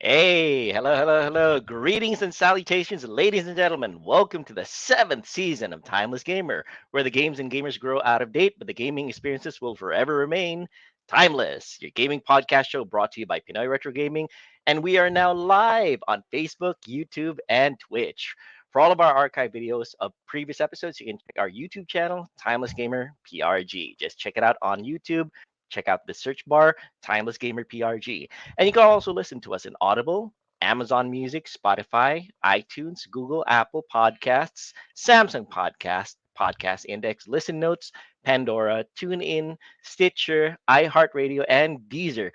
Hey, hello. Greetings and salutations, ladies and gentlemen. Welcome to the seventh season of Timeless Gamer, where the games and gamers grow out of date, but the gaming experiences will forever remain timeless. Your gaming podcast show brought to you by Pinoy Retro Gaming, and we are now live on Facebook, YouTube, and Twitch. For all of our archive videos of previous episodes, you can check our YouTube channel, Timeless Gamer PRG. Just check it out on YouTube. Check out the search bar, Timeless Gamer PRG. And you can also listen to us in Audible, Amazon Music, Spotify, iTunes, Google, Apple Podcasts, Samsung Podcast Index, Listen Notes, Pandora, TuneIn, Stitcher, iHeartRadio, and Deezer.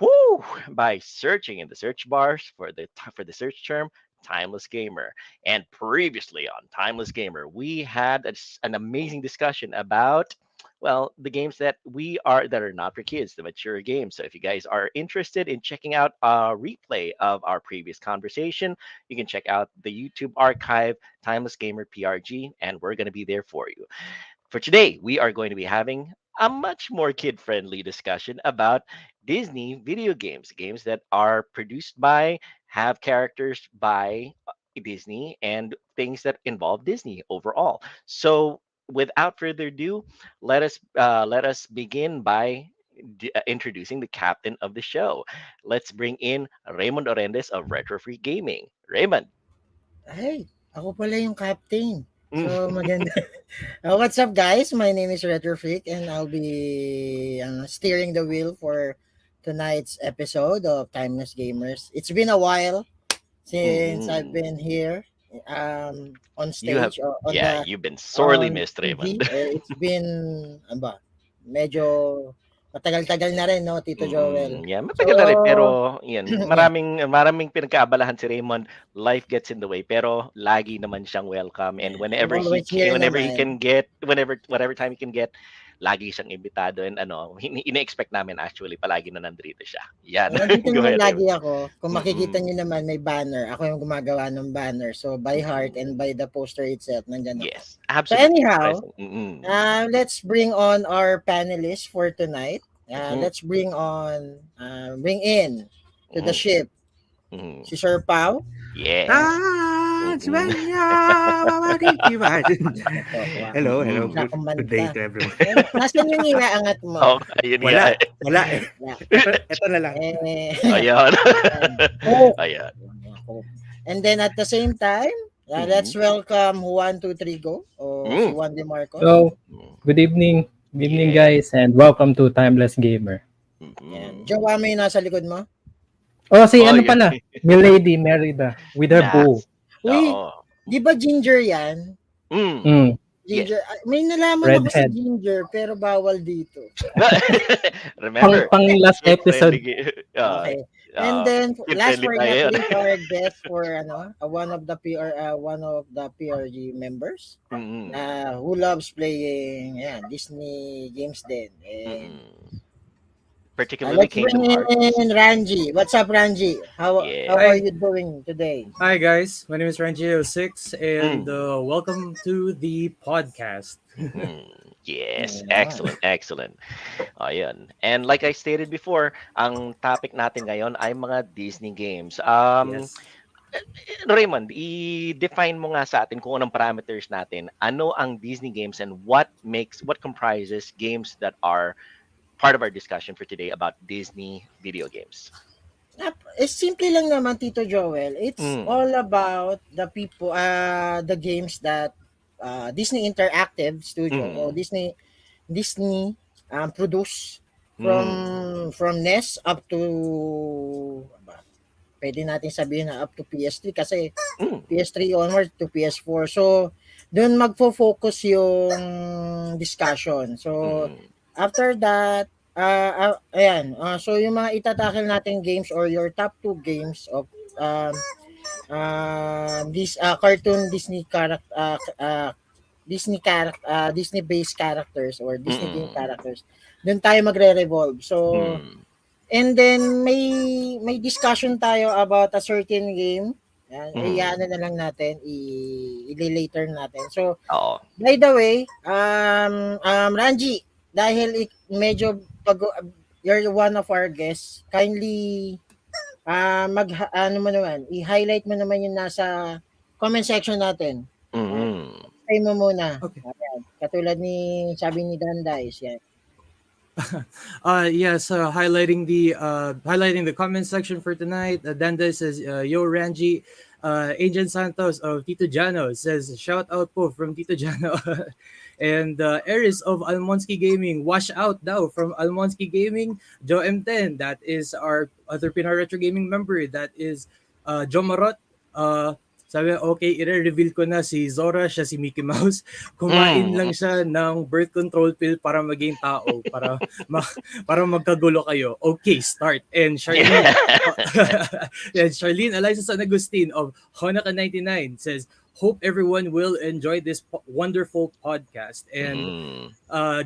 Whoo! By searching in the search bars for the search term Timeless Gamer. And previously on Timeless Gamer, we had an amazing discussion about the games that are not for kids, the mature games. So if you guys are interested in checking out a replay of our previous conversation, you can check out the YouTube archive, Timeless Gamer PRG, and we're going to be there for you. For today, we are going to be having a much more kid friendly discussion about Disney video games, games that are produced by, have characters by Disney, and things that involve Disney overall. So, without further ado, let us begin by introducing the captain of the show. Let's bring in Raymond Orendes of Retro Free Gaming. Raymond. Ay, ako pala yung captain. Mm. So, maganda. What's up, guys? My name is Retro Freak, and I'll be steering the wheel for tonight's episode of Timeless Gamers. It's been a while since I've Mhm. been here on You have, stage or yeah, you've been sorely on missed, Raymond. TV. It's been, ano ba, medyo matagal-tagal na rin, no, Tito Joel? Yeah, So, matagal na rin pero 'yan, yeah, maraming maraming pinagkaabalahan si Raymond. Life gets in the way pero lagi naman siyang welcome, and I'm whenever always here whenever he naman. can get, whatever time he can get, lagi siyang imbitado, and ine-expect namin actually palagi na nandito siya. Yan. Nandito Go naman ahead, lagi Raymond. ako. Kung makikita Mm. niyo naman may banner. Ako yung gumagawa ng banner. So by heart and Mm. by the poster itself, nandyan ako. Yes, So absolutely anyhow, present. let's bring on our panelists for tonight. Mhm. Let's bring in to the Mhm. ship Mhm. si Sir Pau. Yes. Dance Mm. Mania Makikiwan. Natawa. Hello. Mm. Bigla Good, akong good day manta. to everyone. Nasaan yung iaangat mo? Oh, ayun nga. Wala, wala eh. Wala. Ito na lang. Ayan. Ayan. Coke. Ayan. Coke. And then at the same time, let's Mhm. welcome Juan 2 3 Go o si Mm. Juan De Marcos. So, Mm. good evening. Good evening, Yes. guys, and welcome to Timeless Gamer. Ayan. Mhm. Jowa mo yung nasa likod mo? Oh, si Oh, ano yun. pala? Milady Merida with her bow. Nice. Uy, Oo. di ba ginger yan? Mm. Mm, Yes. Ginger. May nalaman ako sa redhead. ginger pero bawal dito. Remember, Pang last kid-friendly. episode. Okay. And then last Kid-friendly for tayo. not least our guest for one of the PRG members Mm. who loves playing Disney games din. And Mm. Particularly let's Kingdom bring Hearts. in Ranji. What's up, Ranji? How Yeah. are Hi. you doing today? Hi guys, my name is Ranjio6 and Mm. welcome to the podcast. Yes, Yeah. excellent. Ayun. And like I stated before, ang topic natin ngayon ay mga Disney games. Yes. Raymond, i-define mo nga sa atin kung anong parameters natin. Ano ang Disney games and what comprises games that are part of our discussion for today about Disney video games. Simple lang naman, Tito Joel. It's Mm. all about the people, the games that Disney Interactive Studio o Mm. Disney produce Mm. from NES up to pwede natin sabihin na up to PS3 kasi Mm. PS3 onward to PS4. So, doon magfo-focus yung discussion. So, Mm. after that, ayan. So, yung mga itatakil natin games or your top 2 games of this cartoon Disney Disney based characters or Disney game Mm. characters. Doon tayo magre-revolve. So, Mm. and then may discussion tayo about a certain game. Yan, iyaano na lang natin, i-later natin. So, Oo. by the way, Ranji, dahil medyo you're one of our guests, kindly ano mo naman, i-highlight mo naman yung nasa comment section natin. Mm. Say mo muna. Okay. Ayan. Katulad ni sabi ni Dandice, yan. Yes, highlighting the comment section for tonight. Danda says, "Yo Ranji, Agent Santos of Tito Jano says shout out po from Tito Jano." And Eris of Almonski Gaming, wash out daw from Almonski Gaming. Joe M10, that is our other Pinoy Retro Gaming member. That is Joe Marot. Sabi, okay, i-reveal ko na si Zora, siya si Mickey Mouse. Kumain lang siya ng birth control pill para maging tao, para magkagulo kayo. Okay, start. And Charlene, and Charlene Eliza San Agustin of Honaka 99 says, hope everyone will enjoy this wonderful podcast. And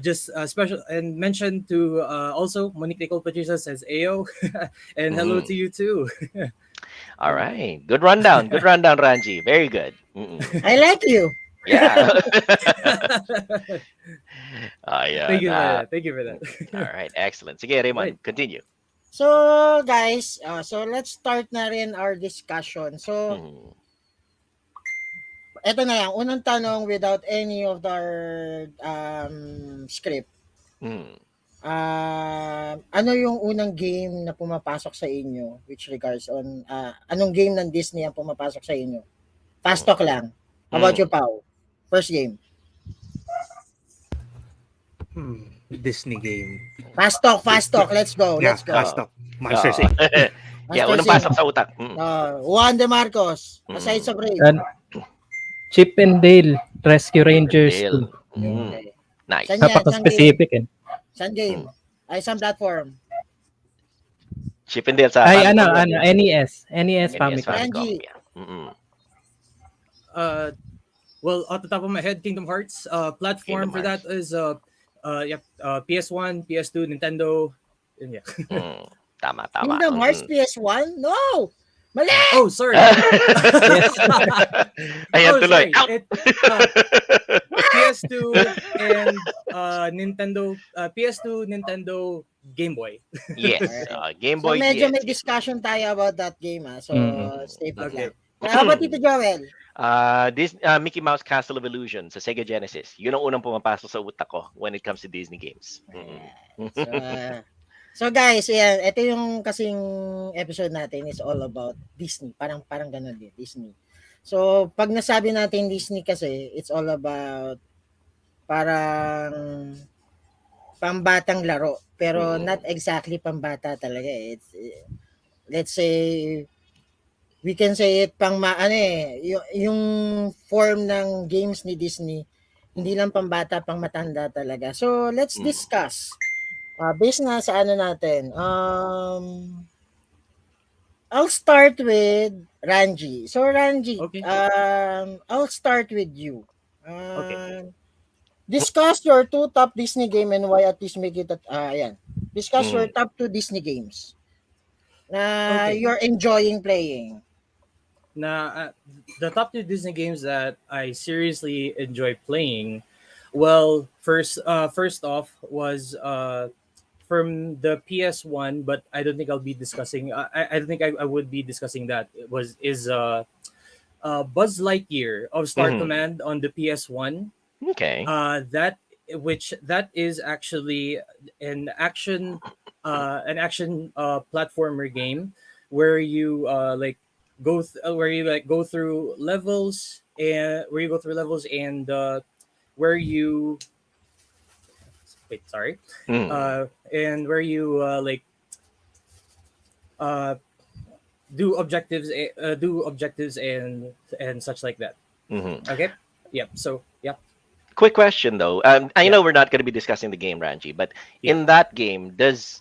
just special and mention to also Monique Nicole Patricia says Ayo. And hello to you too. All right. Good rundown. Good rundown, Ranji. Very good. I like you. Yeah. Yeah. Thank you for that. Thank you for that. All right. Excellent. Sige, Raymond, Right. continue. So, guys, so let's start na rin our discussion. So, eto na lang. Unang tanong without any of our script. Ano yung unang game na pumapasok sa inyo which regards on anong game ng Disney ang pumapasok sa inyo? Fast talk lang. How about you, Pao? First game. Disney game. Fast talk. Let's go. Yeah, Let's go. fast talk. Monsters Inc. Yeah, unang Monsters, pasok sa utak. Juan De Marcos. Aside sa Brave. And Chip and Dale, Rescue Rangers. Dale. 2. Okay. Nice. Saan yan? Napaka-specific eh. Saan game? Ay, saan platform? Chip and Dale sa Ay, Famicom. NES. NES NES Famicom. Famicom. Ranji. Yeah. Well, off the top of my head, Kingdom Hearts. Platform Kingdom for that is PS1, PS2, Nintendo. And yeah. Tama. Kingdom Hearts PS1? No! Mali! Oh, sorry. Ayan, tuloy. sorry. Out! PS2 and Nintendo. PS2, Nintendo, Game Boy. Yes. Game So Boy medyo DS. may discussion tayo about that game. So stay put Okay. lang. How about Tito Joel? This Mickey Mouse Castle of Illusion sa Sega Genesis. Yun ang unang pumapasok sa utak ko when it comes to Disney games. So guys, ayan, ito yung kasing episode natin is all about Disney. Parang ganun din, Disney. So pag nasabi natin Disney kasi, it's all about parang pambatang laro. Pero not exactly pambata talaga. It's, let's say, we can say it yung form ng games ni Disney, hindi lang pambata, pang matanda talaga. So let's discuss. Based na sa ano natin. I'll start with Ranji. So Ranji, Okay. I'll start with you. Okay. Discuss your 2 top Disney game and why, at least make it ayan. Discuss your top 2 Disney games na Okay. you're enjoying playing. The top 2 Disney games that I seriously enjoy playing, well, first off was from the PS1, but I don't think I'll be discussing. I don't think I would be discussing that. Is Buzz Lightyear of Star Command on the PS1. Okay. That is actually an action platformer game where you go through levels and where you and where you do objectives and such like that. Okay. Yep. So yeah. Quick question though. I know we're not going to be discussing the game, Ranji, but in that game, does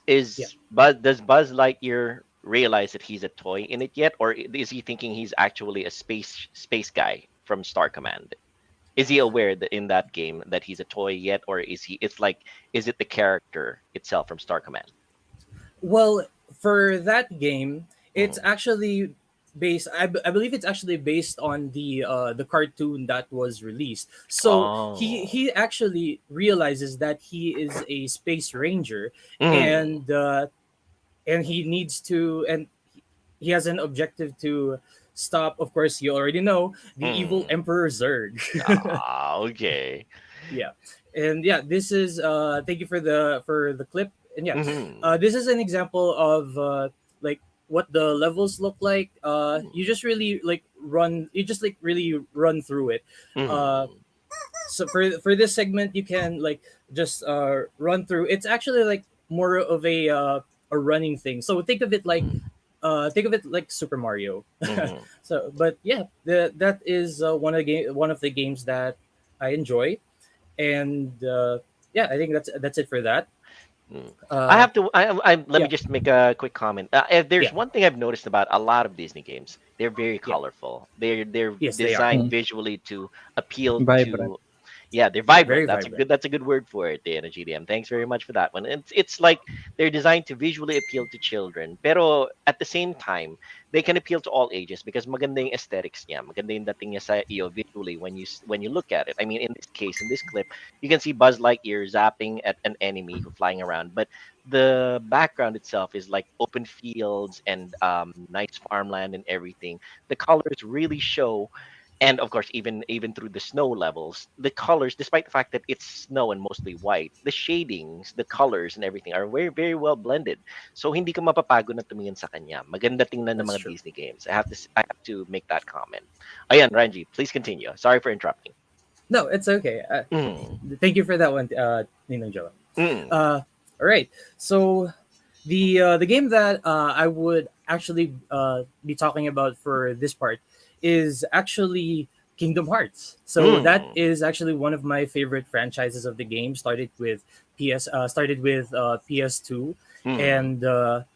Buzz Lightyear realize that he's a toy in it yet, or is he thinking he's actually a space guy from Star Command? Is he aware that in that game that he's a toy yet, or is it the character itself from Star Command? Well, for that game, it's actually based. I believe it's actually based on the cartoon that was released. So he actually realizes that he is a space ranger, and he needs to he has an objective to stop. Of course, you already know the evil Mm. Emperor Zurg. Okay. Yeah, and yeah, this is thank you for the clip. And yeah, Mhm. this is an example of like what the levels look like. You just really like run. You just like really run through it. Uh, Mhm. so for this segment, you can like just run through. It's actually like more of a running thing. So think of it like Super Mario. Mhm. So, but yeah, that is one of the games that I enjoy, and yeah, I think that's it for that. Mm. I Uh, have to. Let me yeah, just make a quick comment. If there's yeah, one thing I've noticed about a lot of Disney games, they're very yeah. colorful. They're Yes, they are designed Mm. visually to appeal Vibrant. to. Yeah, they're vibrant. very vibrant. That's a good word for it, Dana GDM. Thanks very much for that one. It's like they're designed to visually appeal to children, pero at the same time, they can appeal to all ages because maganda yung aesthetics niya. Maganda yung dating niya sa iyo visually when you look at it. I mean, in this case, in this clip, you can see Buzz Lightyear zapping at an enemy who flying around, but the background itself is like open fields and nice farmland and everything. The colors really show, and of course even through the snow levels, the colors, despite the fact that it's snow and mostly white, the shadings, the colors and everything are very very well blended. So hindi ka mapapagod na tumingin sa kanya. Maganda tingnan ng That's mga true. Disney games. I have to make that comment. Ayan, Ranji, please continue. Sorry for interrupting. No, it's okay. Mm, Thank you for that one, Ninong Joe. mm, All right. So the game that I would actually be talking about for this part is actually Kingdom Hearts. So that mm, is actually one of my favorite franchises of the game. Started with PS2 mm, and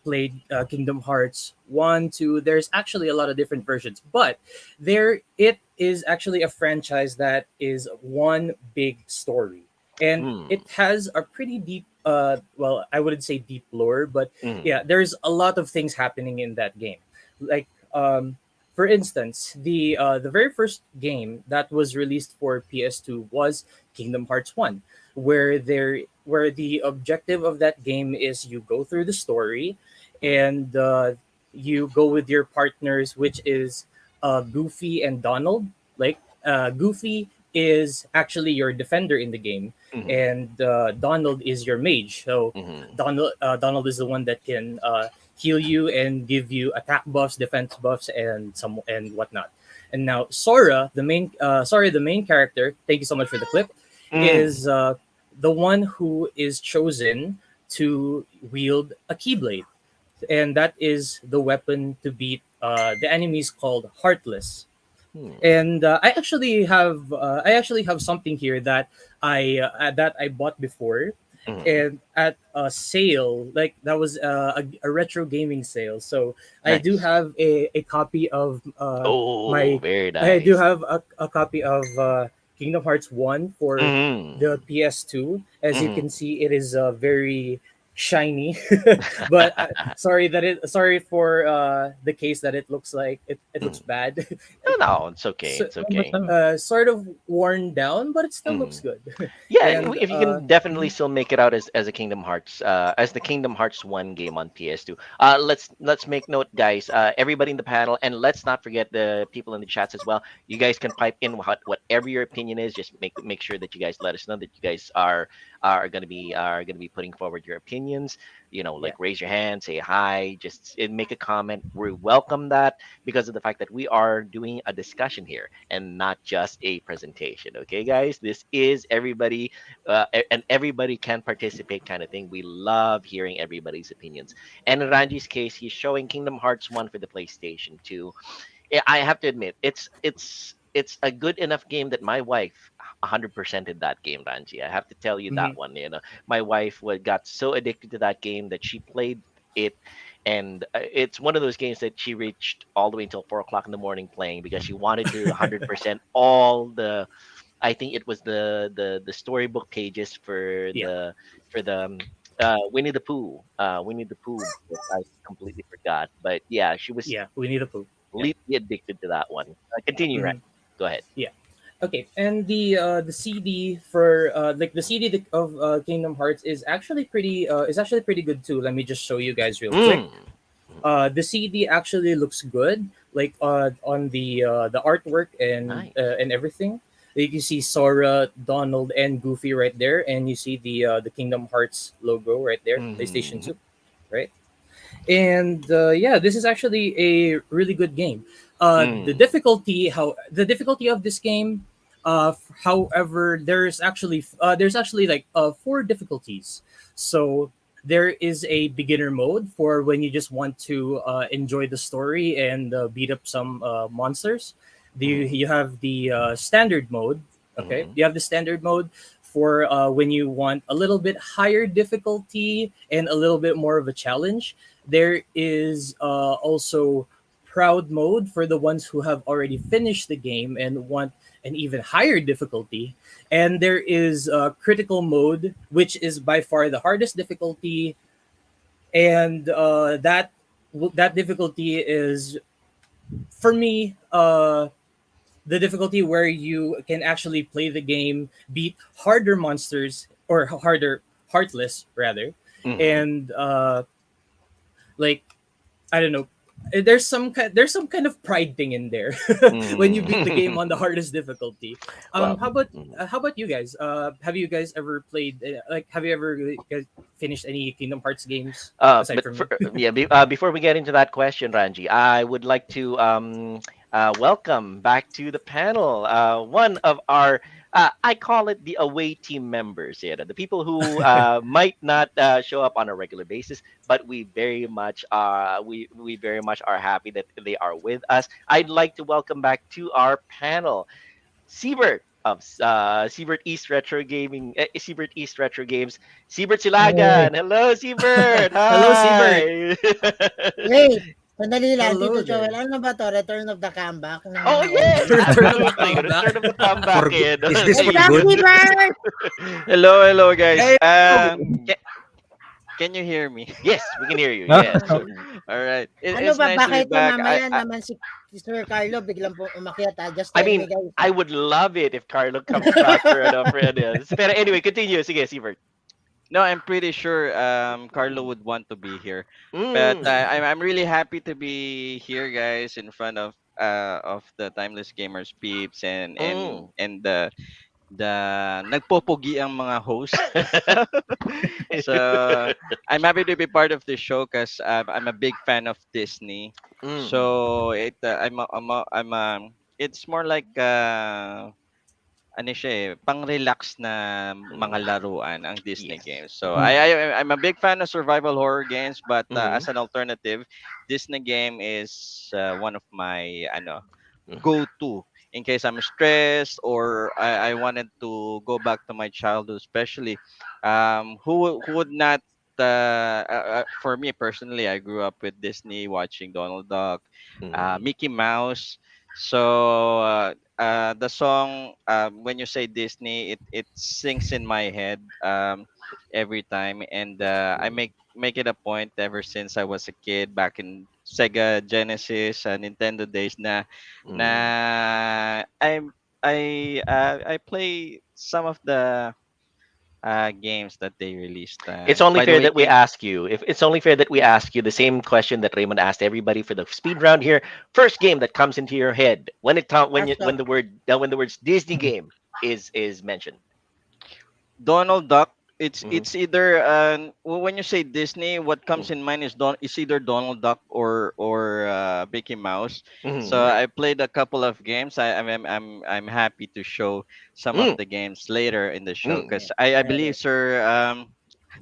played Kingdom Hearts 1, 2. There's actually a lot of different versions, but there it is actually a franchise that is one big story, and mm, it has a pretty deep well, I wouldn't say deep lore, but mm, yeah, there's a lot of things happening in that game. Like for instance, the very first game that was released for PS2 was Kingdom Hearts 1, where the objective of that game is you go through the story, and you go with your partners, which is Goofy and Donald. Like Goofy is actually your defender in the game, mm, and Donald is your mage. So mm, Donald is the one that can heal you and give you attack buffs, defense buffs, and whatnot. And now Sora, the main character. Thank you so much for the clip. mm. Is the one who is chosen to wield a keyblade, and that is the weapon to beat the enemies called Heartless. Hmm. And I actually have something here that I bought before, Mhm. and at a sale, like that was a retro gaming sale. So I do Nice. have a copy of Oh, my very I do nice. have a copy of Kingdom Hearts 1 for the Mhm. PS2. As you can Mhm. see, it is very shiny. But sorry for the case that it looks like it looks Mm. bad. No, no, it's okay. So, It's But okay. sort of worn down, but it still looks Mm. good. Yeah, And if you can definitely mhm, still make it out as a Kingdom Hearts, as the Kingdom Hearts 1 game on PS2. Let's make note, guys. Everybody in the panel, and let's not forget the people in the chats as well. You guys can pipe in whatever your opinion is. Just make sure that you guys let us know that you guys are gonna be putting forward your opinions. yeah, Like raise your hand, say hi, just make a comment. We welcome that because of the fact that we are doing a discussion here and not just a presentation. Okay, guys, this is everybody, and everybody can participate kind of thing. We love hearing everybody's opinions. And in Ranji's case, he's showing Kingdom Hearts 1 for the PlayStation 2. I have to admit, it's a good enough game that my wife 100% in that game, Ranji. I have to tell you that hmm one. My wife got so addicted to that game that she played it, and it's one of those games that she reached all the way until 4 o'clock in the morning playing because she wanted to 100% all the. I think it was the storybook pages for yeah, the Winnie the Pooh. Winnie the Pooh. Book. I completely forgot, but yeah, she was yeah. We need a poop. Yeah. completely addicted to that one. Continue, right? hmm Go ahead. Yeah. Okay, and the CD for like the of Kingdom Hearts is actually pretty good too. Let me just show you guys real quick. Mm. The CD actually looks good, like on the artwork Nice. and everything. You can see Sora, Donald, and Goofy right there, and you see the Kingdom Hearts logo right there, PlayStation Mhm. 2, right? And yeah, this is actually a really good game. The Mm. difficulty of this game, however, there's actually like four difficulties. So there is a beginner mode for when you just want to enjoy the story and beat up some monsters. You have the standard mode. Okay, Mhm. you have the standard mode for when you want a little bit higher difficulty and a little bit more of a challenge. There is also proud mode for the ones who have already finished the game and want an even higher difficulty. And there is critical mode, which is by far the hardest difficulty. And that difficulty is, for me, the difficulty where you can actually play the game, beat harder monsters or harder heartless rather, Mhm. and like I don't know. There's some kind of pride thing in there when you beat the game Mhm. on the hardest difficulty. Well, How about you guys? Have you guys ever played have you ever guys finished any Kingdom Hearts games aside but from for, me? yeah, before we get into that question, Ranji, I would like to welcome back to the panel one of our, I call it the away team members, yeah, the people who might not show up on a regular basis, but we very much are happy that they are with us. I'd like to welcome back to our panel Siebert of Siebert East Retro Games, Siebert Hey, Silagan. Hello, Siebert. Hello, Siebert. Hi. Wait, sandali lang, Hello Tito Joel. there. Ano ba to? Return of the Comeback ng Oh mga yes, oldies? Return of the absolutely. comeback. Return of the comeback. For Kid. is this for good? Exactly, Bert! Hello, hello guys. Hey, Can you hear me? Yes, we can hear you. huh? Yes, sir. All right. Ano It's ba, nice to baka be ito back. mamaya naman si Sir Carlo biglang po umakyat ha. Just I tell me mean, guys I ha. would love it if Carlo comes back for an offer. Pero anyway, continue. Sige, Siebert. No, I'm pretty sure Carlo would want to be here. But Mm. I'm really happy to be here guys in front of the Timeless Gamers peeps Mm. and the nagpopogi ang mga host. So I'm happy to be part of this show because I'm a big fan of Disney. Mm. So it's more like ano siya eh, pang-relax na mga Mm. laruan ang Disney Yes. games. So Mm. I'm a big fan of survival horror games, but Mm. as an alternative, Disney game is one of my Mhm. go-to in case I'm stressed or I wanted to go back to my childhood, especially who would not for me personally, I grew up with Disney, watching Donald Duck, Mm. Mickey Mouse. So the song, when you say Disney, it sings in my head every time, and I make it a point ever since I was a kid back in Sega Genesis, Nintendo days na Mm. I play some of the games that they released. It's only By the fair way, that we King. ask you. If it's only fair that we ask you the same question that Raymond asked everybody for the speed round here. First game that comes into your head when Basta. when the words Disney game is mentioned. Donald Duck. Hmm. It's either when you say Disney, what comes in mind is either Donald Duck or Mickey Mouse. So Hmm. I played a couple of games. I'm happy to show some of Mm. the games later in the show Mm. because I believe Sir I'm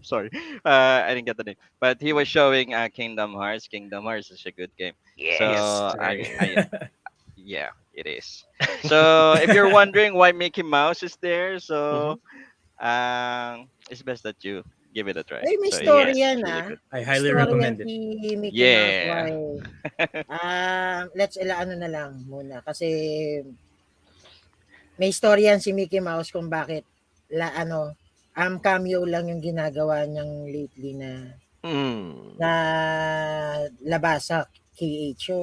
sorry I didn't get the name, but he was showing Kingdom Hearts. Kingdom Hearts is a good game. So Yes. yes, right. I yeah, it is. So if you're wondering why Mickey Mouse is there, Hmm. so it's best that you give it a try. Ay, may So story Yes. yan it's really ha. good. I May highly story yan recommend it. si Mickey Mouse Yeah. why. Let's ano na lang muna kasi may story yan si Mickey Mouse kung bakit cameo lang yung ginagawa niyang lately Mm. na labas sa KH. So,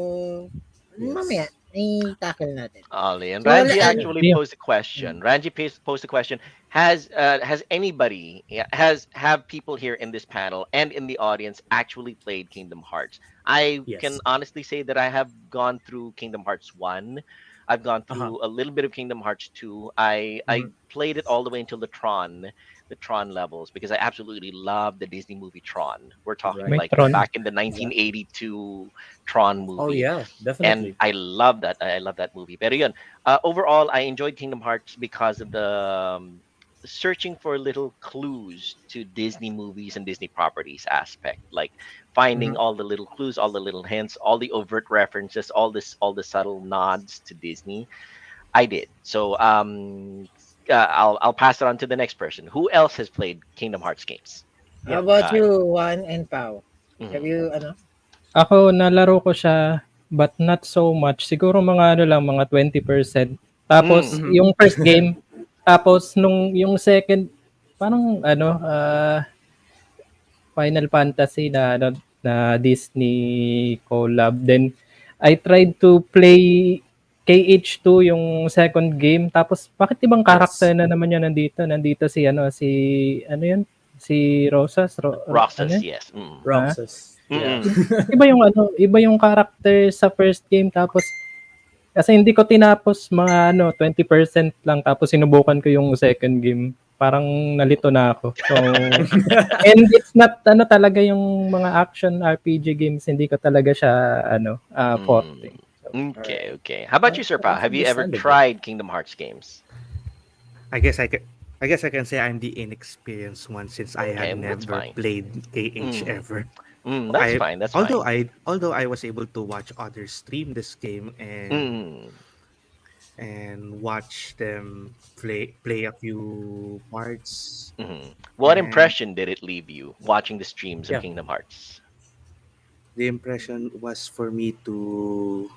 Yes. mamaya. i-tackle natin. Ali and So, Ranji wala- actually Yeah. posed a question. Ranji posed a question. Has anybody have people here in this panel and in the audience actually played Kingdom Hearts? I can Yes. honestly say that I have gone through Kingdom Hearts 1. I've gone Uh-huh. through a little bit of Kingdom Hearts 2. I Mhm. played it all the way until the Tron levels because I absolutely love the Disney movie Tron. We're talking Right. May like Tron. back in the Exactly. 1982 Tron Oh movie, yeah, and definitely. I love that. I love that movie. Pero yun, overall, I enjoyed Kingdom Hearts because of the searching for little clues to Disney movies and Disney properties aspect, like finding Mhm. all the little clues, all the little hints, all the overt references, all the subtle nods to Disney. I did. So I'll pass it on to the next person. Who else has played Kingdom Hearts games? How Yeah. about Got it. you, Juan and Pau? Have Mhm. you, ano? Ako, nalaro ko siya, but not so much. Siguro mga ano lang, mga 20%. Tapos, Mm. Mhm. yung first game, tapos nung yung second, parang ano, Final Fantasy na ano, na Disney collab. Then I tried to play KH2 yung second game. Tapos bakit ibang karakter Yes. na naman yan nandito? Nandito si ano si ano yun? Si Rosas, ano Roxas, yun? yes. Mm. Ha? Roxas. Yeah. Mm-mm. Iba yung ano, iba yung karakter sa first game tapos kasi hindi ko tinapos mga ano 20% lang tapos sinubukan ko yung second game. Parang nalito na ako. So and it's not ano talaga yung mga action RPG games, hindi ko talaga siya ano, forte. So, Okay, okay. How about you, Sir Pa? That's Have you ever understandable. tried Kingdom Hearts games? I guess I can say I'm the inexperienced one since I Okay, had that's never fine. played KH Mm. ever. That's fine. That's fine. Although I was able to watch others stream this game Mm. and watch them play a few parts, Mhm. What and impression did it leave you watching the streams of yeah, Kingdom Hearts? the impression was for me to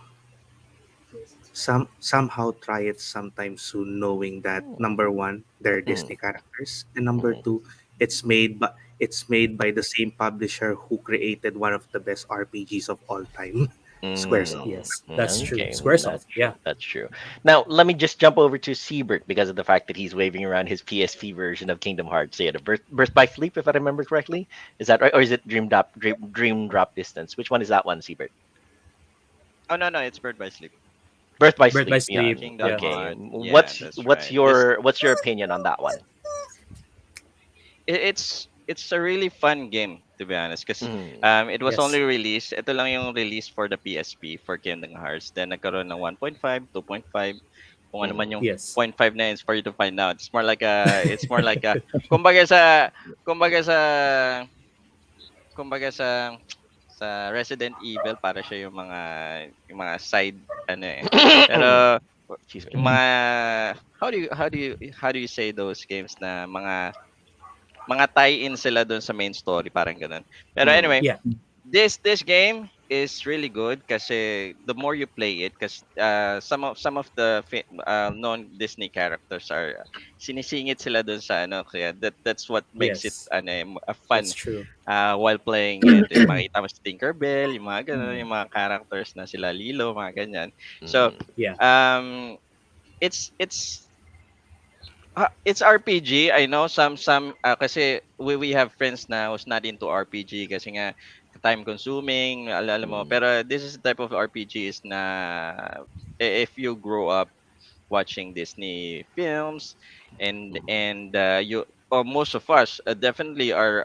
somehow try it sometime soon, knowing that number one, they're Mm. Disney characters, and number Mhm. two, it's made by the same publisher who created one of the best RPGs of all time, Squaresoft. Mm. Yes, that's true. Okay, Squaresoft. that's Yeah. true. That's true. Now let me just jump over to Siebert because of the fact that he's waving around his PSP version of Kingdom Hearts. Yeah, the Birth by Sleep, if I remember correctly. Is that right, or is it Dream Drop Distance? Which one is that one, Siebert? Oh no, it's Bird by Sleep. Birth by Birth by Sleep. Yeah. Sleep. Kingdom Yeah. Okay. Heart. Yeah, that's right. What's your opinion on that one? It's a really fun game, to be honest, because Mm. it was Yes. only released. Ito lang yung release for the PSP for Kingdom Hearts. Then nagkaroon ng 1.5, 2.5. Kung ano man Mm. yung Yes. 0.5 na is for you to find out. It's more like a kumbaga sa kumbaga sa kumbaga sa Resident Evil, para siya yung mga side ano eh. Pero Excuse me. yung mga how do you say those games na mga tie-in sila doon sa main story, parang ganun. Pero Mm. anyway, Yeah. this game is really good kasi the more you play it, kasi some of the known Disney characters are sinisingit sila doon sa ano, kaya that's what makes it Yes. fun That's true. while playing it. Makita mo si Tinkerbell, yung mga ganun, yung mga characters na sila Lilo, mga ganyan. So Mm. Yeah. it's RPG. I know some kasi we have friends na who's not into RPG kasi nga time consuming, alam mo. Mm. Pero this is the type of RPGs na if you grow up watching Disney films and you or most of us definitely are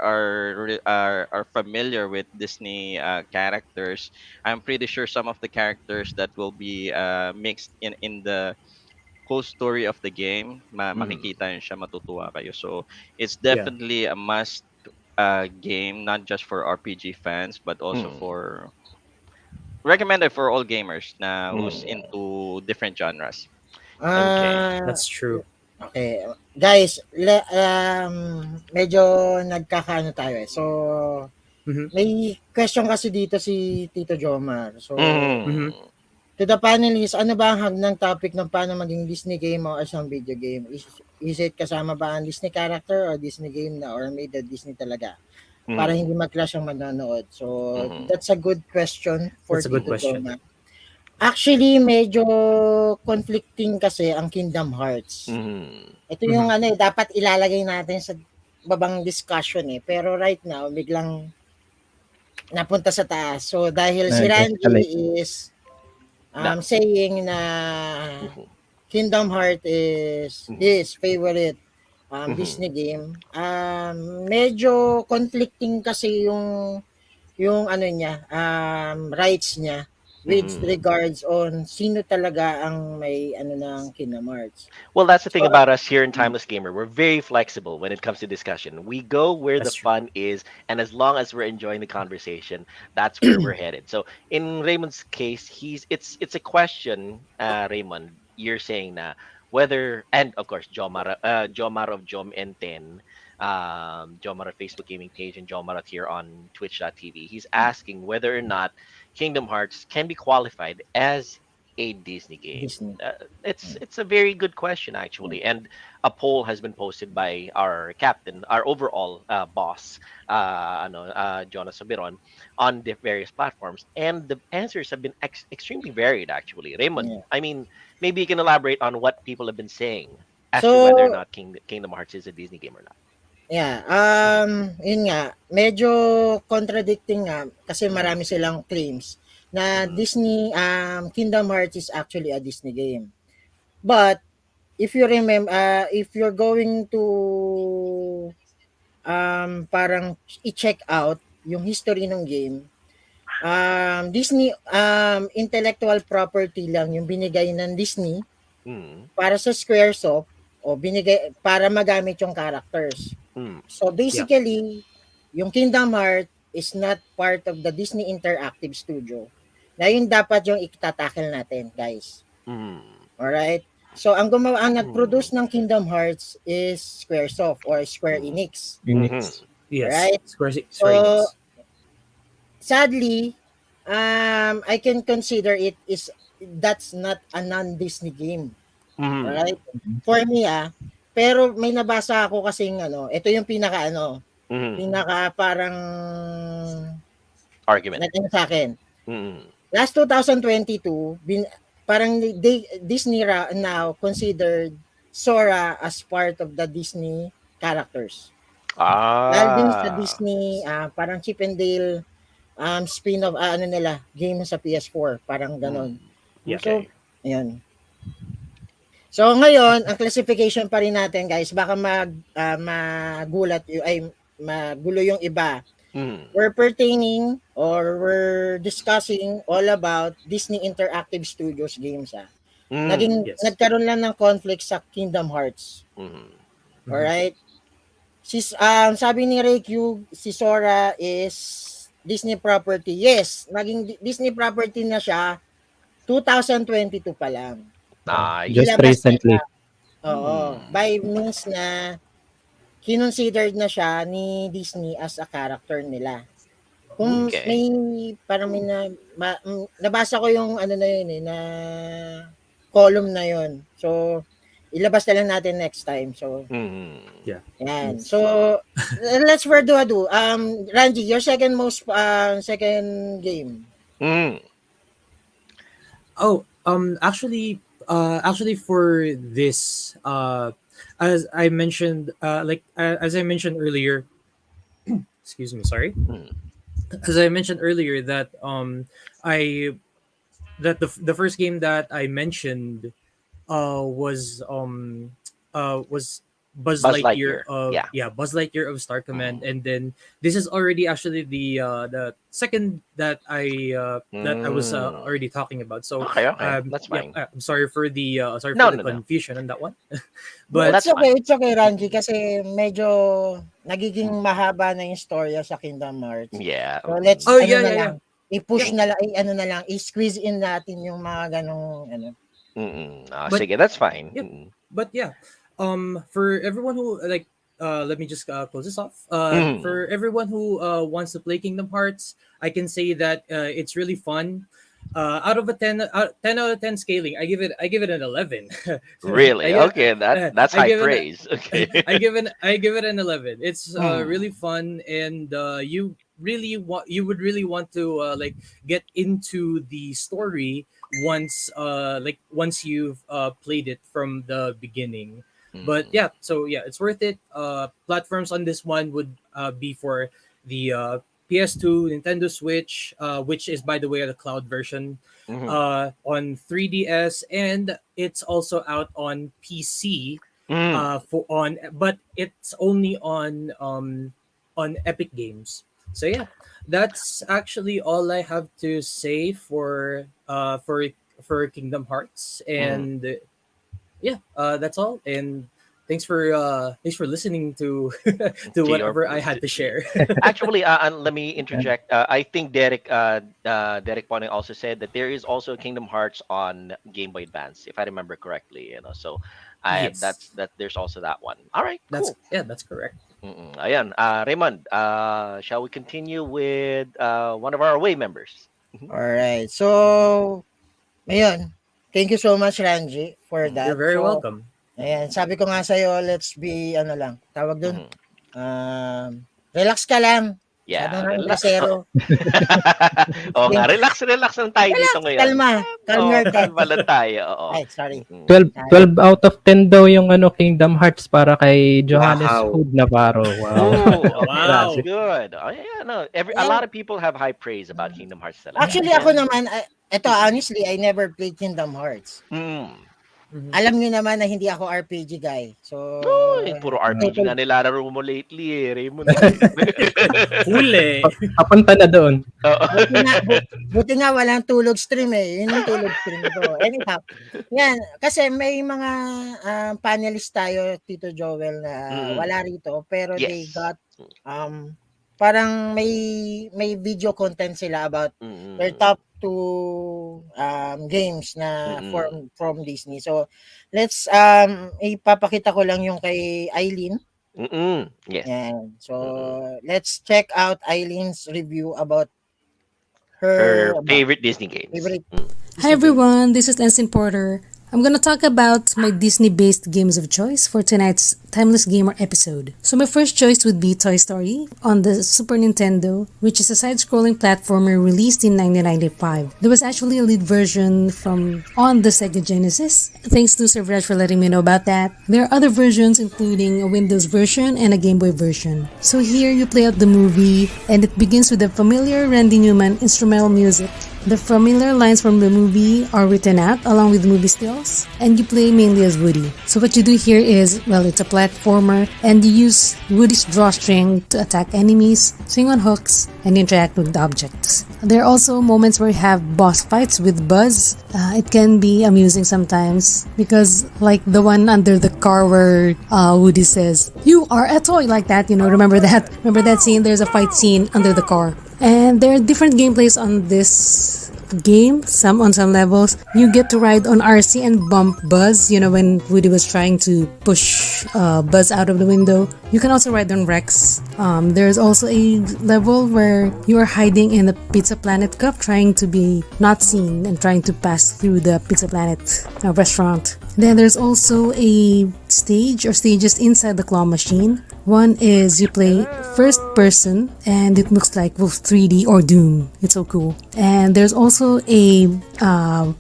familiar with Disney characters. I'm pretty sure some of the characters that will be mixed in the whole story of the game, makikita nyo siya, matutuwa kayo. So, it's Yeah. definitely a must game, not just for RPG fans, but also Mm. for recommended for all gamers na who's Mm. into different genres. Okay. That's true. Okay. Guys, medyo nagkakaano tayo eh. So, Mhm. may question kasi dito si Tito Jomar. So, Mm. to the panelists, ano ba ang hagnang topic ng paano maging Disney game o isang video game? Is it kasama ba ang Disney character or Disney game na or made the Disney talaga? Para Mm. hindi mag-clash ang manonood. So, Mhm. that's a good question for That's a good Tito question. Jomar. Actually, medyo conflicting kasi ang Kingdom Hearts. Mhm. Ito yung ano dapat ilalagay natin sa babang discussion Pero right now, biglang napunta sa taas. So, dahil si Ranji Nag-escalate. is Na. saying na Mhm. Kingdom Heart is Mhm. his favorite Mhm. Disney game. Medyo conflicting kasi yung ano niya, rights niya with Mhm. regards on sino talaga ang may ano ng Kingdom Hearts. Well, that's the So, thing about us here in Timeless Gamer. We're very flexible when it comes to discussion. We go where the That's true. fun is, and as long as we're enjoying the conversation, that's where we're headed. So in Raymond's case, it's a question, Raymond. You're saying na whether, and of course Jomar of Jom and Ten, Jomar Facebook gaming page and Jomar here on Twitch.tv. He's asking whether or not Kingdom Hearts can be qualified as a Disney game. Disney. It's a very good question actually, and a poll has been posted by our captain, our overall boss, Jonas Soberon, on the various platforms, and the answers have been extremely varied actually. Raymond, Yeah. I mean, maybe you can elaborate on what people have been saying as to whether or So, not Kingdom Hearts is a Disney game or not. yeah, yun nga, medyo contradicting nga kasi Mhm. marami silang claims na Mhm. Disney Kingdom Hearts is actually a Disney game. But if you remember if you're going to parang i-check out yung history ng game, Disney intellectual property lang yung binigay ng Disney Mhm. para sa Squaresoft o binigay para magamit yung characters. Mhm. So basically, yung Kingdom Hearts is not part of the Disney Interactive Studio. Na yun dapat yung ikatatakil natin, guys. Mhm. Alright? So ang nag-produce Mhm. ng Kingdom Hearts is Squaresoft or Square Mhm. Enix. Unix. Yes. Right? Square So Enix. sadly, I can consider that's not a non-Disney game. Mhm. Alright? For me pero may nabasa ako kasing ito yung Mhm. pinaka parang Argument. naging sa akin. Mhm. Last 2022, parang Disney now considered Sora as part of the Disney characters. Dahil din sa Ah. Disney, parang Chip and Dale spin-off, nila, game sa PS4, parang ganon. Mm. So, Okay. ayun. So, ngayon, ang classification pa rin natin, guys, baka magulo yung iba. Mhm. We're pertaining or we're discussing all about Disney Interactive Studios games. Mhm. Yes. Nagkaroon lang ng conflict sa Kingdom Hearts. Mhm. Alright? Sabi ni Ray Q, si Sora is Disney property. Yes, naging Disney property na siya 2022 pa lang. Just Nice. Nilabas na siya. recently. Oo. Hmm. By means na kinonsidered na siya ni Disney as a character nila. Kung Okay. may parang nabasa ko yung na yun na column na yun. So, ilabas na lang natin next time. So, Mhm. Yeah. yan. Yes. So, let's further ado. Ranji, your second game. Mhm. Oh, actually, for this, as I mentioned, as I mentioned earlier, excuse me, sorry. Mhm. As I mentioned earlier, that I that the first game that I mentioned was Buzz Buzz Lightyear Lightyear. of Yeah. Buzz Lightyear of Star Command, Mhm. and then this is already actually the second that I was Mm. already talking about. So Okay. That's yeah, fine. I'm sorry for the No, no, no. confusion on that one. No, But That's it's okay. fine. It's okay, Ranji, kasi medyo nagiging mahaba na yung storya sa Kingdom Hearts. Yeah. So, let's, oh ano yeah, na yeah, lang, yeah. i-push na lang, i-squeeze in natin yung mga ganong, Mm-mm. But Sige, that's fine. yeah, Mm-mm. but yeah, for everyone who let me just close this off. Mhm. For everyone who wants to play Kingdom Hearts, I can say that it's really fun. Out of a 10 out of 10 scaling, I give it an 11. Really? Okay, that's I high give it praise. Okay. I give it an 11. It's really Mm. fun, and you would really want to get into the story once you've played it from the beginning. But Mm. yeah, so yeah, it's worth it. Platforms on this one would be for the PS2, Nintendo Switch, which is by the way the cloud version, Mhm. on 3DS, and it's also out on PC. Mm. But it's only on Epic Games. So yeah, that's actually all I have to say for Kingdom Hearts, and that's all. And thanks for listening to to To your whatever I had to share. Actually, let me interject. I think Derek Poning also said that there is also Kingdom Hearts on Game Boy Advance, if I remember correctly. So Yes, there's also that one. All right, cool. that's correct. Ayan, Raymond, shall we continue with one of our away members? Mhm. All right. So, ayun. Thank you so much, Ranji, for Mhm. You're that. very So, welcome. ayan, sabi ko nga sa'yo, let's be, ano lang, tawag dun, Mhm. relax ka lang. Yeah, Masyado kang relax. grosero. Oo nga, relax lang tayo Relax, dito ngayon. kalma. Calm Oo, your kalma thoughts. lang tayo. Oo. Ay, sorry. Mm. 12 out of 10 daw yung Kingdom Hearts para kay Johannes Wow. Hood Navarro. Wow. Oh, okay, Wow. that's good. Oh, yeah, no. A lot of people have high praise about Kingdom Hearts talaga. Actually, Yeah. ako naman, honestly, I never played Kingdom Hearts. Mm. Mhm. Alam nyo naman na hindi ako RPG guy. So, Uy, puro RPG nga nilalaro mo lately eh, Raymond. Huli. Papunta na doon. Oo. buti nga walang tulog stream eh. Yun yung tulog stream ko. Anyhow, yan. Kasi may mga panelist tayo, Tito Joel, na wala rito. Pero they Yes. got, parang may video content sila about their top 2 games na from Disney. So, let's ipapakita ko lang yung kay Eileen. Yes. Yan. So, let's check out Eileen's review about Her favorite Disney games. favorite Hi everyone, this is Ensign Porter. I'm gonna talk about my Disney-based games of choice for tonight's Timeless Gamer episode. So my first choice would be Toy Story on the Super Nintendo, which is a side-scrolling platformer released in 1995. There was actually a lead version on the Sega Genesis. Thanks to Sir Raj for letting me know about that. There are other versions, including a Windows version and a Game Boy version. So here you play out the movie, and it begins with the familiar Randy Newman instrumental music. The familiar lines from the movie are written out along with movie stills, and you play mainly as Woody. So what you do here is, it's a platformer, and you use Woody's drawstring to attack enemies, swing on hooks, and interact with objects. There are also moments where you have boss fights with Buzz. It can be amusing sometimes, because like the one under the car where Woody says, "You are a toy," like that, remember that? Remember that scene? There's a fight scene under the car. And there are different gameplays on this game. On some levels, you get to ride on RC and bump Buzz, when Woody was trying to push Buzz out of the window. You can also ride on Rex. There's also a level where you are hiding in the Pizza Planet cup, trying to be not seen and trying to pass through the Pizza Planet restaurant. Then there's also a stage or stages inside the claw machine. One is you play first person, and it looks like Wolf 3D or Doom. It's so cool. And there's also a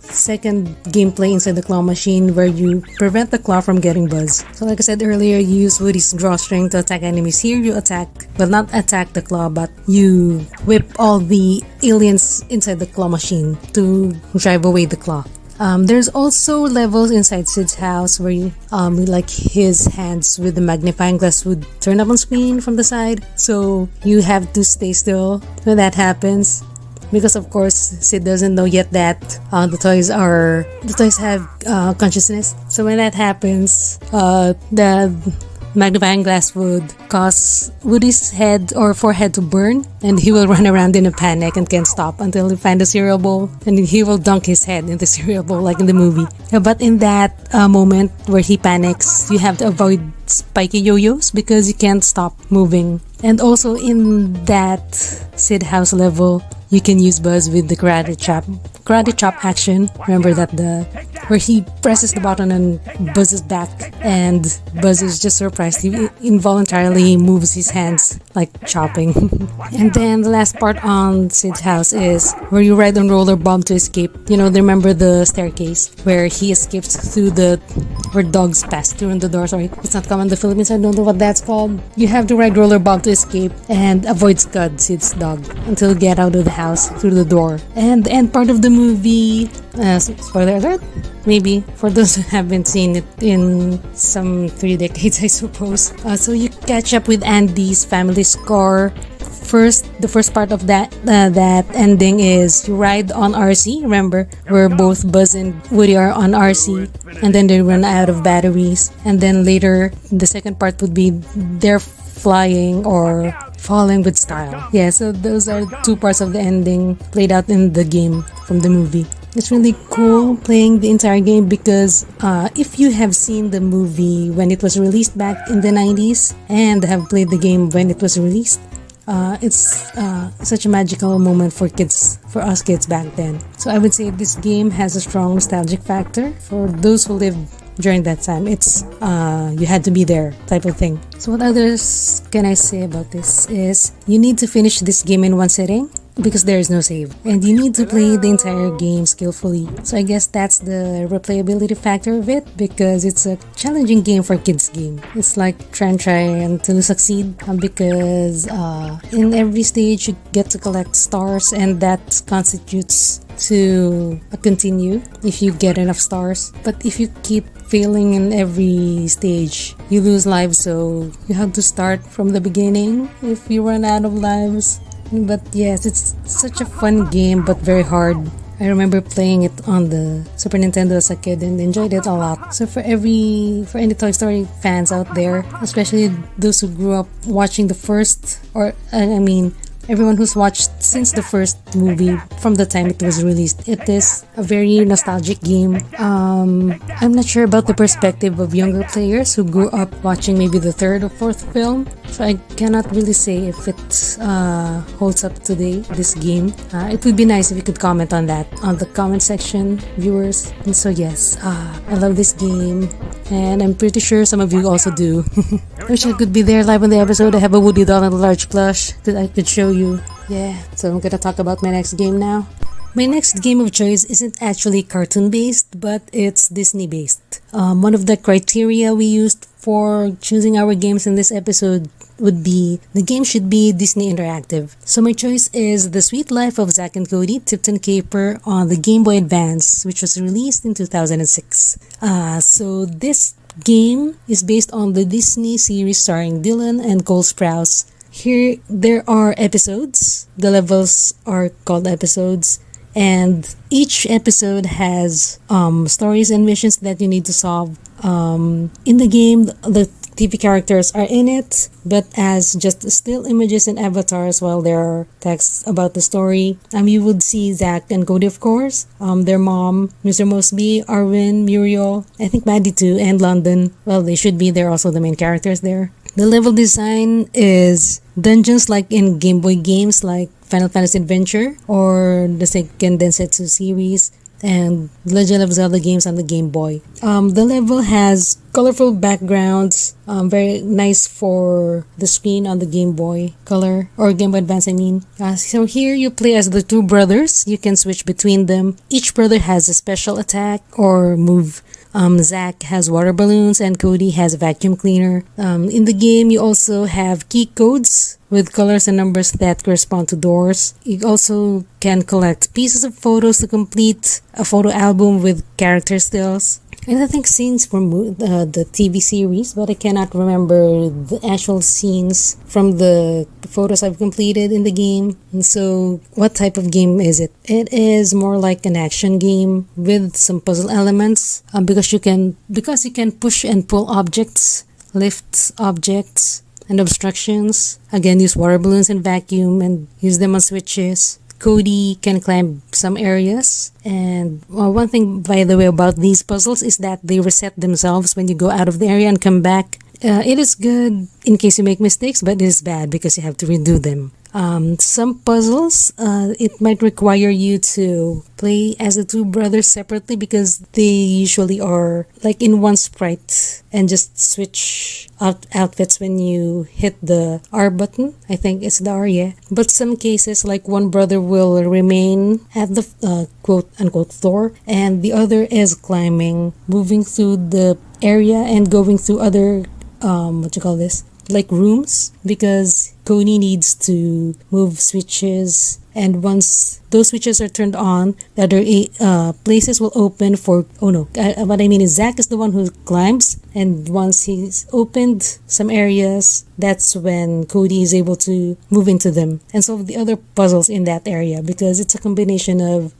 second gameplay inside the claw machine where you prevent the claw from getting Buzz. So like I said earlier, you use Woody's drawstring to attack enemies. Here you not attack the claw, but you whip all the aliens inside the claw machine to drive away the claw. There's also levels inside Sid's house where like his hands with the magnifying glass would turn up on screen from the side. So you have to stay still when that happens. Because of course Sid doesn't know yet that the toys have consciousness. So when that happens, the magnifying glass would cause Woody's head or forehead to burn, and he will run around in a panic and can't stop until he finds a cereal bowl, and he will dunk his head in the cereal bowl like in the movie. But in that moment where he panics, you have to avoid spiky yo-yos because you can't stop moving. And also in that Sid house level, you can use Buzz with the karate chop action. Remember that the where he presses the button on Buzz's back, and Buzz is just surprised. He involuntarily moves his hands like chopping. And then the last part on Sid's house is where you ride on Roller Bomb to escape. Remember the staircase where he escapes through where dogs pass through in the door. Sorry, it's not common in the Philippines. I don't know what that's called. You have to ride Roller Bomb to escape and avoid Scud, Sid's dog, until you get out of the house through the door. And the end part of the movie, spoiler alert, maybe for those who haven't seen it in some 3 decades, I suppose. So you catch up with Andy's family score. The first part of that ending is you ride on RC. Remember, where both Buzz and Woody are on RC, and then they run out of batteries. And then later, the second part would be they're flying or falling with style. Yeah, so those are 2 parts of the ending played out in the game from the movie. It's really cool playing the entire game because if you have seen the movie when it was released back in the 90s and have played the game when it was released, it's such a magical moment for us kids back then. So I would say this game has a strong nostalgic factor for those who lived during that time. It's you had to be there type of thing. So what others can I say about this is you need to finish this game in one sitting because there is no save, and you need to play the entire game skillfully. So I guess that's the replayability factor of it, because it's a challenging game for kids game. It's like try until you succeed, because in every stage you get to collect stars, and that constitutes to continue if you get enough stars. But if you keep failing in every stage, you lose lives, so you have to start from the beginning if you run out of lives. But yes, it's such a fun game but very hard. I remember playing it on the Super Nintendo as a kid and enjoyed it a lot. So for any Toy Story fans out there, especially those who grew up watching the first, everyone who's watched since the first movie from the time it was released, it is a very nostalgic game. I'm not sure about the perspective of younger players who grew up watching maybe the third or fourth film, so I cannot really say if it holds up today, this game. It would be nice if you could comment on that on the comment section, viewers. And so yes, I love this game, and I'm pretty sure some of you also do. I wish I could be there live on the episode. I have a Woody doll and a large plush that I could show you. Yeah, so I'm gonna talk about my next game now. My next game of choice isn't actually cartoon based, but it's Disney based. One of the criteria we used for choosing our games in this episode would be the game should be Disney Interactive. So my choice is The Sweet Life of Zack and Cody, Tipton Caper on the Game Boy Advance, which was released in 2006. So this game is based on the Disney series starring Dylan and Cole Sprouse. Here, there are episodes. The levels are called episodes, and each episode has stories and missions that you need to solve. In the game, the TV characters are in it, but as just still images and avatars, while there are texts about the story. You would see Zack and Cody, of course, their mom, Mr. Mosby, Arwen, Muriel, I think Maddie too, and London. Well, they should be. They're also the main characters there. The level design is dungeons like in Game Boy games like Final Fantasy Adventure or the Seiken Densetsu series and Legend of Zelda games on the Game Boy. The level has colorful backgrounds, very nice for the screen on the Game Boy Color or Game Boy Advance, so here you play as the 2 brothers. You can switch between them. Each brother has a special attack or move. Zack has water balloons and Cody has a vacuum cleaner. In the game, you also have key codes with colors and numbers that correspond to doors. You also can collect pieces of photos to complete a photo album with character stills. And I think scenes from the TV series, but I cannot remember the actual scenes from the photos I've completed in the game. And so, what type of game is it? It is more like an action game with some puzzle elements. Because you can push and pull objects, lift objects, and obstructions. Again, use water balloons and vacuum, and use them on switches. Cody can climb some areas, and one thing, by the way, about these puzzles is that they reset themselves when you go out of the area and come back. It is good in case you make mistakes, but it is bad because you have to redo them. Some puzzles, it might require you to play as the two brothers separately because they usually are like in one sprite and just switch outfits when you hit the R button. I think it's the R, yeah. But some cases, like one brother will remain at the quote unquote floor, and the other is climbing, moving through the area and going through other what you call this, like rooms, because Coney needs to move switches, and once those switches are turned on, the other places will open for. Oh no, what I mean is Zach is the one who climbs, and once he's opened some areas, that's when Cody is able to move into them and solve the other puzzles in that area, because it's a combination of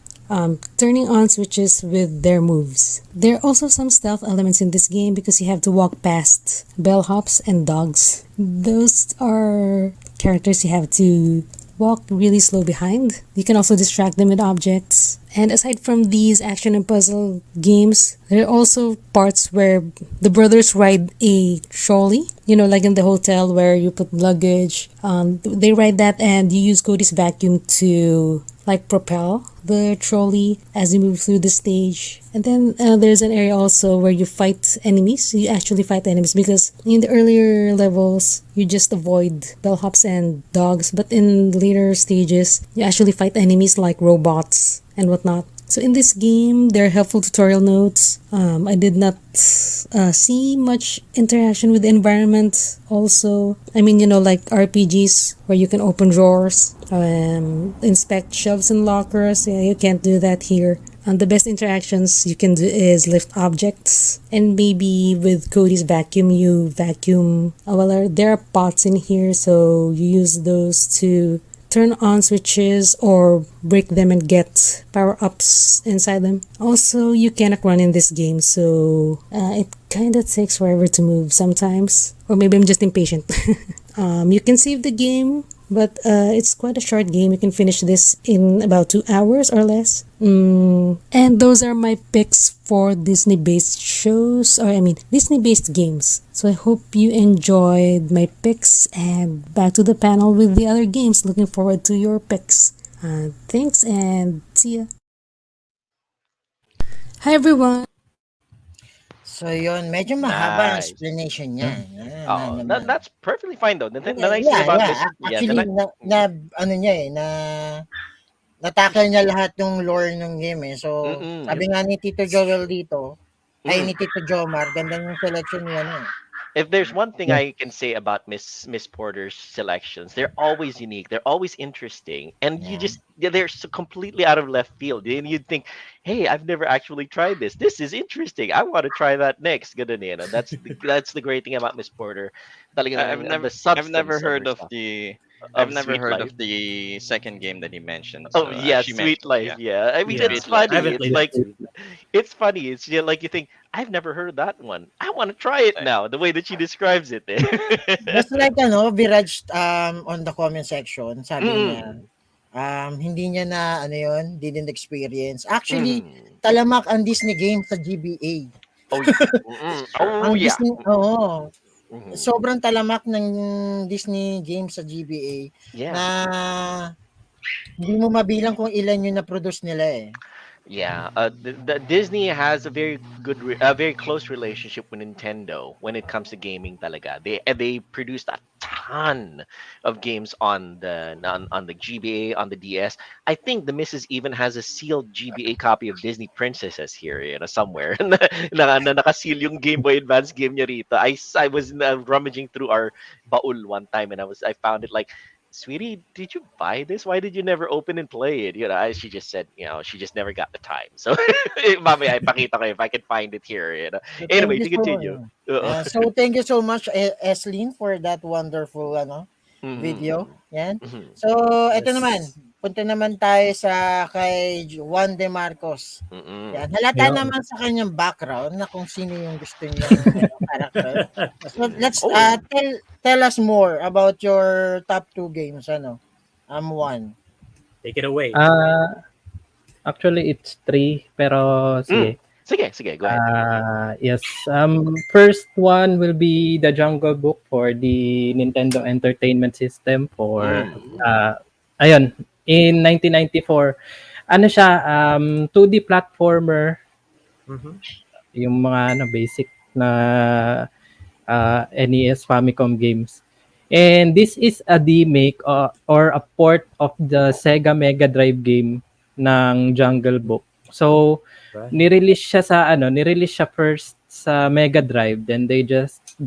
turning on switches with their moves. There are also some stealth elements in this game because you have to walk past bellhops and dogs. Those are characters you have to walk really slow behind. You can also distract them with objects. And aside from these action and puzzle games, there are also parts where the brothers ride a trolley, like in the hotel where you put luggage. They ride that, and you use Cody's vacuum to propel the trolley as you move through the stage. And then there's an area also where you fight enemies. You actually fight enemies because in the earlier levels, you just avoid bellhops and dogs. But in later stages, you actually fight enemies like robots and whatnot. So in this game, there are helpful tutorial notes. I did not see much interaction with the environment also. I mean, like RPGs where you can open drawers, inspect shelves and lockers. Yeah, you can't do that here. And the best interactions you can do is lift objects, and maybe with Cody's vacuum, you vacuum. Well, there are pots in here, so you use those to turn on switches or break them and get power-ups inside them. Also, you cannot run in this game, so it kind of takes forever to move sometimes. Or maybe I'm just impatient. You can save the game, but it's quite a short game. You can finish this in about 2 hours or less. And those are my picks for Disney-based shows, Disney-based games. So I hope you enjoyed my picks, and back to the panel with the other games. Looking forward to your picks. Thanks, and see ya. Hi everyone. So yun, medyo mahaba ang Nice. explanation niya. Oh, that's perfectly fine though. The nice thing Yeah, about yeah. this, Actually, natakal niya lahat ng lore ng game eh. So, sabi nga ni Tito Joel dito, ay ni Tito Jomar, ganda yung selection niya eh. if there's one thing I can say about Miss Porter's selections, they're always unique. They're always interesting, and they're so completely out of left field. And you'd think, hey, I've never actually tried this. This is interesting. I want to try that next. Ganun yan. That's the great thing about Miss Porter. Talagang I've the never substance heard her of stuff. I've never Sweet heard Life. of the second game that he mentioned. Oh So, yeah, she Sweet mentioned- Life. Yeah, I mean Yeah. it's Sweet Life. funny. I haven't It's played like that too. it's funny. It's like you think I've never heard that one. I want to try it now. The way that she describes it. Just like Viraj on the comment section, sabi niya, hindi niya na didn't experience. Actually, talamak ang Disney game sa GBA. Oh, oh Ang yeah. Disney, Mhm. sobrang talamak ng Disney game sa GBA Yeah. na hindi mo mabilang kung ilan yung na-produce nila eh. Yeah, the Disney has a very a very close relationship with Nintendo when it comes to gaming. Talaga, they produced a ton of games on the GBA, on the DS. I think the Missus even has a sealed GBA copy of Disney Princesses here, somewhere. na nakaseal yung Game Boy Advance game niya rito. I was rummaging through our baul one time, and I found it like, sweetie, did you buy this? Why did you never open and play it? She just said, she just never got the time. So, mamaya ipakita ko if I can find it here. So, Anyway, to thank you continue. so thank you so much, Eslyn, for that wonderful Mhm. video. Yan. Mhm. So, ito naman. Punta naman tayo sa kay Juan De Marcos. Mhm. Yan. Halata Yun. naman sa kanyang background na kung sino yung gusto niyang character. So, let's tell us more about your top 2 games. Juan. Take it away. Actually, it's 3, pero sige. Sige, go ahead. Yes. First one will be the Jungle Book for the Nintendo Entertainment System for ayun, in 1994. Ano siya, 2D platformer, Mhm. yung mga basic na NES Famicom games. And this is a remake or a port of the Sega Mega Drive game ng Jungle Book. So, Right. nirelease siya first sa Mega Drive, then they just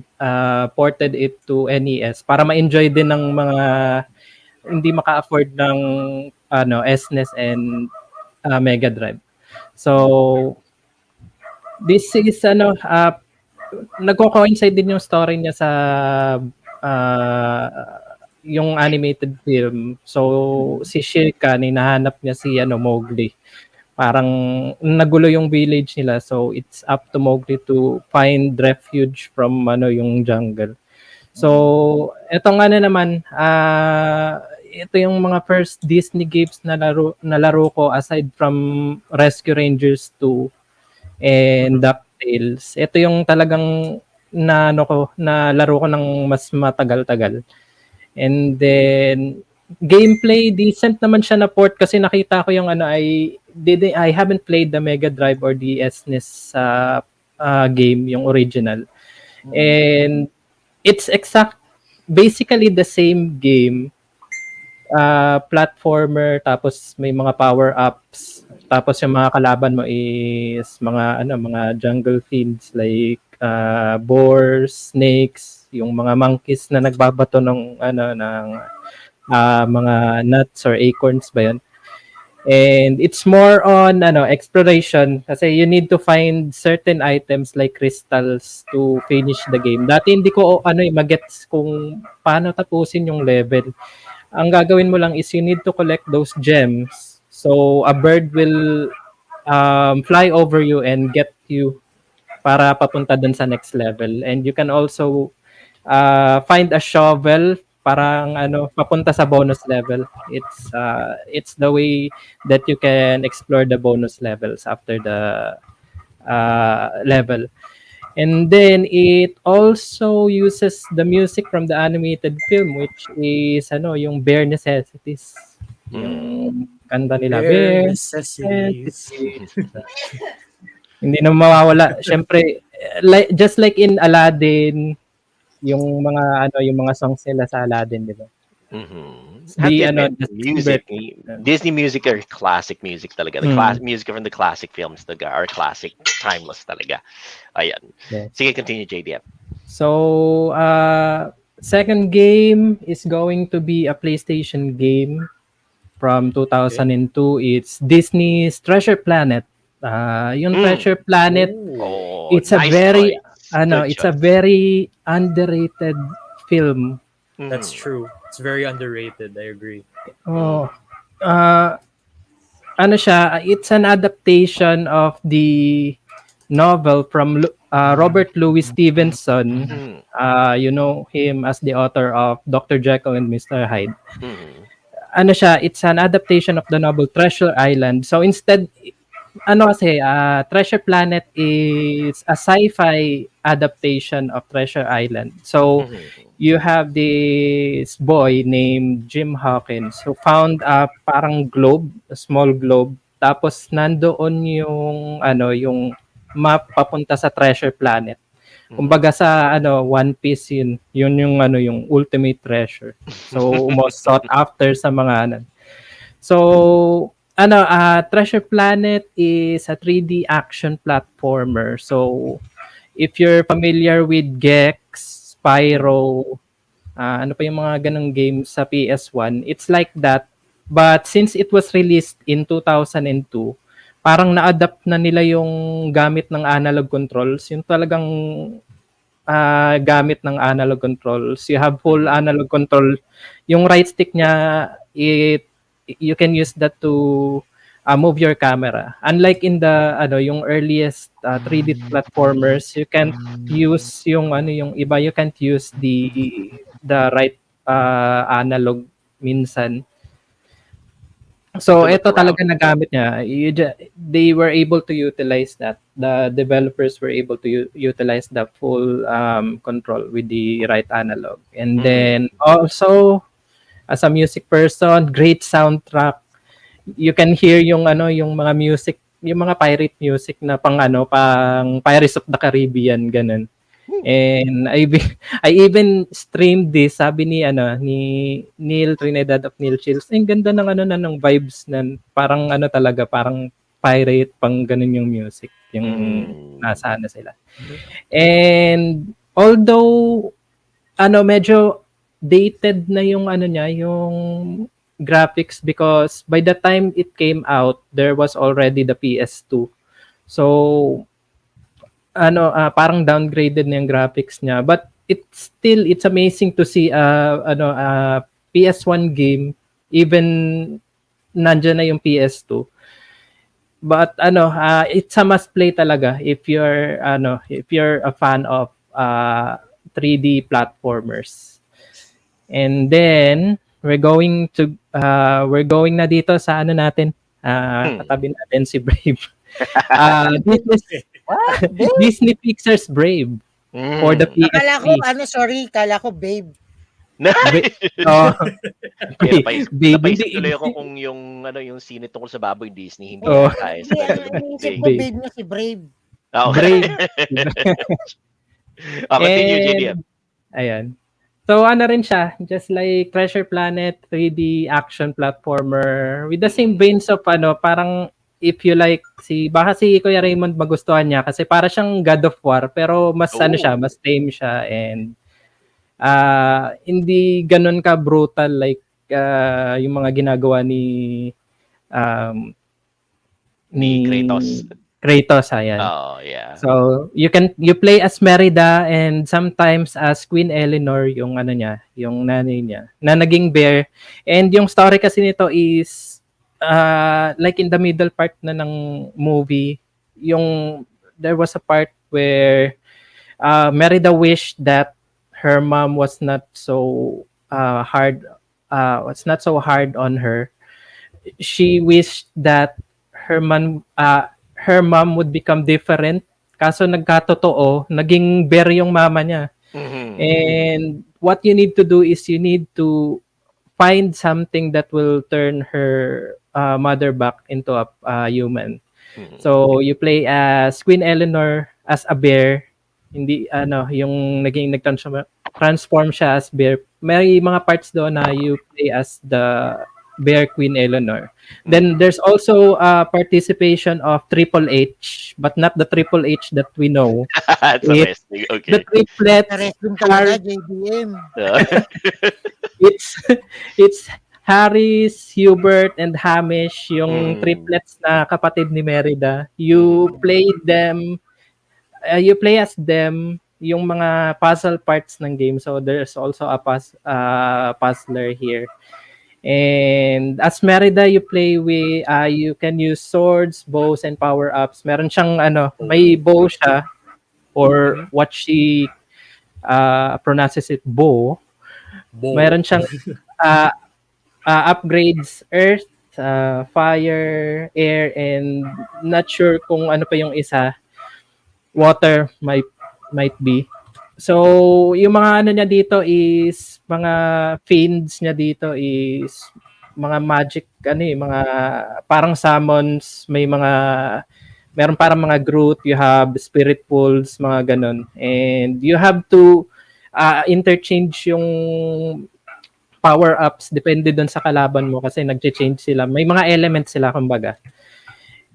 ported it to NES para ma-enjoy din ng mga hindi maka-afford ng SNES and Mega Drive. So, this is nagko-coincide din yung story niya sa yung animated film. So si Shirka, hinahanap niya si Mowgli. Parang nagulo yung village nila, so it's up to Mowgli to find refuge from yung jungle. So etong naman, ito yung mga first Disney games na laro ko aside from Rescue Rangers 2 and DuckTales. Ito yung talagang na laro ko ng mas matagal-tagal. And then gameplay decent naman siya na port kasi nakita ko yung I haven't played the Mega Drive or the SNES game, yung original. And it's basically the same game. Platformer, tapos may mga power-ups, tapos yung mga kalaban mo is mga jungle fiends like boars, snakes, yung mga monkeys na nagbabato ng mga nuts or acorns ba yun. And it's more on exploration kasi you need to find certain items like crystals to finish the game. Dati hindi ko magets kung paano tapusin yung level. Ang gagawin mo lang is you need to collect those gems. So a bird will fly over you and get you para papunta dun sa next level. And you can also find a shovel parang papunta sa bonus level. It's the way that you can explore the bonus levels after the level. And then it also uses the music from the animated film, which is yung Bare Necessities. Yung kanta nila, Bare Necessities. Hindi na mawawala. Syempre, just like in Aladdin, yung mga songs nila sa Aladdin, di ba? Music, Disney music are classic music talaga. The music from the classic films talaga are classic, timeless talaga. Ayan. Yes. Sige, continue, JDM. So, second game is going to be a PlayStation game from 2002. It's Disney's Treasure Planet. Yung Treasure Planet, it's a nice very choice. it's a very underrated film. That's true. It's very underrated. I agree. It's an adaptation of the novel from Robert Louis Stevenson. You know him as the author of Dr. Jekyll and Mr. Hyde. It's an adaptation of the novel Treasure Island. So instead, Treasure Planet is a sci-fi adaptation of Treasure Island. So you have this boy named Jim Hawkins who found a parang globe, a small globe. Tapos nandoon yung map papunta sa Treasure Planet. Kumbaga sa One Piece yun yung ultimate treasure. So most sought after sa mga So Treasure Planet is a 3D action platformer. So if you're familiar with Gex, Spyro, ano pa yung mga ganong games sa PS1, it's like that. But since it was released in 2002, parang na-adapt na nila yung gamit ng analog controls. Yung talagang gamit ng analog controls. You have full analog control. Yung right stick niya, you can use that to move your camera. Unlike in the yung earliest 3D platformers, you can't use yung iba, you can't use the right analog minsan. So To look ito around. talaga nagamit niya. They were able to utilize that. The developers were able to utilize the full control with the right analog. And then also as a music person, great soundtrack. You can hear yung mga music, yung mga pirate music na pang Pirates of the Caribbean ganun. And I even streamed this, sabi ni Neil Trinidad of Neil Chills. Ang ganda ng vibes parang talaga, parang pirate, pang ganun yung music, yung nasa sila. And although medyo dated na yung niya, yung graphics, because by the time it came out, there was already the PS2. So parang downgraded na yung graphics niya, but it's amazing to see PS1 game, even nandiyan na yung PS2. But it's a must play talaga if you're a fan of 3D platformers. And then we're going na dito sa natin, katabi natin si Brave. This is Disney Pixar's Brave for the Kala PS3. kala ko Babe. Oh, Napais tuloy ako kung yung scene tungkol sa baboy Disney, hindi Oh. tayo sa Hindi, ang inisip ko Babe. Babe na si Brave. Okay. Brave. Continue, And, JDM. Ayan. So rin siya, just like Treasure Planet, 3D action platformer with the same veins of parang if you like baka si Kuya Raymond magustuhan niya kasi para siyang God of War pero mas siya, mas tame siya, and hindi ganun ka brutal like yung mga ginagawa ni Kratos, ayan. Oh, yeah. So you play as Merida and sometimes as Queen Eleanor, yung niya, yung nanay niya na naging bear. And yung story kasi nito is like in the middle part na ng movie, there was a part where Merida wished that her mom was not so hard on her. She wished that her mom would become different. Kaso nagkatotoo, naging bear yung mama niya. And what you need to do is you need to find something that will turn her mother back into a human. So you play as Queen Eleanor as a bear. Hindi yung naging transform siya as bear. May mga parts doon na you play as the bear Queen Eleanor. Then there's also participation of Triple H, but not the Triple H that we know. It's amazing. Okay. The triplets Wrestling talaga, JDM. it's Harris, Hubert, and Hamish, yung triplets na kapatid ni Merida. You play as them yung mga puzzle parts ng game. So there's also a puzzler here. And as Merida, you play with you can use swords, bows, and power-ups. Meron siyang may bow siya, or what she pronounces it bow. Meron siyang upgrades earth, fire, air, and not sure kung ano pa yung isa. Water might be. So, yung mga niya dito is mga fiends niya dito is mga magic mga parang summons, meron parang mga Groot, you have spirit pools, mga ganun. And you have to interchange yung power-ups depende doon sa kalaban mo kasi nagche-change sila. May mga elements sila kumbaga.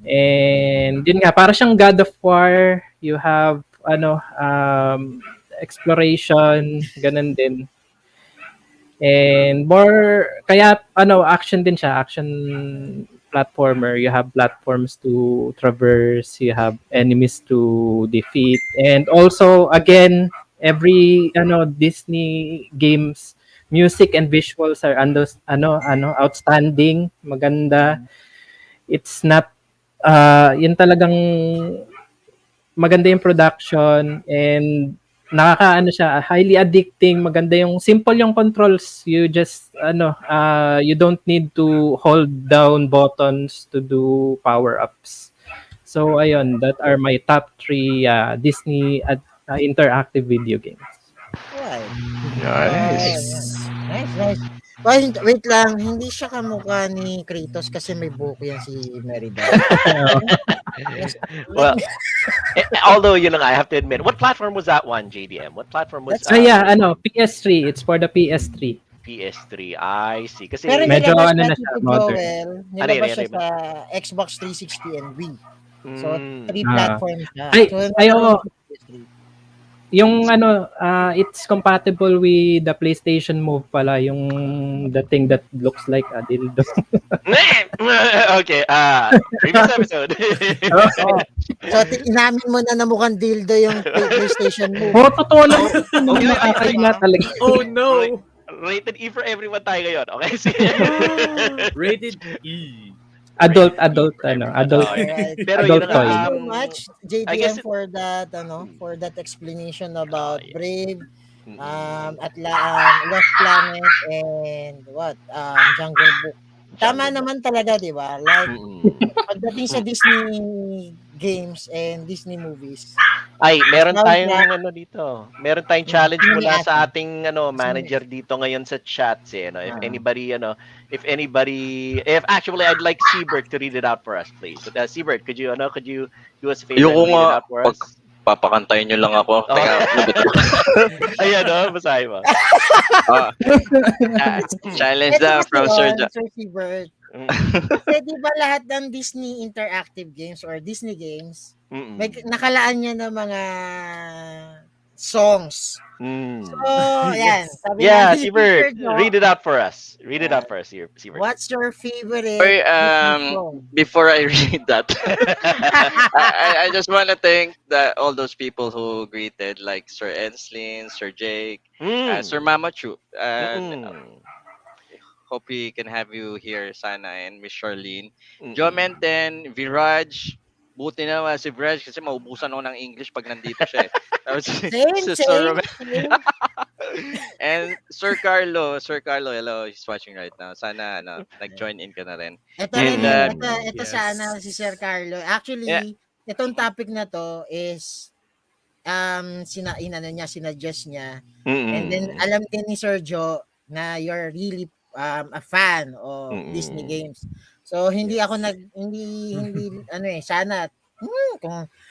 And yun nga, para siyang God of War, you have exploration, ganun din. And more, kaya action din siya, action platformer. You have platforms to traverse, you have enemies to defeat. And also, again, every Disney games, music and visuals are outstanding, maganda. It's not yun talagang maganda yung production, and nakakaano siya, highly addicting, maganda yung simple yung controls. You just you don't need to hold down buttons to do power-ups. So ayun, that are my top 3 Disney interactive video games. Right. Nice. Nice, nice. Wait lang, hindi siya kamukha ni Kratos kasi may buhok yan si Merida. Yes, Well, although I have to admit, what platform was that one, JDM? What platform was That's- PS3. It's for the PS3. PS3? I see. Kasi Pero Medyo nilabas ano na natin siya, si modern. Joel, Ano nilabas yun, siya ano sa Xbox 360 and Wii. So, Mm. 3 platforms na. Ay, So, ay, oo. PS3. Yung it's compatible with the PlayStation Move pala, yung the thing that looks like a dildo. Okay, previous episode. Oh. So, inamin mo na mukhang dildo yung PlayStation Move. Oo, totoo lang. Okay, Nakakaila talaga. Oh no! Rated E for everyone tayo ngayon. Okay, sige. Rated E. Adult, Alright. Pero adult yun toy. nga, Thank you so much, I guess JDM, for that, for that explanation about yeah. Brave, Mm-mm. Lost Planet, and Jungle Book. Tama naman talaga, di ba? Like, Mm-mm. pagdating sa Disney games and Disney movies, Ay, meron Sounds tayong dito. Meron tayong challenge Sino mula ni sa ate? ating manager dito ngayon sa chat if Ah. anybody if actually I'd like Seabird to read it out for us, please. So, Seabird, could you do us a favor Ayoko and read it nga, out for us? papakantayin nyo lang ako. Oh. Teka, lubit ko. Ayan, basahin mo. Ah, challenge Ito lang kasi from Sir yun, Jo. Sir Seabird. Mm, Kasi di ba lahat ng Disney interactive games or Disney games, mm, may nakalaan niya ng mga songs. mm. So, yan. Sabi Yeah, namin ni Seabird, Sir Jo, read it out for us. Read it out for us, Seabird. what's your favorite Oy, Disney song? before I read that, I just want to thank all those people who greeted, like Sir Enslin, Sir Jake, Mm. Sir Mamachu. Mm-mm. Hope we can have you here, sana, and Miss Charlene. Mm-mm. Joe Menten, Viraj. Buti na si Viraj kasi maubusan ako ng English pag nandito siya. Tapos si Sir Same. and Sir Carlo, hello, he's watching right now. Sana nag-join in ka na rin. Ito rin, And, ito yes. sana si Sir Carlo. Actually, Yeah. itong topic na to is sinadjust niya. Mm-mm. And then alam din ni Sir Jo na you're really a fan of Mm-mm. Disney games. So hindi ako sana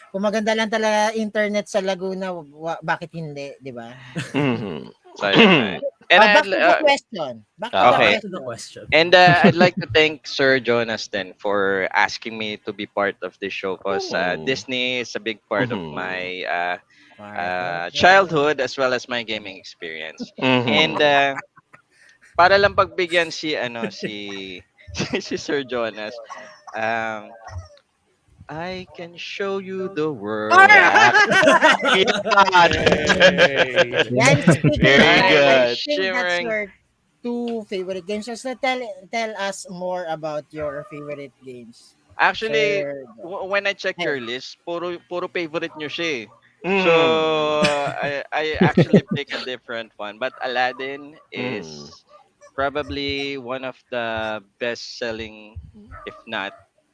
kung maganda lang talaga internet sa Laguna, bakit hindi, 'di ba? Mhm. So, yun. And Back to the question. Okay. Back to the question. And I'd like to thank Sir Jonas then for asking me to be part of this show because Oh. Disney is a big part of Mhm. my childhood as well as my gaming experience. Mhm. And para lang pagbigyan si si Sir Jonas, I can show you the world. Yan, speaking Very of, good. I think that's Shimmering. your two favorite games. So tell us more about your favorite games. Actually, Sir Jo. when I check your list, puro favorite nyo siya eh. Mm. So I actually pick a different one, but Aladdin is probably one of the best-selling, if not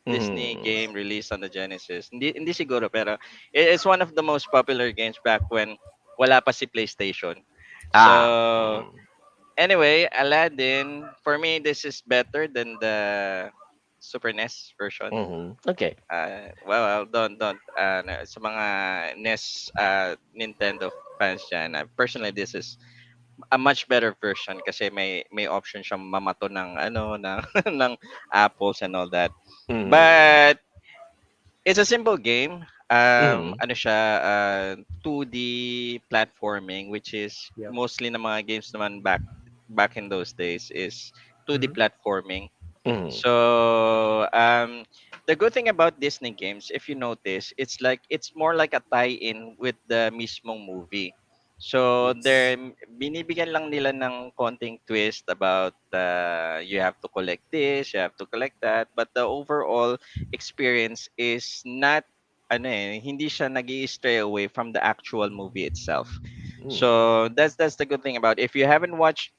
Disney game released on the Genesis. Hindi siguro, pero it's one of the most popular games back when wala pa si PlayStation. So anyway, Aladdin, for me, this is better than the Super NES version. Mhm. Okay. Well, don't. Sa mga NES Nintendo fans dyan, personally, this is a much better version kasi may option siyang mamato ng ng apples and all that. Mhm. But it's a simple game. Mhm. Ano siya, 2D platforming, which is Yep. mostly ng mga games naman back in those days is 2D platforming. Mhm. So the good thing about Disney games, if you notice, it's more like a tie-in with the mismong movie. So they're binibigyan lang nila ng konting twist about you have to collect this, you have to collect that, but the overall experience is not hindi siya nag-i-stray away from the actual movie itself. Mm. So that's the good thing about it. If you haven't watched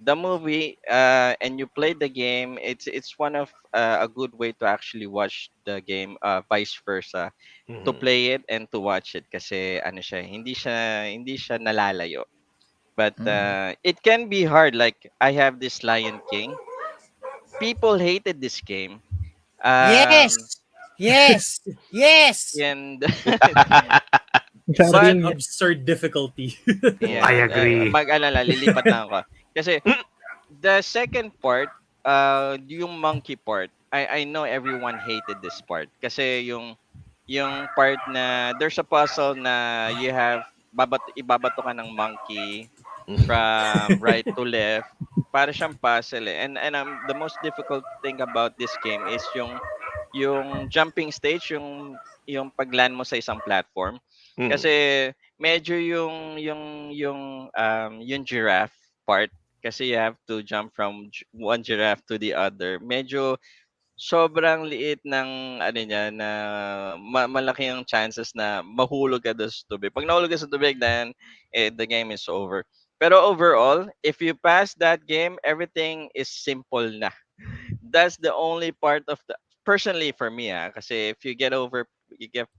the movie and you played the game, it's one of a good way to actually watch the game, vice versa, to Mhm. play it and to watch it kasi ano siya, hindi siya nalalayo. But it can be hard. Like I have this Lion King. People hated this game. Um Yes. Yes. Yes. and Such but an absurd difficulty. yeah, I agree. mag-alala, lilipat na ako. Kasi the second part, yung monkey part, I know everyone hated this part kasi yung part na there's a puzzle na you have ibabato ka ng monkey Mhm. from right to left. Para siyang puzzle eh. And the most difficult thing about this game is yung jumping stage, yung pagland mo sa isang platform. Mm. Kasi medyo yung giraffe part, kasi you have to jump from one giraffe to the other. Medyo sobrang liit ng ano niya na malaki ang chances na mahulog ka doon sa tubig. Pag nahulog ka sa tubig, then the game is over. Pero overall, if you pass that game, everything is simple na. That's the only part of the personally for me kasi if you get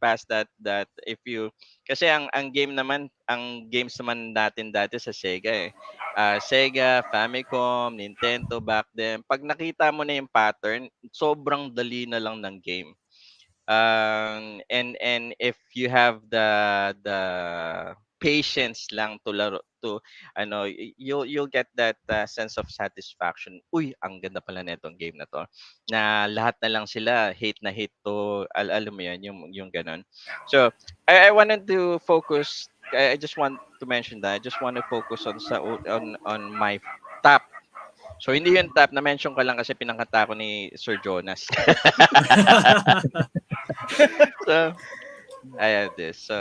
past that if you kasi ang games naman natin dati sa Sega Sega, Famicom, Nintendo back then, pag nakita mo na yung pattern, sobrang dali na lang ng game. And if you have the patience lang to laro to you'll get that sense of satisfaction. Uy, ang ganda pala nitong game na to. Na lahat na lang sila hate na hate to, alam mo yan, yung ganun. So, I wanted to focus. I just want to mention that. I just want to focus on my top. So hindi yung top na mention ko lang kasi pinangkanta ko ni Sir Jonas. So I have this. So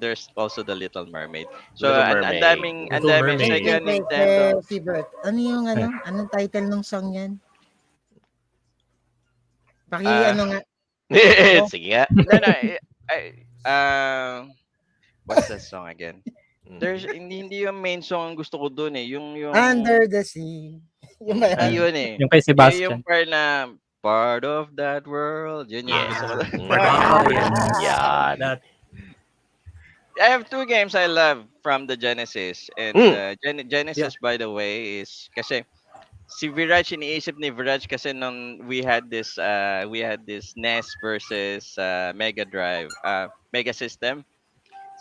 there's also the Little Mermaid. So Little ang Mermaid. daming Little Mermaid. Sega, Wait, Nintendo. Seabird. Ano yung anong title ng song yan? Paki Ah. ano nga. Sige nga. No, what's that song again? Mm. There's hindi yung main song ang gusto ko doon eh. Yung Under the Sea. Yung ba Hindi yan? yun eh. Yung kay Yung Sebastian. part na part of that world. Yun yung gusto ko. Yan. That I have two games I love from the Genesis. And Genesis, by the way, is kasi si Viraj, iniisip ni Viraj kasi nung we had this NES versus Mega Drive, Mega System.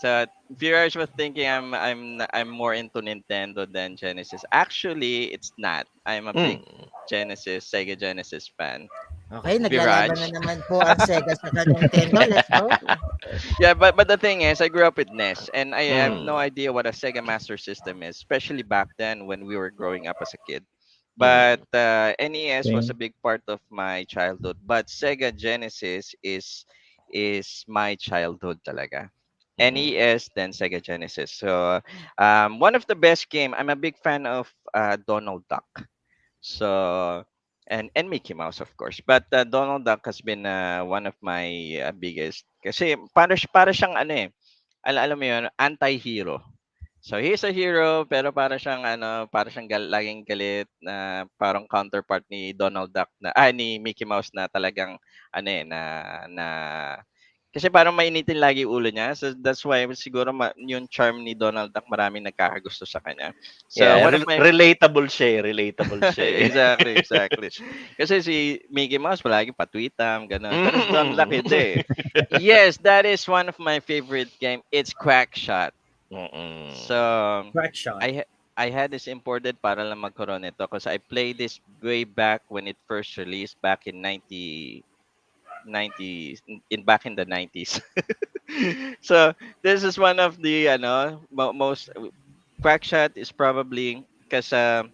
So Viraj was thinking I'm more into Nintendo than Genesis. Actually, it's not. I'm a big Sega Genesis fan. Okay, naglalaban na naman po ang Sega sa Nintendo. Let's go. Yeah, but the thing is, I grew up with NES, and I have no idea what a Sega Master System is, especially back then when we were growing up as a kid. But NES was a big part of my childhood. But Sega Genesis is my childhood talaga. NES, then Sega Genesis. So one of the best game. I'm a big fan of Donald Duck. So and Mickey Mouse, of course. But Donald Duck has been one of my biggest. Kasi para siyang ano eh. Alam mo yun, anti-hero. So he's a hero pero para siyang laging galit na parang counterpart ni Donald Duck ni Mickey Mouse na talagang na kasi parang mainitin lagi ulo niya. So that's why siguro yung charm ni Donald Duck maraming nagkakagusto sa kanya. So one of my relatable siya. Relatable siya. exactly. Kasi si Mickey Mouse palagi patwitam, ganun. Pero si Donald Duck hindi. Yes, that is one of my favorite game. It's Quackshot. So Quackshot. I had this imported para lang magkaroon nito because I played this way back when it first released back in back in the 90s. So this is one of the most Quackshot is probably kasi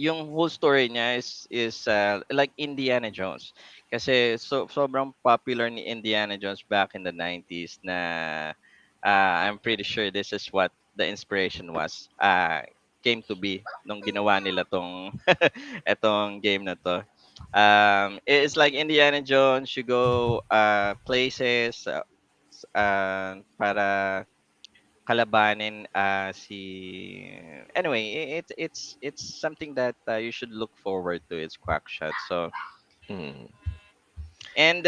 yung whole story niya is like Indiana Jones. Kasi sobrang popular ni Indiana Jones back in the 90s na I'm pretty sure this is what the inspiration was came to be nung ginawa nila tong etong game na to. It's like Indiana Jones. You go places para kalabanin si anyway it's something that you should look forward to. It's Quackshot. So Mm. and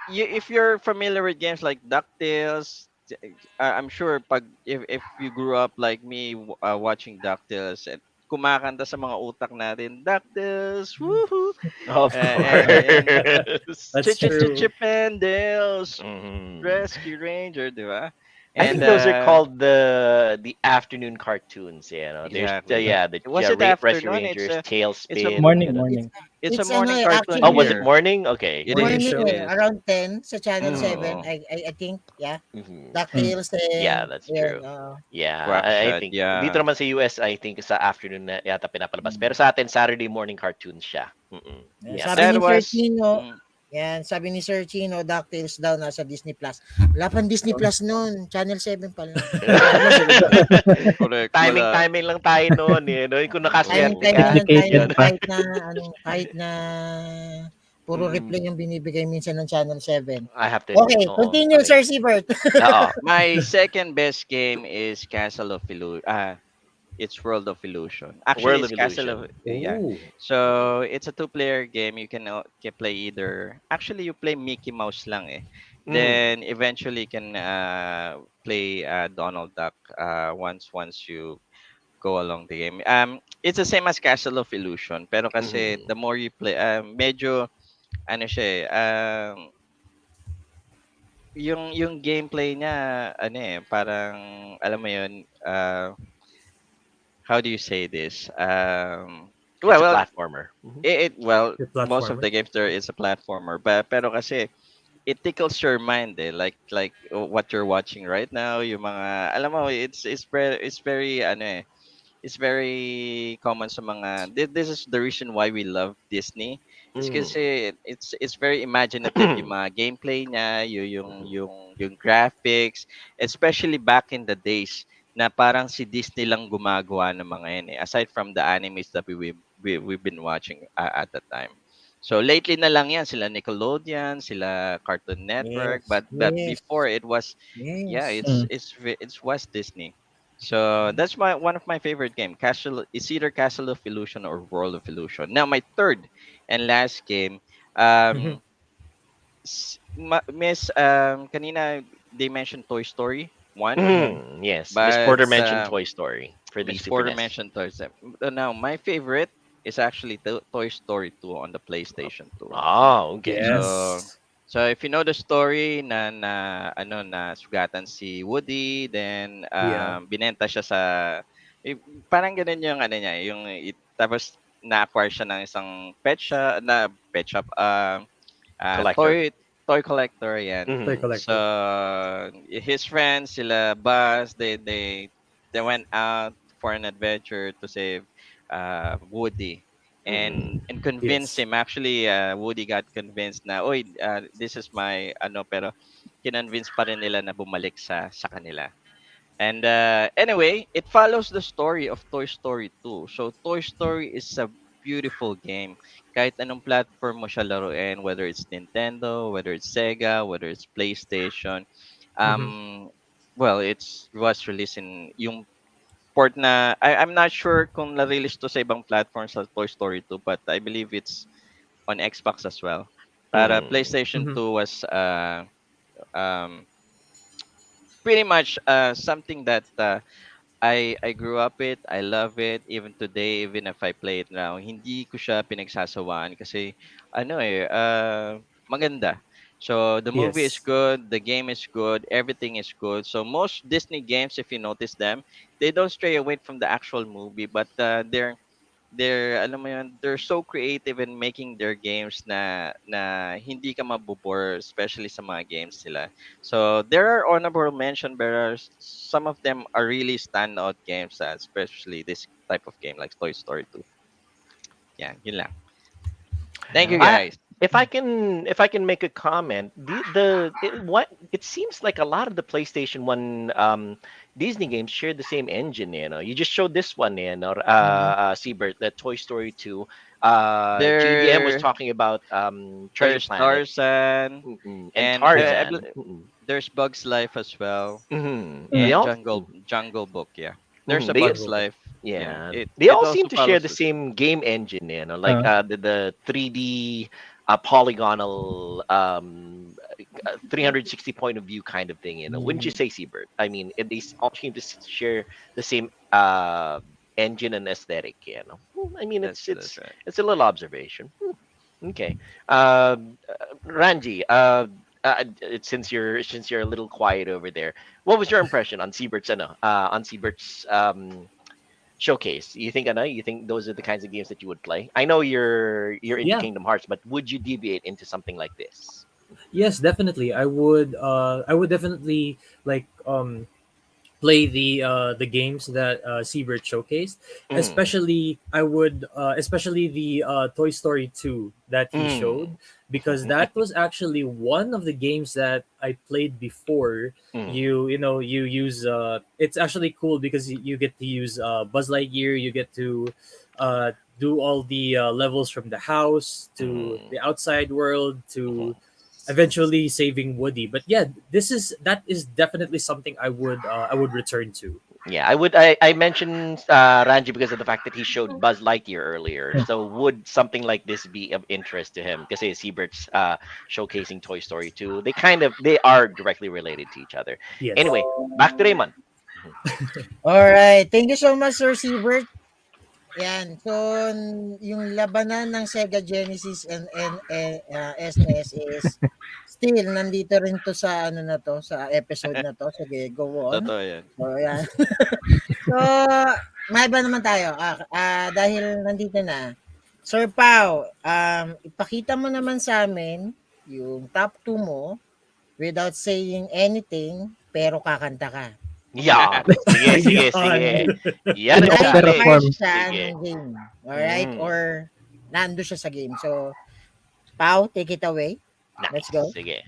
if you're familiar with games like DuckTales, I'm sure if you grew up like me watching DuckTales and kumakanta sa mga utak natin, DuckTales, woohoo! Of And course. That's true. Chip and Dale's Mhm. Rescue Ranger, di ba? I And think those are called the afternoon cartoons. You know, there's exactly. yeah, the Was it Rescue afternoon? Rangers, It's a Tailspin. You Morning, know. It's morning. it's a it's ano morning eh, cartoon Oh, actually was it here. morning? Okay. It Okay. is. morning It eh, is. around 10 sa Channel 7. Oh, I think, yeah. Mhm. Mm. DuckTales Yeah, and that's yun, true. oo. Yeah, I Quackshot. think dito Yeah. naman sa US, I think sa afternoon na yata pinapalabas. Pero sa atin Saturday morning cartoons siya. Mm-mm. Yan, Yeah, sabi That ni that's Sir was. Chino, Mm, sabi ni Sir Chino, DuckTales daw nasa Disney Plus. Wala pang Disney Plus noon, Channel 7 pa lang. correct. Wala. timing lang tayo noon, eh, no? Kung Timing nakaswerte timing ka. lang tayo Complicated nun, pa. kahit na puro Mm, replay yung binibigay minsan ng Channel 7. I have to admit, Okay, oo. continue Okay. Sir Siebert. Oo. My second best game is Castle of Illusion. It's World of Illusion. Actually, World it's of Castle Illusion. of yeah. Oh. So it's a two-player game. You can play either. Actually, you play Mickey Mouse lang eh. Mm. Then eventually you can play Donald Duck once you go along the game. It's the same as Castle of Illusion, pero kasi Mhm. the more you play, medyo ano siya eh, yung gameplay niya ano eh, parang alam mo yun, how do you say this? It's a Well, platformer. Mhm. well, Your most of platformer. the games there is a platformer, pero kasi it tickles your mind eh, like what you're watching right now, yung mga alam mo it's very ano eh, it's very common sa mga this is the reason why we love Disney. It's Mm. kasi it's very imaginative yung mga gameplay niya, yung graphics, especially back in the days na parang si Disney lang gumagawa ng mga yan eh, aside from the animes that we've been watching at the time. So lately na lang yan sila Nickelodeon, sila Cartoon Network, Yes, but yes, before it was yeah, yes. Mm. it's was Disney. So that's one of my favorite game. Castle is either Castle of Illusion or World of Illusion. Now my third and last game, Mhm. Miss kanina they mentioned Toy Story 1, Yes, Miss but Porter mentioned Toy Story for the Miss Super Porter NES. mentioned Toy Story. Now my favorite is actually Toy Story 2 on the PlayStation 2. Oh, okay. So Yes. so if you know the story na sugatan si Woody, then Yeah. binenta siya sa eh, parang ganun yung ano niya, tapos na-acquire siya ng isang pet shop Collector. toy collector yan. Toy Mhm. So collector. his friends sila Buzz, they went out for an adventure to save Woody Mhm. and convince Yes. him. Actually, Woody got convinced na, oy, this is my ano, pero kinonvince pa rin nila na bumalik sa kanila. And anyway, it follows the story of Toy Story 2. So Toy Story is a beautiful game. Kahit anong platform mo siya laruin, whether it's Nintendo, whether it's Sega, whether it's PlayStation. Mhm. Well, was released in yung port na I'm not sure kung na-release to sa ibang platforms sa Toy Story 2, but I believe it's on Xbox as well. Para Mm. PlayStation Mhm. 2 was um, pretty much something that I grew up with. I love it even today, even if I play it now. Hindi ko siya pinagsasawaan kasi ano eh maganda. So the movie is Yes. good, the game is good, everything is good. So most Disney games, if you notice them, they don't stray away from the actual movie, but they're alam mo yun, they're so creative in making their games na hindi ka mabubore, especially sa mga games sila. So there are honorable mention, but some of them are really standout games, especially this type of game like Toy Story 2. Yeah, yun lang. Thank you I guys. if I can make a comment, what it seems like a lot of the PlayStation 1 Disney games share the same engine. You just showed this one, Mhm. Siebert, the Toy Story 2. JDM was There talking about Treasure there's Planet, Tarzan, and and Tarzan. there's Bugs Life as well, They and all Jungle Book. Yeah, there's a they Bugs Jungle. Life. Yeah, yeah, it they it all seem also to share follows the the same game engine, like Uh, the 3D polygonal 360 point of view kind of thing. Wouldn't you Mhm. say, Siebert? I mean, all seem to share the same engine and aesthetic. I mean, that's right. it's a little observation. Okay. Ranji, since you're a little quiet over there, what was your impression on Siebert's showcase? You think those are the kinds of games that you would play? I know you're into Yeah. Kingdom Hearts, but would you deviate into something like this? Yes, definitely. I would definitely like play the games that Siebert showcased. Mm, Especially the Toy Story 2 that he mm, showed, because that was actually one of the games that I played before. mm, You use it's actually cool because you get to use Buzz Lightyear. You get to uh, do all the levels from the house to mm, the outside world to mhm. eventually saving Woody. But yeah, that is definitely something I would return to. Yeah, I mentioned Ranji because of the fact that he showed Buzz Lightyear earlier. So would something like this be of interest to him? Because Siebert's showcasing Toy Story 2. They are directly related to each other. Yes. Anyway, back to Raymond. Mhm. All right. Thank you so much, Sir Siebert. Yan. So, yung labanan ng Sega Genesis and SNES is still nandito rin 'to sa ano na 'to, sa episode na 'to. Sige, go on. Totoo yan. So, yan. So, maiba naman tayo. Dahil nandito na. Sir Pao, ipakita mo naman sa amin yung top 2 mo without saying anything, pero kakanta ka. Yan. Sige, sige, sige. Ayan. Yan in ang Kahit opera part challenge. form. siya Sige. ng game. Alright? Mm. Or nando siya sa game. So, Pao, take it away. Let's Nice. go. Sige.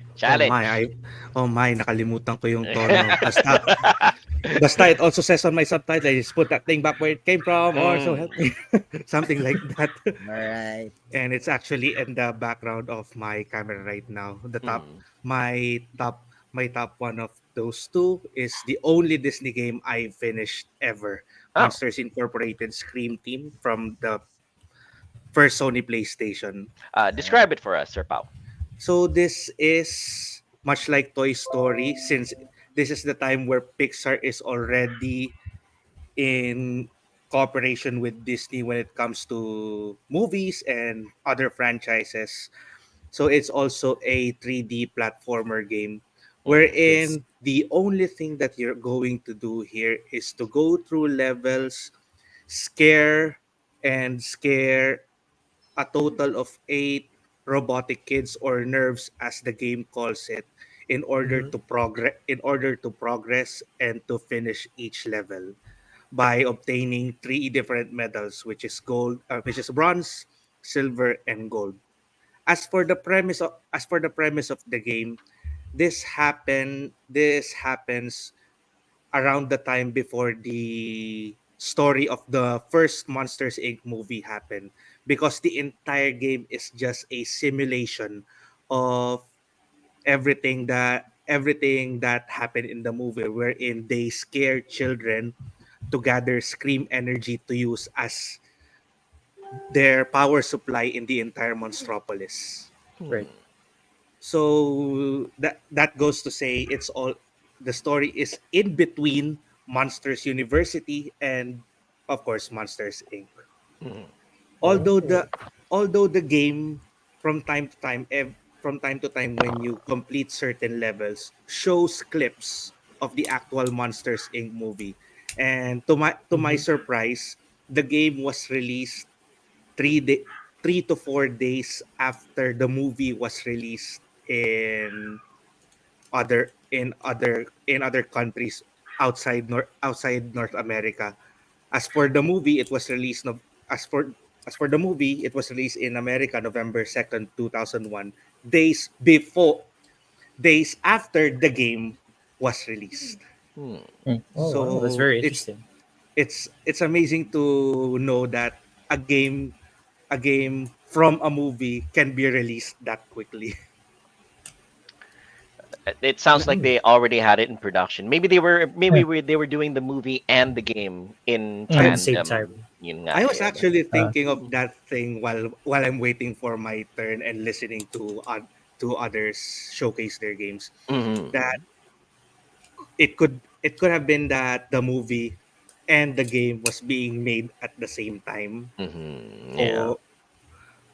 Oh my, Challenge. nakalimutan ko yung tono. Basta it also says on my subtitle, I just put that thing back where it came from, or so help me. Something like that. Alright. And it's actually in the background of my camera right now. Mm. My top one of those two is the only Disney game I finished ever. Oh. Monsters Incorporated Scream Team from the first Sony PlayStation. Describe it for us, Sir Pao. So this is much like Toy Story, since this is the time where Pixar is already in cooperation with Disney when it comes to movies and other franchises. So it's also a 3D platformer game Yes. wherein the only thing that you're going to do here is to go through levels, scare scare a total of 8 robotic kids or nerves, as the game calls it, Mhm. in order to progress and to finish each level by obtaining 3 different medals, which is bronze, silver, and gold. As for the premise of the game, this happens around the time before the story of the first Monsters Inc. movie happened, because the entire game is just a simulation of everything that happened in the movie, wherein they scare children to gather scream energy to use as their power supply in the entire Monstropolis. Right. Hmm. So that goes to say, the story is in between Monsters University and, of course, Monsters Inc. Hmm. Although Oh. the although the game, from time to time from time to time, when you complete certain levels, shows clips of the actual Monsters Inc. movie. And to my Mhm. surprise, the game was released 3 to 4 days after the movie was released in other countries outside North America. As for the movie, it was released no, as for the movie, it was released in America November 2nd, 2001, days after the game was released. Hmm. Oh, So wow, that's very it's interesting. it's amazing to know that a game from a movie can be released that quickly. It sounds like they already had it in production. Yeah. They were doing the movie and the game in At I the same tandem. time. Yun nga I was eh, no? actually Uh, thinking of that thing while I'm waiting for my turn and listening to others showcase their games. That Mhm. it could have been that the movie and the game was being made at the same time Mhm. Yeah.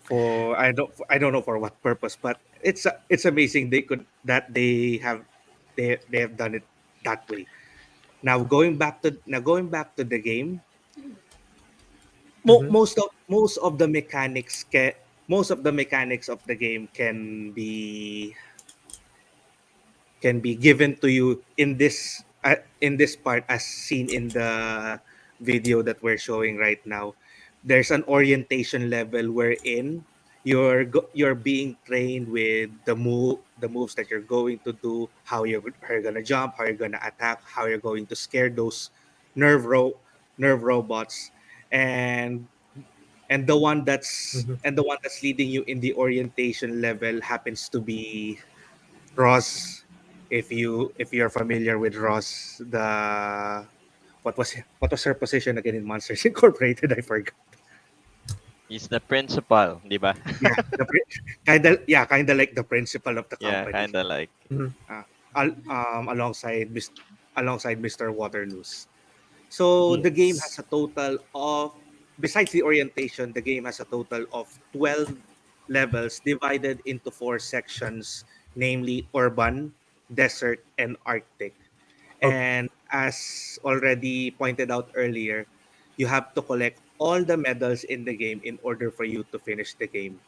for I don't know for what purpose, but it's amazing they have done it that way. Now going back to the game, Mm-hmm. most of the mechanics of the game can be given to you in this part, as seen in the video that we're showing right now. There's an orientation level wherein you're being trained with the moves that you're going to do, how you're gonna jump, how you're gonna attack, how you're going to scare those nerve ro- nerve robots. And and the one that's and the one that's leading you in the orientation level happens to be Ross. If you're familiar with Ross, the what was her position again in Monsters Incorporated? I forgot. He's the principal, di ba? Yeah, kind of like the principal of the Yeah, company, kind of like. uh, alongside Mr. Waterloose. So the game has Yes. a total of, besides the orientation, the game has a total of 12 levels divided into four sections, namely urban, desert, and arctic. Okay. And as already pointed out earlier, you have to collect all the medals in the game in order for you to finish the game.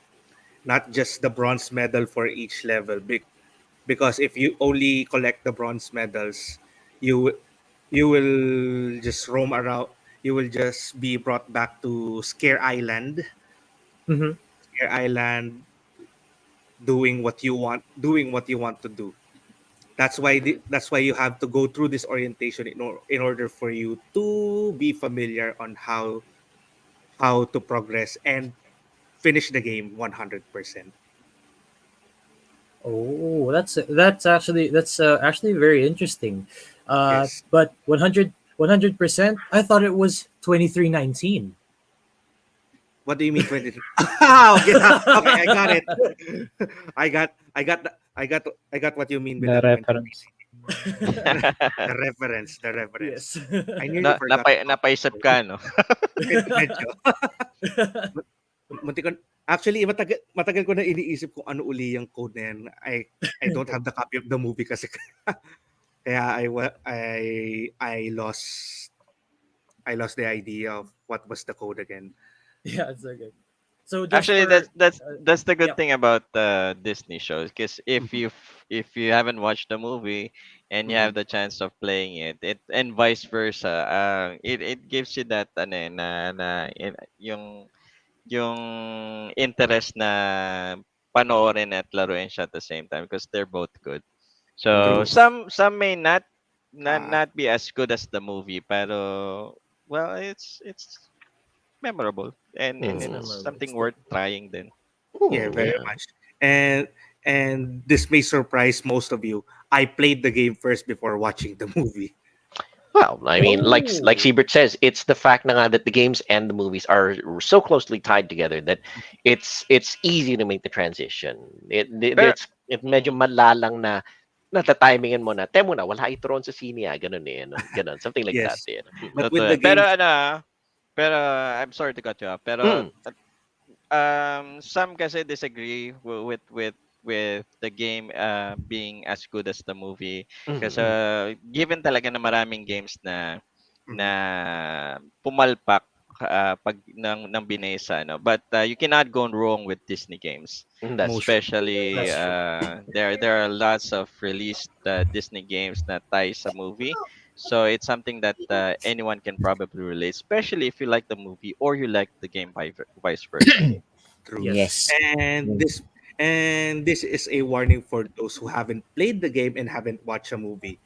Not just the bronze medal for each level, because if you only collect the bronze medals, you you will just roam around. You will just be brought back to Mm-hmm. Scare Island, doing what you want to do. That's why you have to go through this orientation in order for you to be familiar on how to progress and finish the game 100%. Oh, that's actually very interesting. Yes. But 100%. I thought it was 2319. What do you mean 23? Ah, okay. Okay, I got it. I got what you mean with the that 20. reference. The reference. Yes. I nearly forgot about Napaisip that. ka, no? Medyo. Muntik ko, actually, matagal ko na iniisip kung ano uli yung code na yan. I don't have the copy of the movie kasi. Kaya I lost the idea of what was the code again. Yeah, it's okay. So just Actually, for that's the good yeah. thing about Disney shows. Because Mhm, if you haven't watched the movie and you have mhm. the chance of playing it and vice versa, it gives you that ano yung interest na panoorin at laruin siya at the same time because they're both good. So True. Mm-hmm. some may Ah, not be as good as the movie, pero well, it's memorable and It's it's Mhm. memorable. something worth trying then. yeah, very Yeah. much. And this may surprise most of you. I played the game first before watching the movie. Well, I mean, like Oh. Siebert says, it's the fact na nga that the games and the movies are so closely tied together that it's easy to make the transition. Pero It medyo mm, malalang na natatimingan mo na, temo na, wala ito ron sa sine ganun eh, no? Ganun, something like that Yes, eh. but with totoo the yan. Pero games, pero I'm sorry to cut you off. Pero Mm. some kasi disagree with the game being as good as the movie kasi Mhm. given talaga na maraming games na mhm, pumalpak pag ng binesa no, but you cannot go wrong with Disney games, That's most true. especially That's true. there are lots of released Disney games that ties sa movie. So it's something that anyone can probably relate, especially if you like the movie or you like the game vice versa. true. Yes. Yes. And Mm. this is a warning for those who haven't played the game and haven't watched a movie.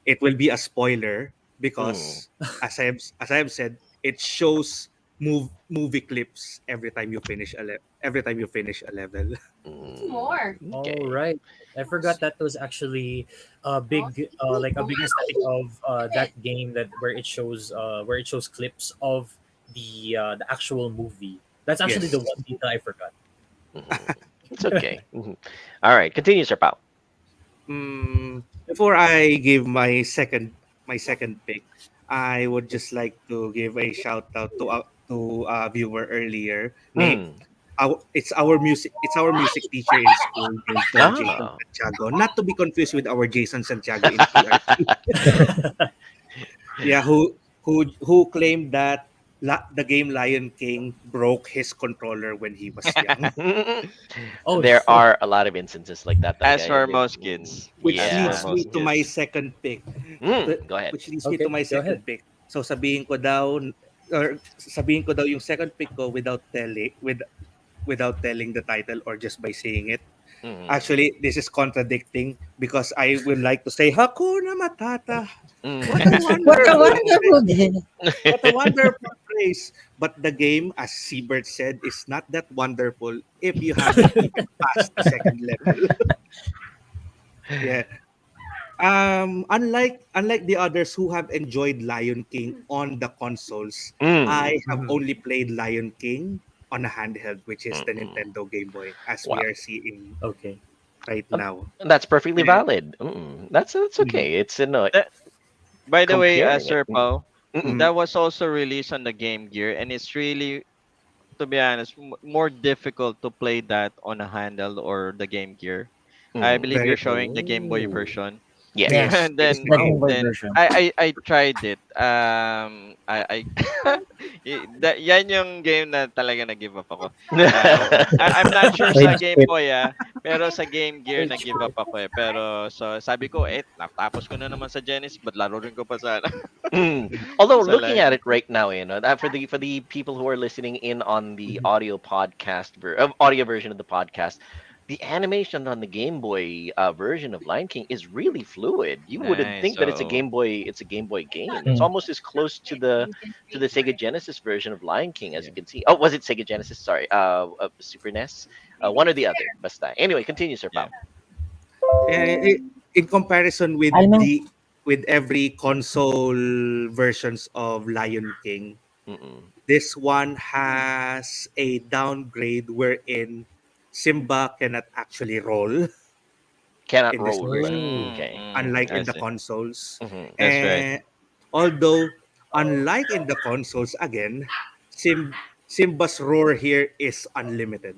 it will be a spoiler Mm. because as I have said, it shows movie clips every time you finish a level. Mm. All Okay. right. I forgot that was actually a big like a big aesthetic of that game that where it shows clips of the actual movie. That's actually Yes. the one detail I forgot. Mhm. It's okay. All right, continue, Sir Pao. Before I give my second pick, I would just like to give a shout out to a viewer earlier named Mm. it's our music teacher in school named Paul Jason Ah. Santiago, not to be confused with our Jason Santiago in PRT. Yeah, who claimed that the game Lion King broke his controller when he was young. Oh There no. are a lot of instances like that As talaga. for most kids. Which As for Yeah. leads me most to my kids. second pick. Go ahead. Which leads me to Okay, my go ahead. second pick. So sabihin ko daw yung second pick ko without telling the title or just by saying it. Mm. Actually, this is contradicting because I would like to say Hakuna Matata. What a Mm. What a wonderful wonderful game. what a wonderful phrase. But the game, as Siebert said, is not that wonderful if you haven't even passed the second level. Yeah. Unlike the others who have enjoyed Lion King on the consoles, I Mm. have Mhm. only played Lion King on a handheld, which is the Mm. Nintendo Game Boy, as we Wow. are seeing Okay. right now. That's perfectly And, valid. That's mhm, okay. It's no That, by the way, comparing it. Sir Pao, Mm. mhm. that was also released on the Game Gear, and it's really, to be honest, more difficult to play that on a handle or the Game Gear. I Mm. believe you're Very showing the Game Boy Oh. version. Yes. Yes, And yes, then the indeed. Game Boy then version. I tried it. Yan yung game na talaga nag-give up ako. I'm not sure sa Rage Game quit. Boy pero sa Game Gear Rage nag-give up ako eh. Pero so sabi ko, natapos ko na naman sa Genesis, but laro rin ko pa sana Mm. Although sa looking live. at it right now, that for the people who are listening in on the audio audio version of the podcast, the animation on the Game Boy version of Lion King is really fluid. You wouldn't Nice. think that So it's a Game Boy game. It's Mm. almost as close to the Sega Genesis version of Lion King as you can see. Oh, was it Sega Genesis? Sorry, Super NES, one or the other. Basta. Anyway, continue, Sir yeah. Pao. In comparison with I know. with every console versions of Lion King, Mm-mm. this one has a downgrade wherein Simba cannot actually roll Cannot in this roll. version, Okay. unlike I in the see. consoles. Mm-hmm. That's right. And although, unlike in the consoles, again, Simba's roar here is unlimited.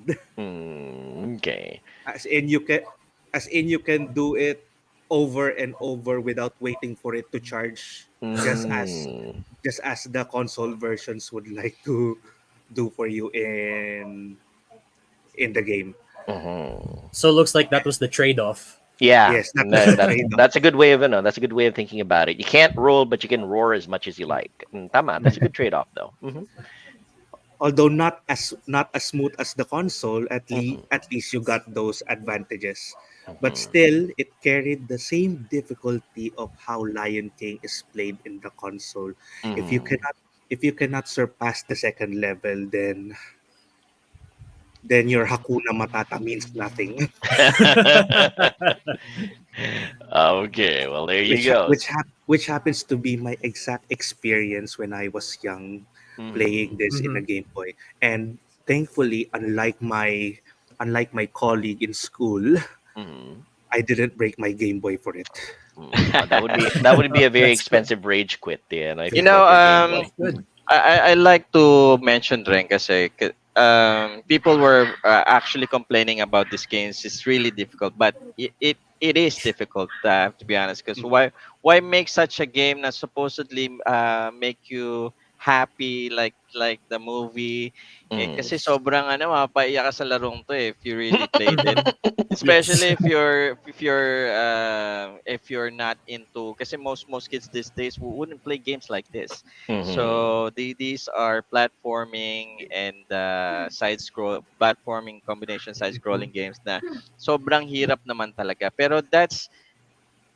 Okay. As in you can do it over and over without waiting for it to charge, just as Mm. just as the console versions would like to do for you in the game. Mhm. So looks like that was the trade-off. Yeah, Yes, that was the trade-off. that's a good way of that's a good way of thinking about it. You can't roll, but you can roar as much as you like. Tama, that's a good trade-off, though. Although not as smooth as the console, Mhm. at least you got those advantages. But Mhm. still, it carried the same difficulty of how Lion King is played in the console. If you Mhm. cannot if you cannot surpass the second level, then your Hakuna Matata means nothing. Okay, well there you go. Which happens to be my exact experience when I was young playing Mhm. this in a Mhm. Game Boy. And thankfully, unlike my colleague in school, Mhm. I didn't break my Game Boy for it. That would be a very That's good. expensive rage quit, yeah, if You you know, broke your Game Boy. That's good. I like to mention rin kasi people were actually complaining about these games. It's really difficult, but it is difficult, to be honest. Because why make such a game that supposedly make you happy like the movie? Mm. Kasi sobrang mapaiyak ka sa larong to if you really played it. Mhm. Yes. Especially if you're not into, kasi most kids these days wouldn't play games like this. Mhm. So these are platforming and platforming combination side scrolling games na sobrang hirap naman talaga. Pero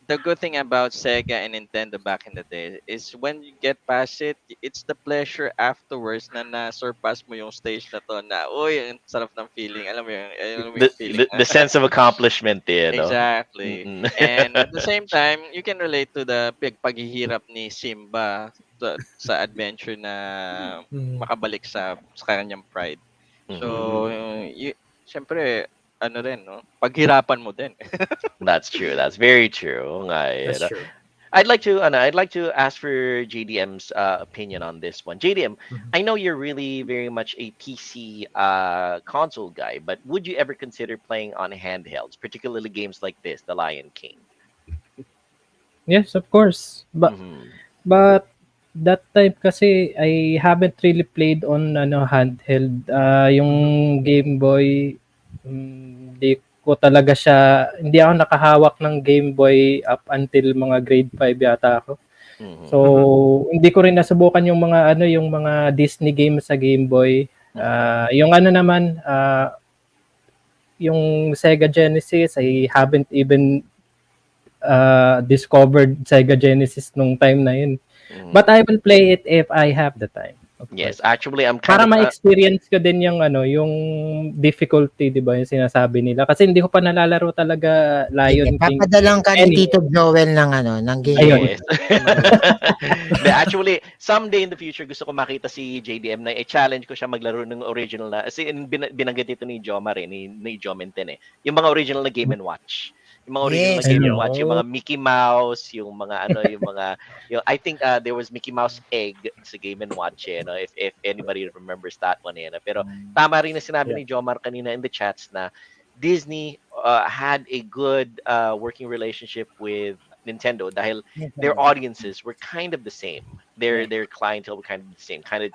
the good thing about Sega and Nintendo back in the day is when you get past it, it's the pleasure afterwards na na-surpass mo yung stage na to na, uy, ang sarap ng feeling. Alam mo The, yung feeling the sense of accomplishment, Exactly. Mm-mm. And at the same time, you can relate to the paghihirap ni Simba sa adventure na Mm. makabalik sa kanyang pride. So, syempre, ano rin, no? Paghirapan mo din. That's true. That's very true. That's true. I'd like to ask for JDM's opinion on this one. JDM, I know you're really very much a PC console guy, but would you ever consider playing on handhelds, particularly games like this, The Lion King? Yes, of course. Mhm. But that time kasi I haven't really played on handheld. Yung Game Boy, hindi ko talaga siya, hindi ako nakahawak ng Game Boy up until mga grade 5 yata ako. Mhm. So, hindi ko rin nasubukan yung mga Disney games sa Game Boy. Yung naman, yung Sega Genesis, I haven't even discovered Sega Genesis nung time na yun. But I will play it if I have the time. Yes, actually, I'm Para kind of ma-experience ko din yung yung difficulty, 'di ba, yung sinasabi nila. Kasi hindi ko pa nalalaro talaga Lion King. Papadalang ka ni Tito Joel ng game. Ayun. Yes. Hindi, actually, someday in the future, gusto ko makita si JDM na i-challenge ko siya maglaro ng original na, kasi binanggit ito ni Jomar ni Jominten yung mga original na Game & Watch. Yung mga original na Yes. Game Ayun. & Watch, yung mga Mickey Mouse, yung mga I think there was Mickey Mouse Egg sa Game & Watch, if anybody remembers that one. Pero tama rin na sinabi ni Jomar kanina in the chats na Disney had a good working relationship with Nintendo dahil their audiences were kind of the same. Their clientele were kind of the same, kind of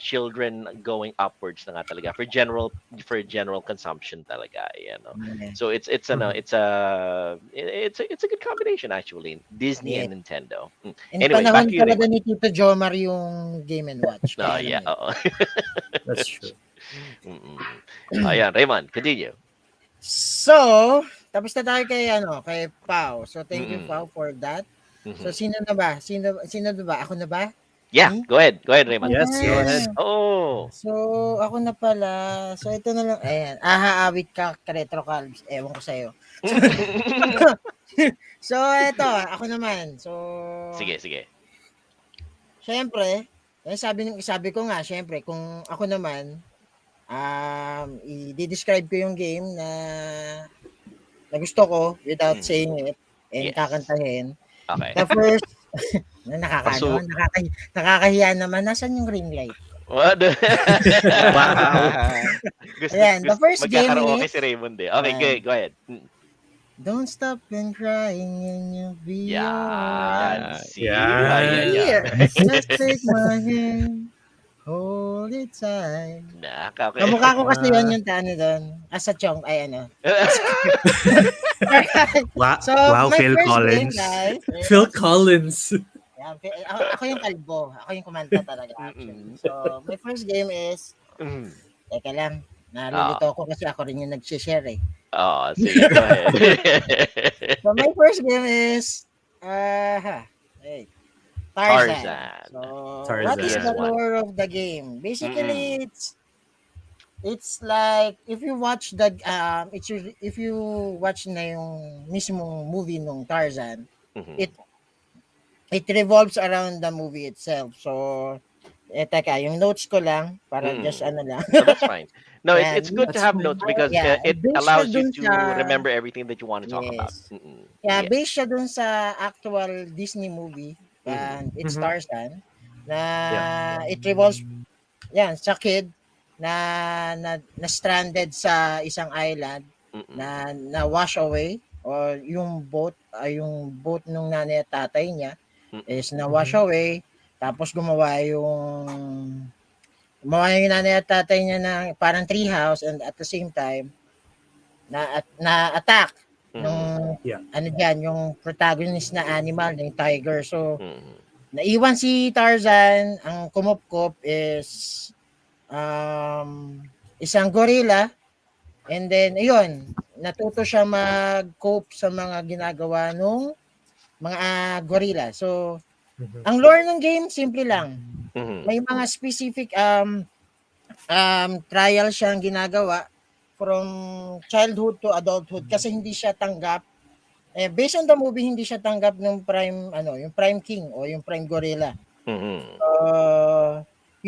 children going upwards na nga talaga for general consumption talaga, So it's a good combination actually, Disney and Nintendo. And Anyway, back panahon to you, talaga Raymond. ni Tito Jomar yung Game & Watch. Oh yeah, oo. That's true. Ayan, Raymond, continue. So, tapos na tayo kay Pao. So thank you, Pao, for that. So sino na ba? Sino na ba? Ako na ba? Yeah, go ahead, Raymond. Yes, go ahead. Oh. So, ako na pala. So, ito na lang. Ayan. Awit ka, Retro Calves. Ewan ko sa'yo. So, ito. Ako naman. So, Sige. syempre, sabi ko nga, syempre, kung ako naman, i-describe ko yung game na gusto ko without saying it and Yes. kakantahin. Okay. The first, nakakahiya naman. Nasaan yung ring light? What? Ayan, the first game magkakaraoke is- si Raymond eh. Okay, go ahead. Don't stop and crying and you'll be Yan. alright. See? Yeah. Ayan. Here, just take my hand, hold it tight. Okay. Kamukha ko kasi yun yung doon. Sa Chong, So, Wow, my Phil first Collins. game, guys. Phil Collins. Yan, ako yung kalbo. Ako yung kumanta talaga, actually. So, my first game is, Mm. teka lang, nalilito ako kasi ako rin yung nag-share eh. Oh, sige, go ahead. So, my first game is, Tarzan. Tarzan. So, Tarzan. what is the Yes. lore of the game? Basically, it's like if you watch if you watch na yung mismong movie nung Tarzan, Mhm. it revolves around the movie itself. So, teka, yung notes ko lang para just lang. So that's fine. No, Yeah, it's good to that's have fine. notes because Yeah, it based allows na you dun to sa- remember everything that you want to talk about. Yes. Mm-mm. Yeah, Yeah. based siya dun sa actual Disney movie, and it's Mhm. Tarzan, na it revolves yan sa kid na stranded sa isang island Mm-mm. na wash away, or yung boat nung nanay at tatay niya is na wash away, tapos gumawa yung nanay at tatay niya ng parang tree house, and at the same time na attack nung Yeah. yung protagonist na animal, yung tiger. So Mhm. naiwan si Tarzan. Ang kumupkop is isang gorilla, And then, ayun, natuto siya mag-cope sa mga ginagawa nung mga gorilla. So, ang lore ng game, simple lang. Mhm. May mga specific trial siyang ginagawa from childhood to adulthood kasi hindi siya tanggap. Based on the movie, hindi siya tanggap ng yung Prime King o yung Prime Gorilla. Mhm.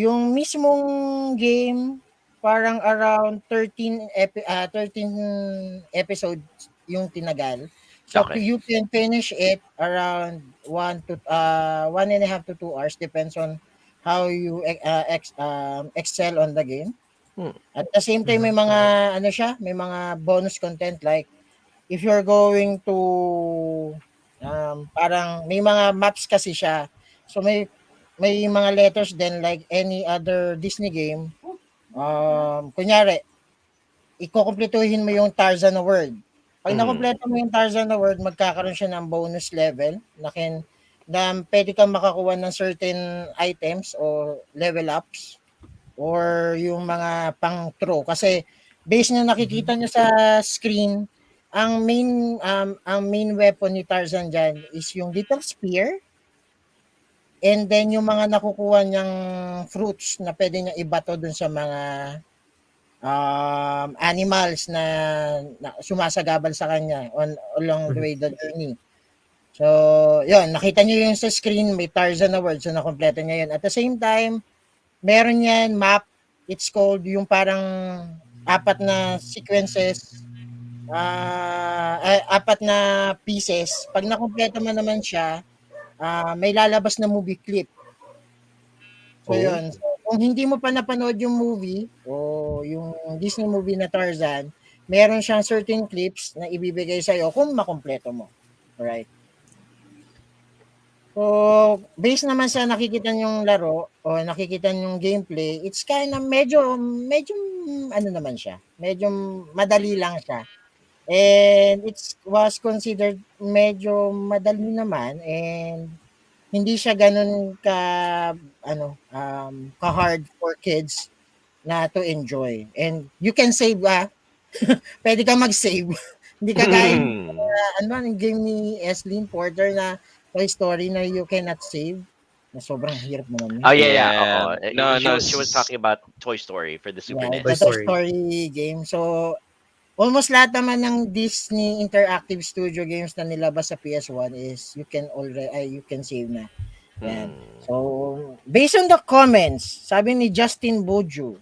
Yung mismong game, parang around 13 episodes yung tinagal. So Okay. you can finish it around 1.5 to 2 hours, depends on how you excel on the game. At the same time, may mga may mga bonus content like if you're going to parang may mga maps kasi siya. So may mga letters din like any other Disney game. Kunyari, ikukumpletuhin mo yung Tarzan World. Pag nakumpleto mo yung Tarzan World, magkakaroon siya ng bonus level na pwede kang makakuha ng certain items o level ups or yung mga pang-throw. Kasi based na nakikita nyo sa screen, ang main weapon ni Tarzan dyan is yung little spear. And then yung mga nakukuha niyang fruits na pwede niya ibato dun sa mga animals na sumasagabal sa kanya along the way the journey. So, yun, nakita niyo yung sa screen, may Tarzan World, so nakompleto niya yun. At the same time, meron yan map, it's called yung parang 4 na sequences, 4 na pieces. Pag nakompleto mo naman siya, may lalabas na movie clip. So, yun. So, kung hindi mo pa napanood yung movie o yung Disney movie na Tarzan, meron siyang certain clips na ibibigay sa'yo kung makompleto mo. Alright? So, based naman sa nakikita yung laro o nakikita yung gameplay, it's kind of medyo naman siya. Medyo madali lang siya. And it was considered medyo madali naman and hindi siya ganun ka-hard for kids na to enjoy. And you can save, pwede kang mag-save. Hindi ka gaya ng game ni Eslyn Porter na Toy Story na you cannot save. Na sobrang hirap naman yun. Oh yeah. No, She was talking about Toy Story for the Super NES. The Toy Story game. So, almost lahat naman ng Disney Interactive Studio games na nilabas sa PS1 is you can save na. Yan. So, based on the comments, sabi ni Justin Boju,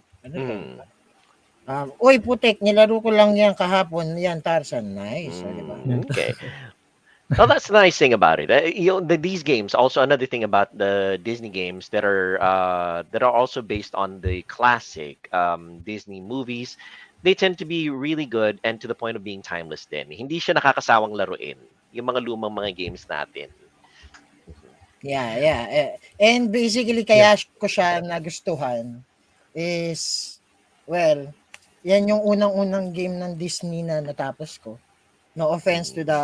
uy putek, nilaro ko lang yan kahapon, yan Tarzan. Nice. Diba? Okay. Well, that's the nice thing about it. These games. Also, another thing about the Disney games that are also based on the classic Disney movies. They tend to be really good and to the point of being timeless din. Hindi siya nakakasawang laruin. Yung mga lumang mga games natin. Yeah. And basically, kaya ko siya nagustuhan is, well, yan yung unang-unang game ng Disney na natapos ko. No offense to the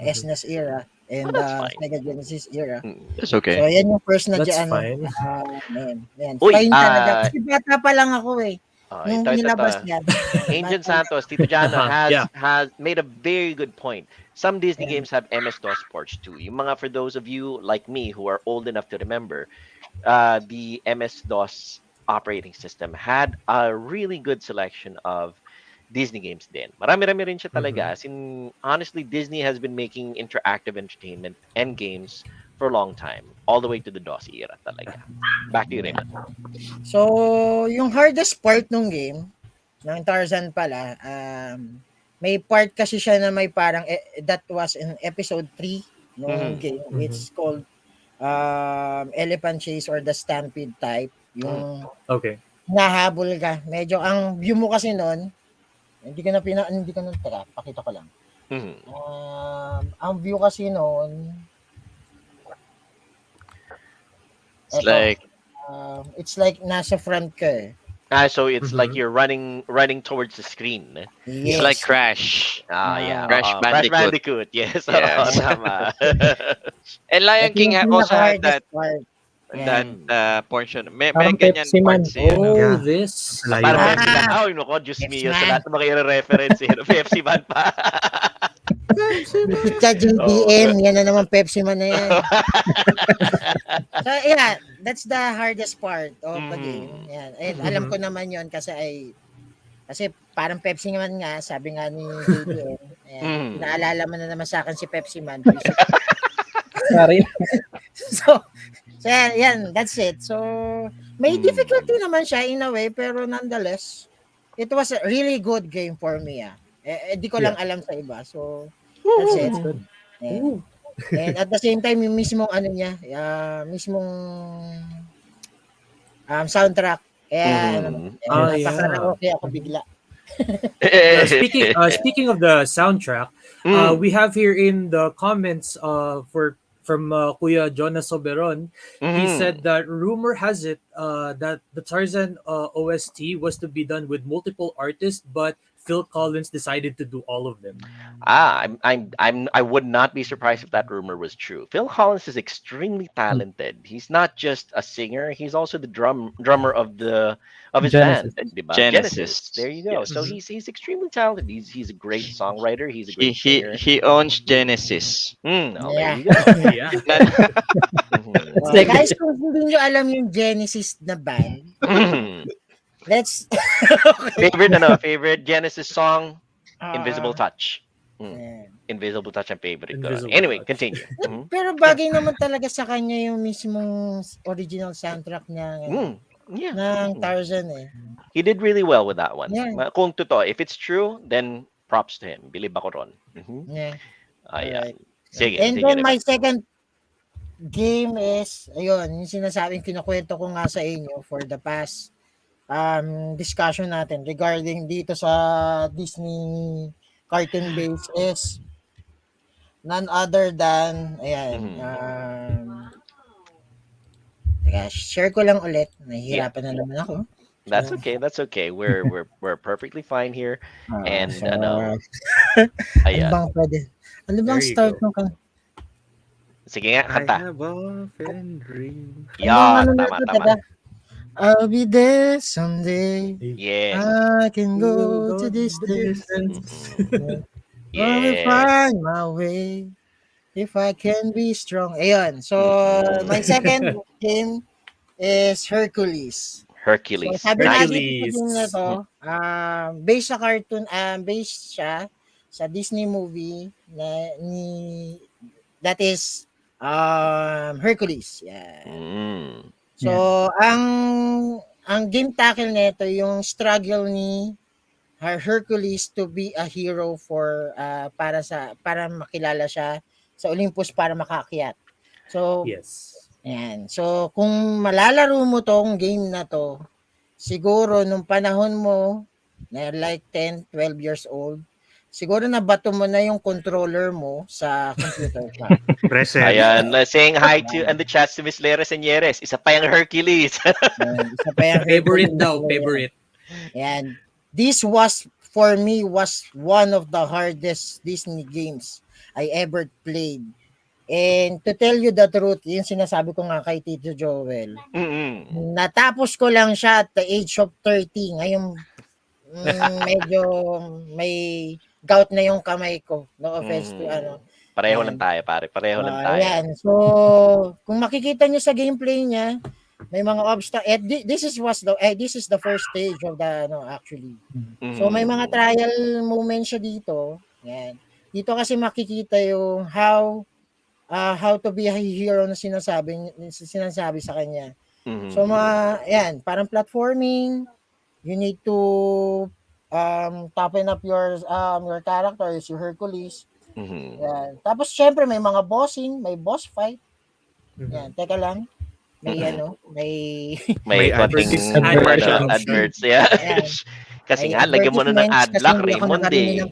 SNES era and Sega Genesis era. It's okay. So, yan yung first na That's dyan. fine. Fine talaga. Kasi bata pa lang ako eh. Nung nilabas yan. Angel Santos, Tito Jano has made a very good point. Some Disney games have MS-DOS ports too. Yung mga, for those of you like me who are old enough to remember, the MS-DOS operating system had a really good selection of Disney games din. Marami-rami rin siya talaga. As in, honestly, Disney has been making interactive entertainment and games for a long time. All the way to the DOS era talaga. Back to you, Raymond. So, yung hardest part ng game, ng Tarzan pala, may part kasi siya na may parang, that was in episode 3 ng game. It's called Elephant Chase or the Stampede type. Yung nahabol ka. Medyo, ang view mo kasi nun, hindi ko na tara, pakita ko lang. Ang view kasi noon it's like nasa front ka eh. So it's like you're running towards the screen. Yes. It's like Crash. Yeah. Crash Crash Bandicoot. Bandicoot. Yes. Yes. Tama. And Lion King also had that. That portion. May Parang ganyan Pepsi Man. parts eh. Oh, Yeah. this. Layo. Parang Ah. Pepsi Man. Ay, nako, Diyos Pepsi mio. Sa Man. lahat ng mga i-reference, Pepsi Man pa. Pizza JDM, yan na naman Pepsi Man na yan. So yeah, that's the hardest part of the game. Yan. And alam ko naman yon kasi parang Pepsi Man nga, sabi nga ni JDM. Naalala mo na naman sa akin si Pepsi Man. Sorry. So yan, that's it. So, may difficulty naman siya in a way, pero nonetheless, it was a really good game for me. Di ko lang alam sa iba. So, that's it. And at the same time, yung mismong mismong soundtrack. Napaka-karaoke ako bigla. Speaking of the soundtrack, we have here in the comments from Kuya Jonas Soberon. He said that rumor has it that the Tarzan OST was to be done with multiple artists, but Phil Collins decided to do all of them. I would not be surprised if that rumor was true. Phil Collins is extremely talented. He's not just a singer; he's also the drummer of his Genesis. band, diba? Genesis. There you go. Yes. So he's extremely talented. He's a great songwriter. He's a great He singer. he owns Genesis. There Yeah. you go. Yeah. Guys, kung hindi nyo alam yung Genesis na band, let's... favorite Genesis song, Invisible Touch. Yeah. Invisible Touch ang favorite ko. Invisible Anyway, Touch. continue. Pero bagay naman talaga sa kanya yung mismong original soundtrack niya Yeah. ng Tarzan eh. He did really well with that one. Yeah. Kung totoo, if it's true, then props to him. Bilib ako ron. Yeah. Ayan. Alright. Sige. And sige then naman. my second game is, ayun, yung sinasabing kinukwento ko nga sa inyo for the past discussion natin regarding dito sa Disney cartoon base is none other than share ko lang ulit, nahihirapan na naman ako. That's okay. That's okay. We're perfectly fine here. And ano ayan. bang pwede? Ano bang There you start go. ng kan? Sige nga, I kanta. have often dreamed. Yan, Ano tama. I'll be there someday. Yes. I can go to this distance. I'll Yes. find my way if I can be strong. Ayun. So, my second game is Hercules. Hercules. So, sabi Nice. natin sa game na to, based sa cartoon, based siya sa Disney movie that is Hercules. Yeah. So, ang game tackle nito yung struggle ni Hercules to be a hero for para makilala siya sa Olympus para makaakyat. So, Yes. ayan. So, kung malalaro mo tong game na to, siguro nung panahon mo na like 10, 12 years old, siguro nabato mo na yung controller mo sa computer ka. Present. Ayan, saying hi to and the chats to Miss Lera Senyeres. Isa pa yung Hercules. Ayan, isa pa yung Favorite Hercules daw, na yan. favorite. And this was, for me, was one of the hardest Disney games I ever played. And to tell you the truth, yung sinasabi ko nga kay Tito Joel, natapos ko lang siya at the age of 30. Ngayon, medyo may gout na yung kamay ko. No offense to Pareho Ayan. lang tayo, pare. Pareho lang tayo. Ayan. So, kung makikita nyo sa gameplay niya, may mga obstacles. This is the first stage of the actually. So may mga trial moments siya dito. Yan. Dito kasi makikita yung how to be a hero na sinasabi sa kanya. So yan, parang platforming, you need to toughen up your character, is your Hercules. Yan. Tapos syempre may mga bossing, may boss fight. Yan, teka lang. May may konting adverts. Yeah. Kasi nga, lagyan mo na ng ad block, Raymond. Hindi,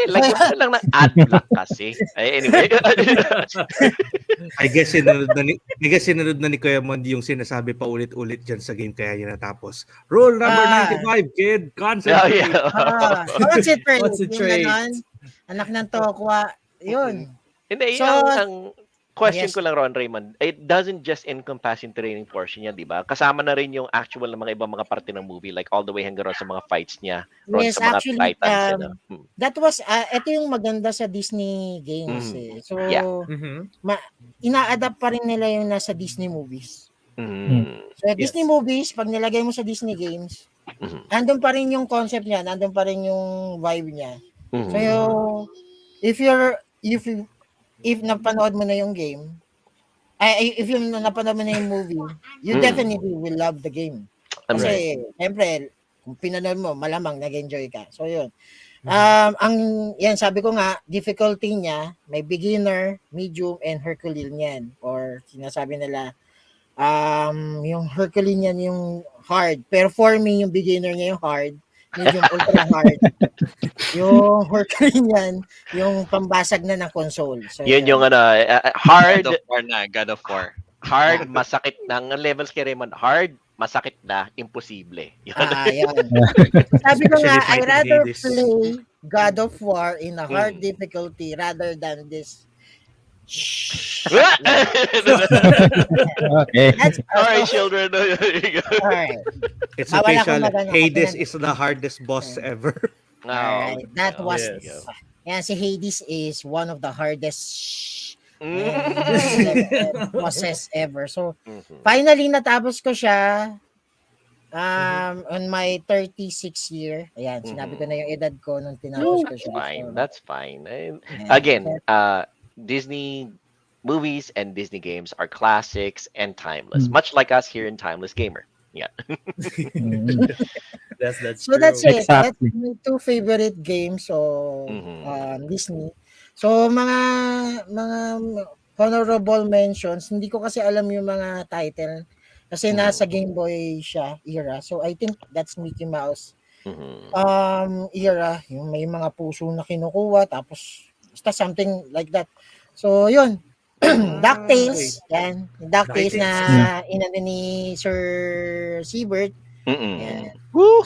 lagyan mo na lang ng ad block kasi. Anyway. I guess sinunod na ni Kuya Mondi yung sinasabi pa ulit-ulit dyan sa game kaya yun natapos. Rule number 95, kid. Concentrate. Concentrate. Anak ng Tokwa. Yun. Hindi, So, question Yes. ko lang, Ron Raymond, it doesn't just encompass yung training portion niya, di ba? Kasama na rin yung actual na mga ibang mga parte ng movie, like all the way hanggang sa mga fights niya, Ron, Yes, sa mga actually, titans, ano? that was, ito yung maganda sa Disney games eh. So, Yeah. ina-adapt pa rin nila yung nasa Disney movies. So, Disney Yes. movies, pag nilagay mo sa Disney games, nandun pa rin yung concept niya, nandun pa rin yung vibe niya. So, if napanood mo na yung game, if yung napanood mo na yung movie, you definitely will love the game. Kasi, siyempre, kung pinanood mo, malamang nag-enjoy ka. So, yun. Yan, sabi ko nga, difficulty niya, may beginner, medium, and Herculean yan. Or, sinasabi nila, yung Herculean yan yung hard. Pero for me, yung beginner niya yung hard, medium, ultra hard. Yung Herculean yan, yung pambasag na ng console. So, Yun yung hard, God of War na, God of War. hard, masakit na. Ang levels kay Raymond, hard, masakit na, imposible. Yun. Yan. Sabi ko nga, Especially I rather fighting Hades. play God of War in a hard difficulty rather than this. Okay. That's Alright, children. There you go. alright. It's Bawal akong official. magano, Hades kasi is the hardest boss ever. Alright. That was yes. yan, si Hades is one of the hardest bosses ever. So, finally natapos ko siya on my 36 year. Ayan, sinabi ko na yung edad ko nung tinapos ko siya. Fine, So, that's fine. And yeah. again, Disney movies and Disney games are classics and timeless, much like us here in Timeless Gamer. Yeah. That's So that's it. That's Exactly. my two favorite games of Disney. So mga honorable mentions, hindi ko kasi alam yung mga title kasi nasa Game Boy siya era. So I think that's Mickey Mouse era, yung may mga puso na kinukuha tapos basta something like that. So yun. DuckTales, yan. Yung DuckTales na inano ni Sir Siebert. Yan.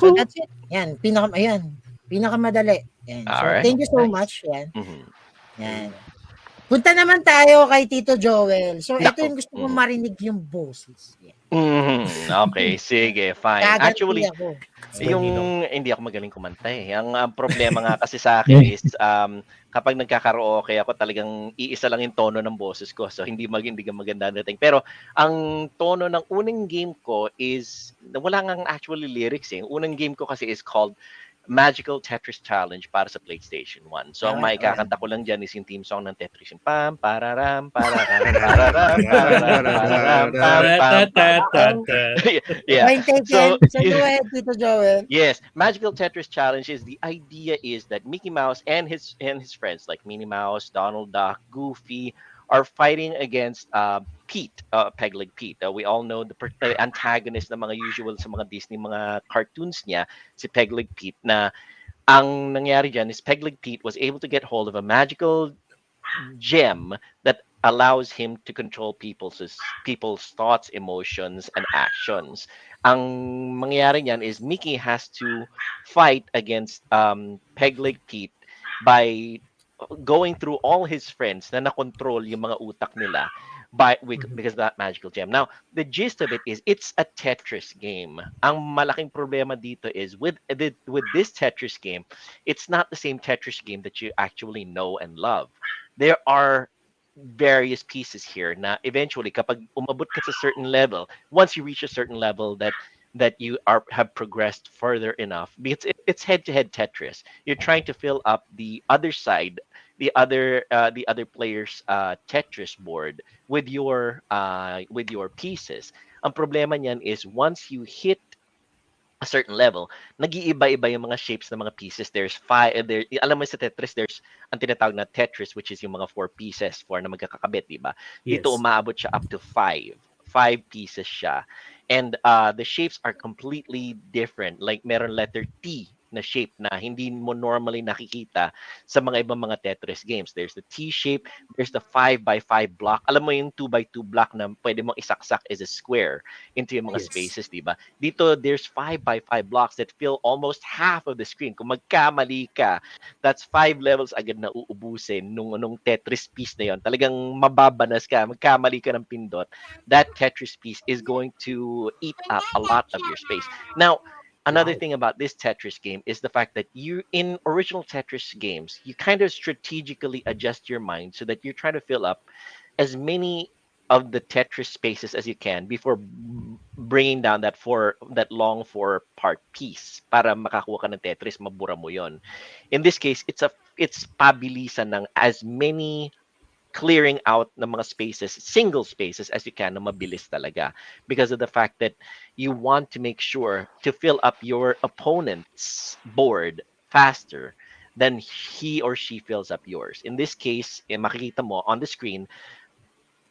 So that's it. Yan, pinakamadali. Yan. So Alright. thank you so much. Yan. Yan. Punta naman tayo kay Tito Joel. So ito Nako. yung gusto kong marinig yung boses. Yan. Okay, sige, fine. Gaganti Actually, ako. yung hindi ako magaling kumanta eh. Ang problema nga kasi sa akin is kapag nagkakaraoke ako talagang iisa lang yung tono ng boses ko. So hindi maganda dating. Pero ang tono ng unang game ko is wala ngang actually lyrics eh. Unang game ko kasi is called Magical Tetris Challenge para sa PlayStation 1. So ang maikakanta ko lang dyan is yung theme song ng Tetris. Yung pam pararam pararam pararam pararam pam pam. Yeah. Point taken. So go ahead, Tito Joel. Yes, Magical Tetris Challenge is the idea is that Mickey Mouse and his friends like Minnie Mouse, Donald Duck, Goofy are fighting against Pete, Peg-Leg Pete. We all know the antagonist na mga usual sa mga Disney mga cartoons niya, si Peg-Leg Pete, na ang nangyari dyan is Peg-Leg Pete was able to get hold of a magical gem that allows him to control people's thoughts, emotions, and actions. Ang mangyayari niyan is Mickey has to fight against Peg-Leg Pete by going through all his friends na nakontrol yung mga utak nila because of that magical gem. Now, the gist of it is it's a Tetris game. Ang malaking problema dito is with this Tetris game, it's not the same Tetris game that you actually know and love. There are various pieces here na eventually kapag umabot ka sa certain level, once you reach a certain level that you have progressed further enough, because it's head-to-head Tetris. You're trying to fill up the other side, the other player's Tetris board with your pieces. Ang problema niyan is once you hit a certain level, nag-iiba-iba yung mga shapes ng mga pieces. There's alam mo sa Tetris, there's ang tinatawag na Tetris, which is yung mga 4 pieces, 4 na magkakakabit, di ba? Dito umaabot siya up to 5. 5 pieces siya. And the shapes are completely different. Like meron letter T na shape na hindi mo normally nakikita sa mga ibang mga Tetris games. There's the T shape, there's the 5 by 5 block. Alam mo yung 2 by 2 block na pwede mong isaksak as a square into yung mga Yes. spaces, di ba? Dito, there's 5 by 5 blocks that fill almost half of the screen. Kung magkamali ka, that's 5 levels agad na uubusin nung Tetris piece na yon. Talagang mababanas ka, magkamali ka ng pindot, that Tetris piece is going to eat up a lot of your space. Now, another thing about this Tetris game is the fact that you, in original Tetris games, you kind of strategically adjust your mind so that you're trying to fill up as many of the Tetris spaces as you can before bringing down that long 4-part piece para makakuha ka ng Tetris, mabura mo yon. In this case, it's pabilisan ng as many clearing out ng mga spaces, single spaces as you can na mabilis talaga, because of the fact that you want to make sure to fill up your opponent's board faster than he or she fills up yours. In this case, makikita mo on the screen,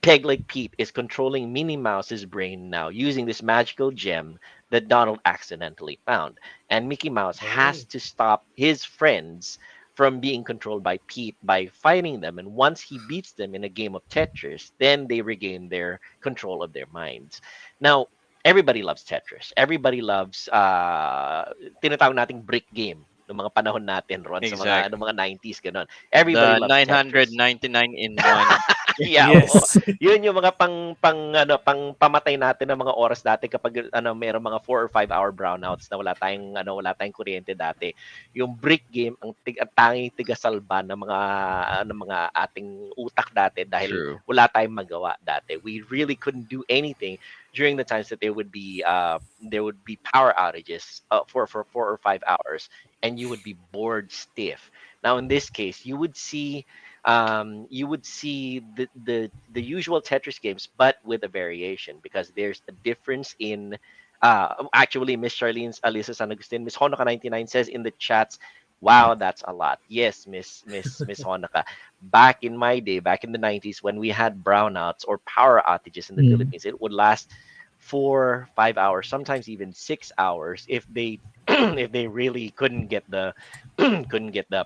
Peg Leg Pete is controlling Minnie Mouse's brain now using this magical gem that Donald accidentally found. And Mickey Mouse has to stop his friends from being controlled by Pete by fighting them. And once he beats them in a game of Tetris, then they regain their control of their minds. Now, everybody loves Tetris. Everybody loves tinatawag nating brick game ng mga panahon natin, Ron, sa mga Exactly. mga 90s ganun. Everybody The loves Tetris. 999 in one. Yeah, Yes. oo. Yun yung mga pang pamatay natin ng mga oras dati kapag mayroong mga 4 or 5 hour brownouts na wala tayong kuryente dati. Yung brick game ang tanging tigasalba ng mga ating utak dati dahil True. wala tayong magawa dati. We really couldn't do anything during the times that there would be power outages for 4 or 5 hours, and you would be bored stiff. Now in this case, you would see the usual Tetris games, but with a variation, because there's a difference in actually Miss Charlene's Alisa San Agustin, Miss Honoka 99 says in the chats, wow, that's a lot. Yes, Miss Honoka. Back in my day, back in the 90s, when we had brownouts or power outages in the Philippines, it would last 4, 5 hours, sometimes even 6 hours if they if they really couldn't get the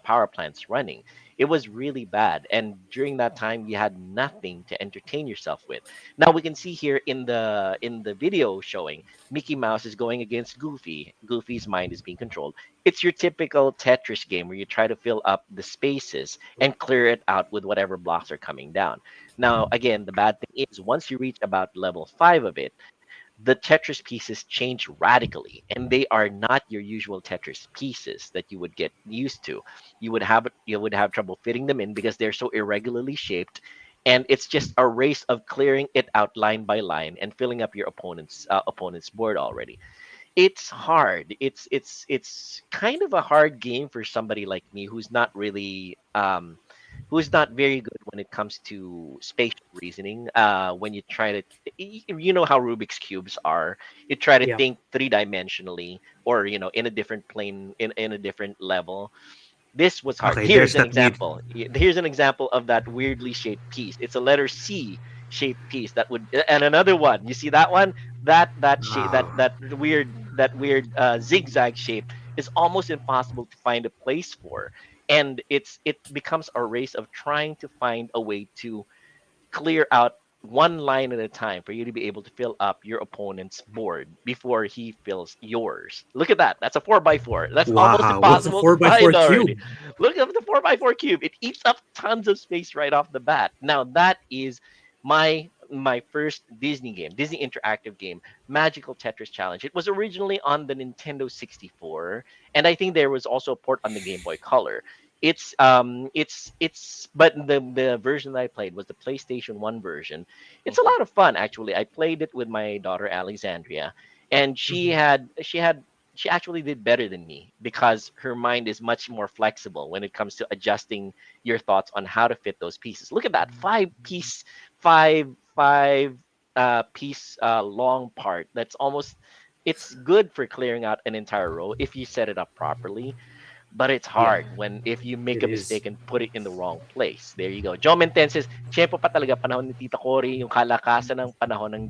power plants running. It was really bad, and during that time you had nothing to entertain yourself with. Now we can see here in the video showing Mickey Mouse is going against Goofy. Goofy's mind is being controlled. It's your typical Tetris game where you try to fill up the spaces and clear it out with whatever blocks are coming down. Now again, the bad thing is once you reach about level 5 of it, the Tetris pieces change radically, and they are not your usual Tetris pieces that you would get used to. You would have trouble fitting them in because they're so irregularly shaped, and it's just a race of clearing it out line by line and filling up your opponent's board already. It's hard. It's kind of a hard game for somebody like me who's not very good when it comes to spatial reasoning. When you try to, you know how Rubik's cubes are. You try to Yeah. think three-dimensionally, or in a different plane, in a different level. This was hard. Okay, Here's there's an that weird. example. Here's an example of that weirdly shaped piece. It's a letter C shaped piece that would, and another one. You see that one? That shape, Wow. that weird zigzag shape is almost impossible to find a place for, and it becomes a race of trying to find a way to clear out one line at a time for you to be able to fill up your opponent's board before he fills yours. Look at that. That's a 4x4. That's almost Wow. What's a impossible to 4x4 find already. cube? Look at the 4x4 cube. It eats up tons of space right off the bat. Now that is my first Disney game, Disney interactive game, Magical Tetris Challenge. It was originally on the Nintendo 64, and I think there was also a port on the Game Boy Color. But the version that I played was the PlayStation 1 version. It's a lot of fun actually. I played it with my daughter Alexandria, and she actually did better than me because her mind is much more flexible when it comes to adjusting your thoughts on how to fit those pieces. Look at that, five piece long part. It's good for clearing out an entire row if you set it up properly, but it's hard when if you make It a is. mistake and put it in the wrong place. There you go. John Menten says, "Tiyempo pa talaga panahon ni Tita Cory yung kalakasan ng panahon ng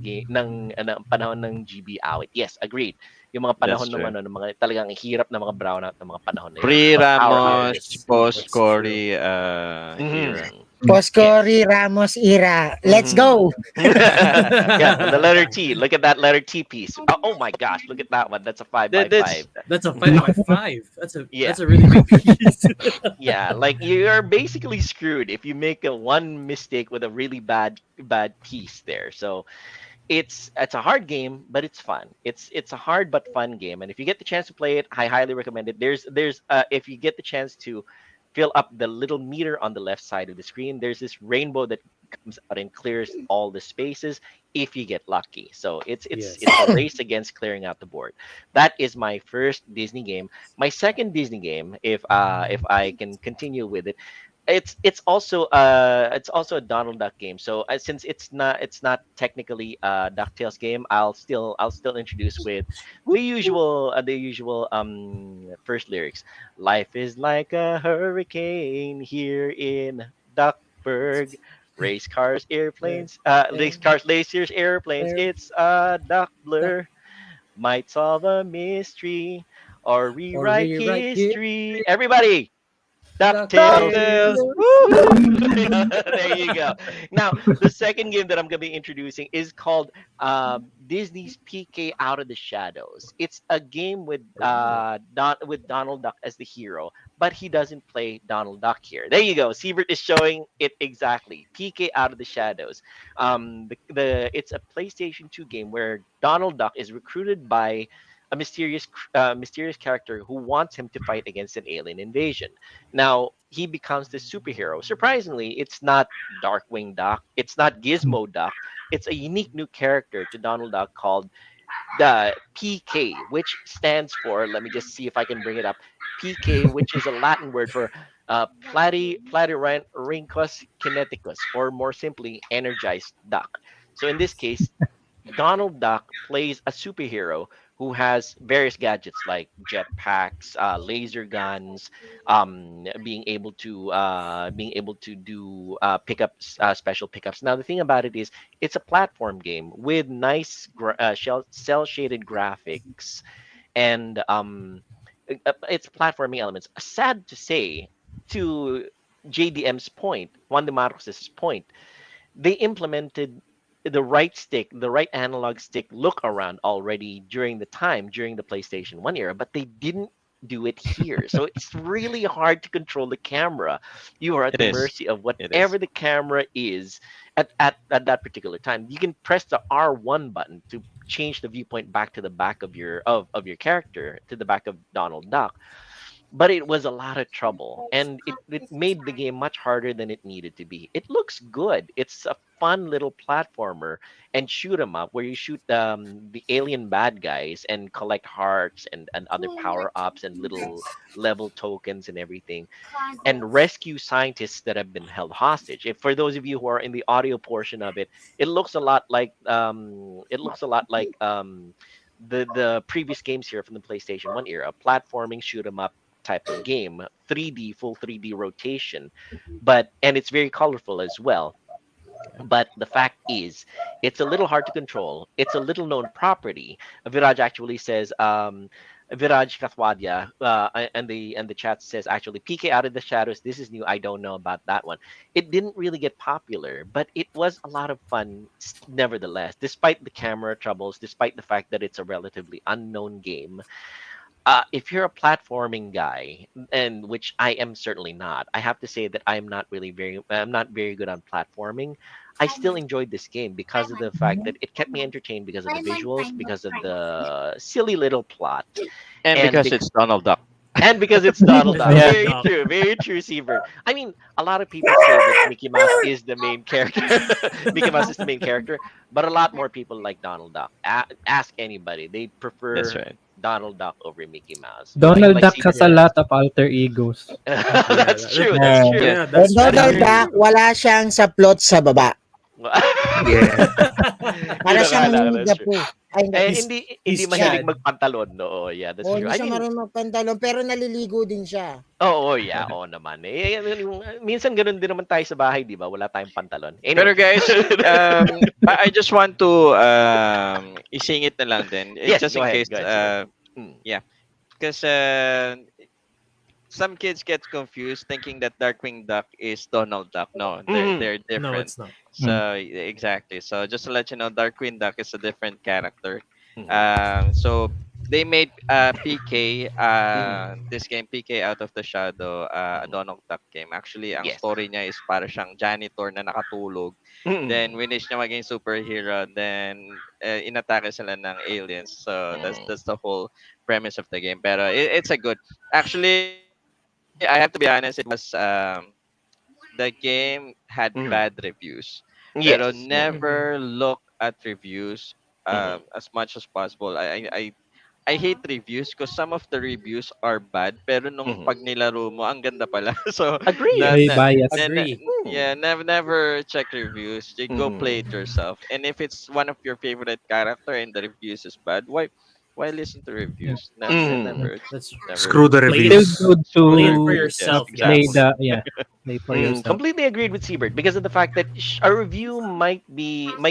panahon ng GB awit." Yes, agreed. Yung mga panahon That's ng true. ng mga talagang hirap na mga brownout ng mga panahon na yun. Pre Mga power Ramos, outages. post Corey Mhm. era. Poscori Ramos era. Let's Mhm. go. Yeah, and the letter T. Look at that letter T piece. Oh my gosh, look at that one. That's a 5 by That's 5. That's a 5x5. Yeah. That's a really big piece. Yeah, like you're basically screwed if you make a one mistake with a really bad piece there. So it's a hard game, but it's fun. It's a hard but fun game, and if you get the chance to play it, I highly recommend it. There's if you get the chance to fill up the little meter on the left side of the screen, there's this rainbow that comes out and clears all the spaces if you get lucky. So Yes. it's a race against clearing out the board. That is my first Disney game. My second Disney game, if I can continue with it, it's also a Donald Duck game. So since it's not technically a DuckTales game, I'll still introduce with the usual first lyrics. Life is like a hurricane here in Duckburg. Race cars, lasers, airplanes. It's a duck blur. Might solve a mystery or rewrite rewrite history. Everybody, DuckTales. DuckTales. Woo! There you go. Now, the second game that I'm going to be introducing is called Disney's PK Out of the Shadows. It's a game with with Donald Duck as the hero, but he doesn't play Donald Duck here. There you go. Siebert is showing it exactly. PK Out of the Shadows. It's a PlayStation 2 game where Donald Duck is recruited by a mysterious character who wants him to fight against an alien invasion. Now he becomes this superhero. Surprisingly, it's not Darkwing Duck. It's not Gizmo Duck. It's a unique new character to Donald Duck called the PK, which stands for. Let me just see if I can bring it up. PK, which is a Latin word for Platyrhynchus kineticus, or more simply, energized duck. So in this case, Donald Duck plays a superhero who has various gadgets like jetpacks, laser guns, being able to do pickups, special pickups. Now the thing about it is, it's a platform game with nice cell shaded graphics, and its platforming elements. Sad to say, to JDM's point, Juan de Marcos's point, they implemented the right analog stick look around already during the PlayStation 1 era, but they didn't do it here. So it's really hard to control the camera. You are at It the is. mercy of It is. whatever the camera is at that particular time. You can press the R1 button to change the viewpoint back to the back of your character, to the back of Donald Duck, but it was a lot of trouble, and it made the game much harder than it needed to be. It looks good. It's a fun little platformer and shoot 'em up where you shoot the alien bad guys and collect hearts and other power ups and little level tokens and everything, and rescue scientists that have been held hostage. If for those of you who are in the audio portion of it, it looks a lot like the previous games here from the PlayStation 1 era, platforming shoot 'em up type of game, 3D, full 3D rotation, and it's very colorful as well. But the fact is, it's a little hard to control. It's a little known property. Viraj actually says, Viraj Kathwadia, and the chat says actually, PK Out of the Shadows. This is new. I don't know about that one. It didn't really get popular, but it was a lot of fun nevertheless. Despite the camera troubles, despite the fact that it's a relatively unknown game, if you're a platforming guy, and which I am certainly not, I have to say that I'm not very good on platforming. I still enjoyed this game because of the fact that it kept me entertained because of the visuals, because of the silly little plot, And and because it's Donald Duck. and because it's Donald Duck. Yeah. Very true, Seabird. I mean, a lot of people say that Mickey Mouse is the main character. Mickey Mouse is the main character, but a lot more people like Donald Duck. Ask anybody; they prefer That's right. Donald Duck over Mickey Mouse. Donald Like Duck has a Seabird. lot of alter egos. That's true. Yeah. That's true. Yeah, that's Donald true. Duck, wala siyang sa plot sa baba. Yeah. Para Yun na nga siyang lang, Winnie that's the true. Pooh. Ay, hindi. Hindi he's mahilig Chad. magpantalon. No, yeah, that's Oh, true. hindi I siya mean, marunong magpantalon, pero naliligo din siya. oo, yeah, oo naman. Minsan gano'n din naman tayo sa bahay, 'di ba? Wala tayong pantalon. Pero Anyway. guys, I just want to isingit na lang din. Yes, Just go in ahead. case, Go ahead, sige. Mm. because some kids get confused thinking that Darkwing Duck is Donald Duck. No, they're No, different. it's not. So exactly. So just to let you know, Darkwing Duck is a different character. Mhm. So they made PK this game PK Out of the Shadow a Donald Duck game. Actually, ang Yes. story niya is para siyang janitor na nakatulog. Then wish niya maging superhero. Then inatake sila ng aliens. So that's the whole premise of the game. Pero it's a good. Actually, I have to be honest. It was the game had bad reviews. Pero Yes. never look at reviews as much as possible. I hate reviews because some of the reviews are bad, pero nung pag nilaro mo, ang ganda pala. So, Agree. May bias. Agree. never check reviews. You go play it yourself. And if it's one of your favorite character and the reviews is bad, why listen to reviews? Never. That's Screw the Play Still reviews. good to Play it for yourself, play guys. play for yourself. Completely agreed with Siebert because of the fact that a review might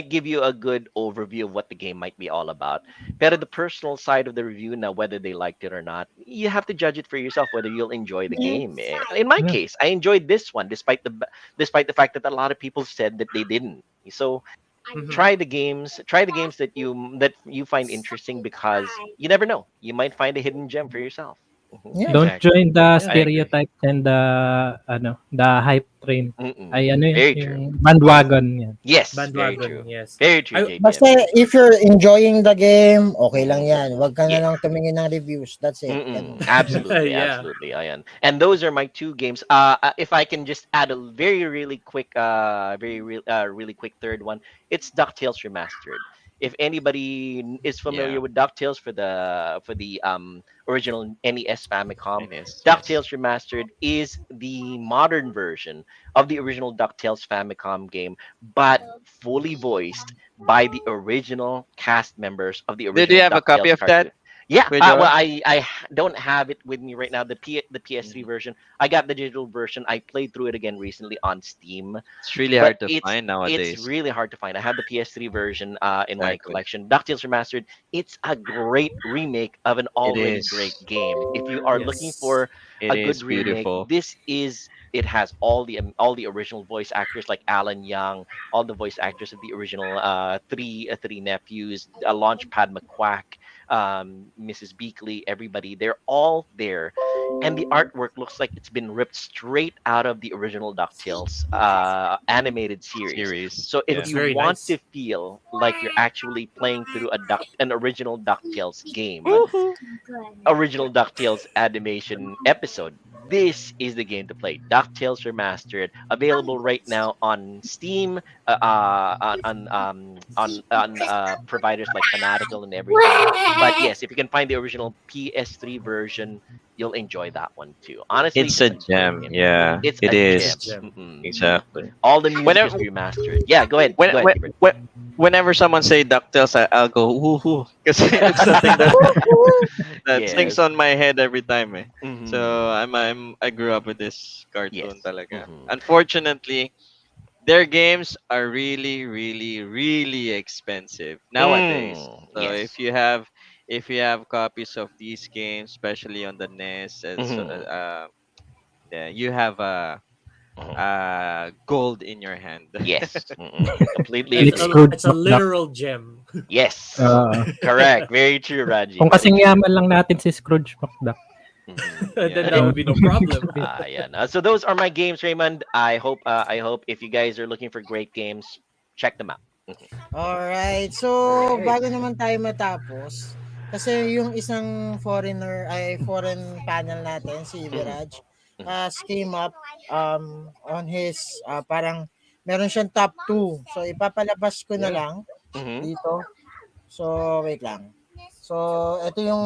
give you a good overview of what the game might be all about. But the personal side of the review, now whether they liked it or not, you have to judge it for yourself whether you'll enjoy the game. In my Yeah. case, I enjoyed this one despite the fact that a lot of people said that they didn't. So try the games that you find interesting because you never know, you might find a hidden gem for yourself. Yeah. Don't Exactly. join the I agree. stereotypes and the hype train. Ay Very yung bandwagon yan. Yes, very Bandwagon, true. yes. Very true, I- JPM. Basta if you're enjoying the game, okay lang yan. Huwag ka na lang tumingin ng reviews. That's it. Absolutely, Yeah. absolutely. Ayan. And those are my two games. If I can just add a really quick, really quick third one, it's DuckTales Remastered. If anybody is familiar with DuckTales for the original NES Famicom, Yes. DuckTales Remastered is the modern version of the original DuckTales Famicom game, but fully voiced by the original cast members of the original. Did you have a copy DuckTales of that? cartoon. Yeah, With well, your- I don't have it with me right now. The PS3 version, I got the digital version. I played through it again recently on Steam. It's really But hard to find nowadays. It's really hard to find. I have the PS3 version in my Exactly. collection. DuckTales Remastered. It's a great remake of an already is. great game. If you are looking Yes. for It a good is remake, beautiful. it has all the original voice actors like Alan Young, all the voice actors of the original three nephews, Launchpad McQuack, Mrs. Beakley, everybody. They're all there, and the artwork looks like it's been ripped straight out of the original DuckTales animated series. So if Yeah. It's you very want nice. to feel like you're actually playing through an original DuckTales game, original DuckTales animation episode, this is the game to play. DuckTales Remastered, available right now on Steam, on providers like Fanatical and everything. But yes, if you can find the original PS3 version, you'll enjoy that one too. Honestly, It's a great gem. game. Yeah, It's it a is. gem. Mm-mm. Exactly. All the music Whenever- is remastered. Yeah, go ahead. When, Go ahead, when, Hubert. when, whenever someone say DuckTales, I'll go woohoo because it's the thing that Yes. sings on my head every time. Eh. Mhm. So I grew up with this cartoon Yes. talaga. Mhm. Unfortunately, their games are really, really, really expensive nowadays. So Yes. if you have copies of these games, especially on the NES, yeah, you have gold in your hand. Yes. Completely It's It's agree. good. a literal gem. Yes. Oo. Correct. Very true, Raji. Kung Very kasing true. yaman lang natin si Scrooge McDuck. Mhm. Then Yeah. that would be no problem. Yeah. So those are my games, Raymond. I hope if you guys are looking for great games, check them out. Alright. So, bago naman tayo matapos, kasi yung isang foreign panel natin, si Viraj, came up on his parang meron siyang top 2. So, ipapalabas ko na lang Mhm. dito. So, wait lang. So, ito yung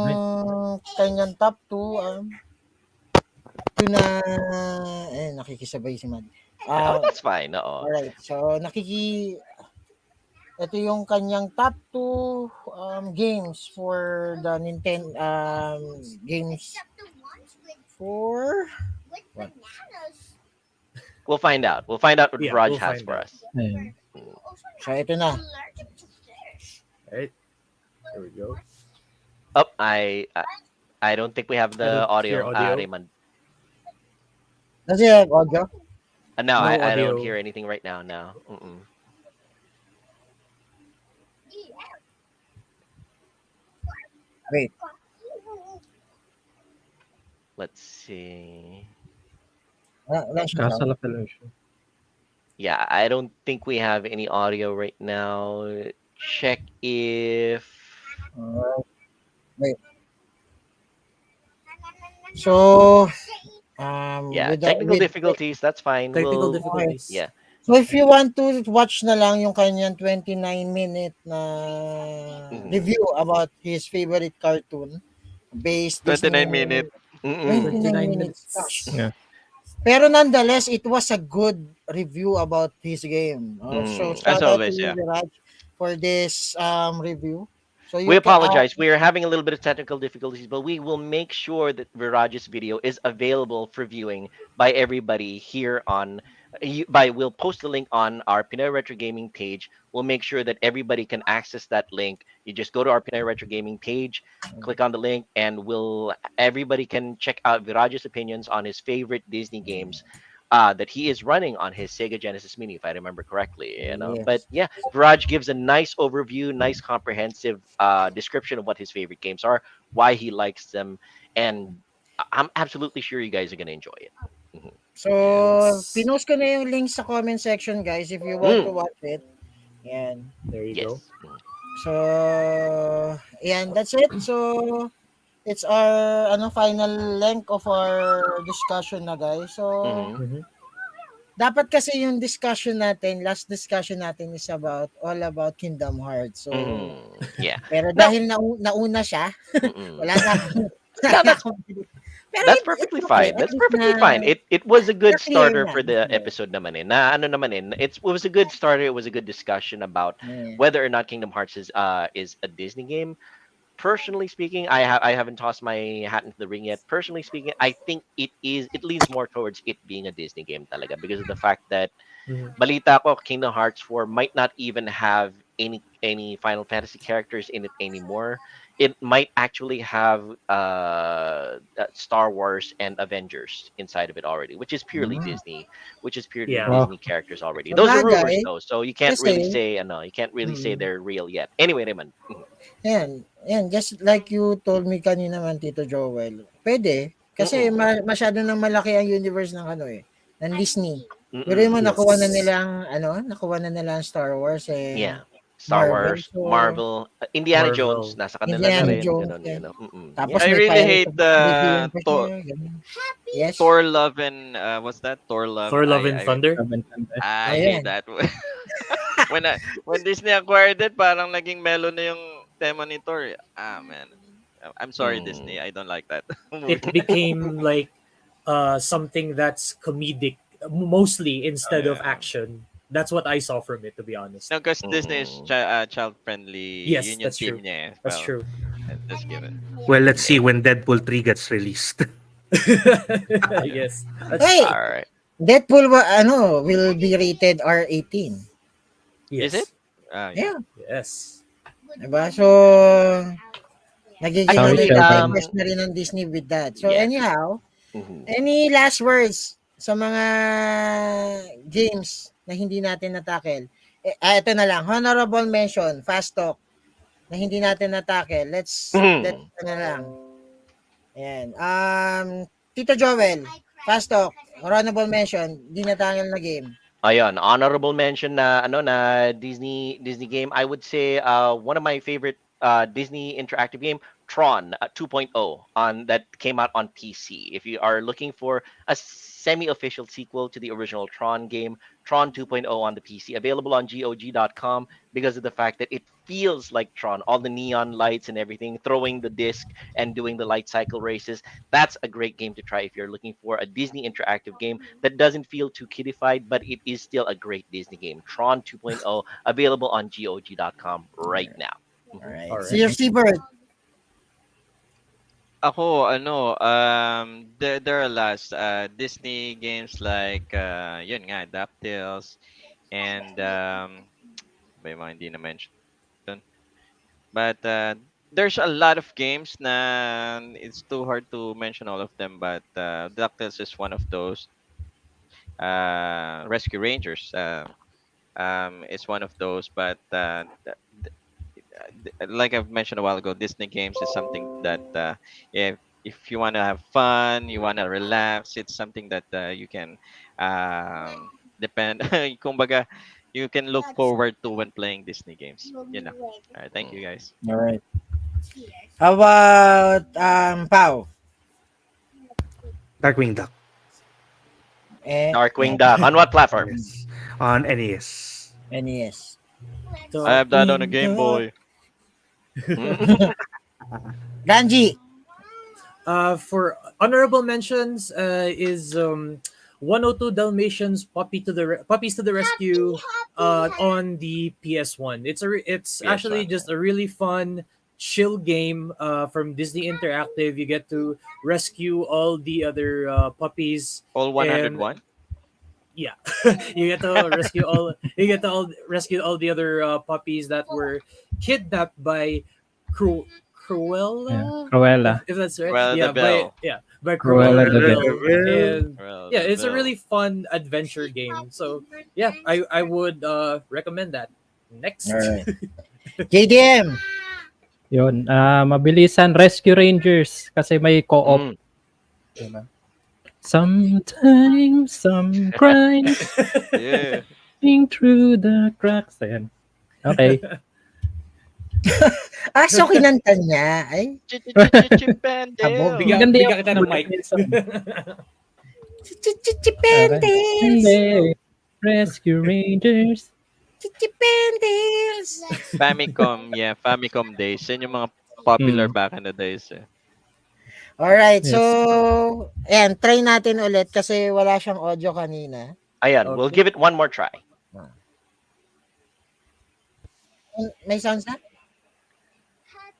kanyang top 2. Ito na, nakikisabay si Mad. Oh, that's fine. Oo. Alright. So, ito yung kanyang top 2 games for the Nintendo games for what? We'll find out. We'll find out what Yeah, Raj we'll has find for out. us. Ayan. So ito na. Right. There we go. Oh, I don't think we have the don't hear audio, audio. Raymond. Does it have audio? No, No I don't audio. hear anything right now. No. Mm-mm. Wait. Let's see. Wala siya Nasa sound. lapel lang siya. Yeah, I don't think we have any audio right now. Check if. Wait. So, Yeah, with technical difficulties. That's fine. Technical We'll. difficulties. Yeah. So if you want to watch na lang yung kanyang 29-minute na Mhm. review about his favorite cartoon based 29 Disney minute. 29 29 minutes. minutes. Gosh. Yeah. Pero nonetheless, it was a good review about his game. So As shout out to always, you, yeah. Viraj, for this review. So We you can apologize. We are having a little bit of technical difficulties, but we will make sure that Viraj's video is available for viewing by everybody here on. We'll post the link on our Pinoy Retro Gaming page. We'll make sure that everybody can access that link. You just go to our Pinoy Retro Gaming page, click on the link, and everybody can check out Viraj's opinions on his favorite Disney games. That he is running on his Sega Genesis Mini, if I remember correctly. But Yes. yeah, Viraj gives a nice overview, nice comprehensive description of what his favorite games are, why he likes them, and I'm absolutely sure you guys are gonna enjoy it. So, Yes. pinost ko na yung link sa comment section, guys, if you want to watch it. Yan. There you go. Yes. So, yan, that's it. So, it's our final length of our discussion na, guys. So, Mhm. Mhm. dapat kasi yung last discussion natin is all about Kingdom Hearts. So, Mhm. Yeah. pero dahil nauna siya, Mm-mm. wala na akong pero That's perfectly okay. fine. At That's least perfectly na- fine. It was a good clear starter na. for the episode naman eh. Na ano naman eh. It was a good starter. It was a good discussion about Yeah. whether or not Kingdom Hearts is a Disney game. Personally speaking, I haven't tossed my hat into the ring yet. Personally speaking, I think it leans more towards it being a Disney game talaga because of the fact that Mhm. balita ko Kingdom Hearts 4 might not even have any Final Fantasy characters in it anymore. It might actually have Star Wars and Avengers inside of it already, which is purely Disney, which is purely Yeah. Disney characters already. So Those are rumors bagay, though, so you can't really kasi- say you can't really say they're real yet. Anyway, Raymond. Yan, just like you told me kanina man, Tito Joel. Pwede. Kasi masyado nang malaki ang universe ng ng Disney. Pero mo Yes. nakuha na nilang Star Wars and Yeah. Star Marvel, Wars, so- Marvel, Indiana Marvel. Jones, nasa kanila Indiana na rin. Jones, Ganun, yeah. Mm-mm. Tapos I may really Pirates hate of the Caribbean pa Thor- siya, ganun. Yes. Thor Love and what's that? Thor Love. Thor Love and Thunder. I Ayan. hate that. when Disney acquired it, parang naging mellow na yung tema ni Thor. Man. I'm sorry, Disney. I don't like that. It became like something that's comedic mostly instead of Yeah. action. That's what I saw from it, to be honest. No, because Disney is child friendly. Yes, Union that's team true. niya. eh. That's Well, true. Just give it. Well, let's see when Deadpool 3 gets released. Yes. Hey, All right. Deadpool will be rated R18. Yes. Is it? Yeah. Yes. Diba? So, nagiging Actually, invest na rin ng Disney with that. So, Yeah. anyhow, Mhm. any last words sa mga games na hindi natin natakel? Ito na lang, honorable mention, fast talk, na hindi natin natakel. Let's na lang. Ayan. Tito Joel, fast talk, honorable mention, hindi natakel na game. Ayun, honorable mention na na Disney game. I would say one of my favorite Disney interactive game, Tron 2.0 on that came out on PC. If you are looking for a semi-official sequel to the original Tron game, Tron 2.0 on the PC, available on GOG.com because of the fact that it feels like Tron, all the neon lights and everything, throwing the disc and doing the light cycle races. That's a great game to try if you're looking for a Disney interactive game that doesn't feel too kiddified, but it is still a great Disney game. Tron 2.0, available on GOG.com right now. All right. All See your right. Seabird. Ako, there are lots Disney games like yun nga, DuckTales and may mga hindi na mention. But there's a lot of games na it's too hard to mention all of them, but DuckTales is one of those. Rescue Rangers is one of those, but like I've mentioned a while ago, Disney games is something that if you want to have fun, you want to relax, it's something that you can depend. Kumbaga, you can look forward to when playing Disney games. You know. All right, thank you guys. All right. How about Pau? Darkwing Duck. Darkwing Duck. On what platform? Yes. On NES. NES. I have that on a Game Boy. Ganji. For honorable mentions is 102 Dalmatians Puppies to the Rescue on the PS1. It's actually just a really fun chill game from Disney Interactive. You get to rescue all the other puppies. All 101. Yeah, you get to rescue all the other puppies that were kidnapped by Cruella. Yeah, Cruella. If that's right. Cruella yeah, de Vil. by Cruella Cruella de de Vil. Vil. And Well, yeah, it's a well, really fun adventure game. So yeah, I would recommend that. Next. All right. JDM. Yun, mabilisan Rescue Rangers kasi may co-op. Diba? Sometimes some crimes yeah. through the cracks. Ayan. Okay. So kinanta niya. Ay. Abo, Bigyan kita ng mic. Chichipendels. Hindi. Rescue Rangers. Chichipendels. Famicom days. Yan yung mga popular back in the days. Alright, Yes. so ayan, try natin ulit kasi wala siyang audio kanina. Ayan, we'll give it one more try. May sounds na?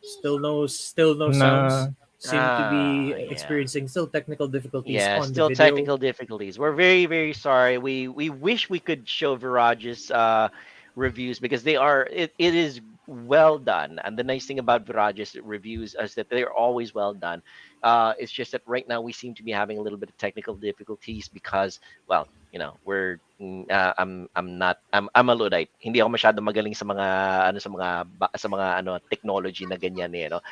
Still no sounds. Seem to be Yeah. experiencing still technical difficulties Yeah, on still the video. technical difficulties. We're very, very sorry. We wish we could show Virage's reviews because it is well done. And the nice thing about Virage's reviews is that they're always well done. It's just that right now we seem to be having a little bit of technical difficulties because, well, you know, I'm a Luddite. Hindi ako masyado magaling sa mga technology na ganyan eh, no.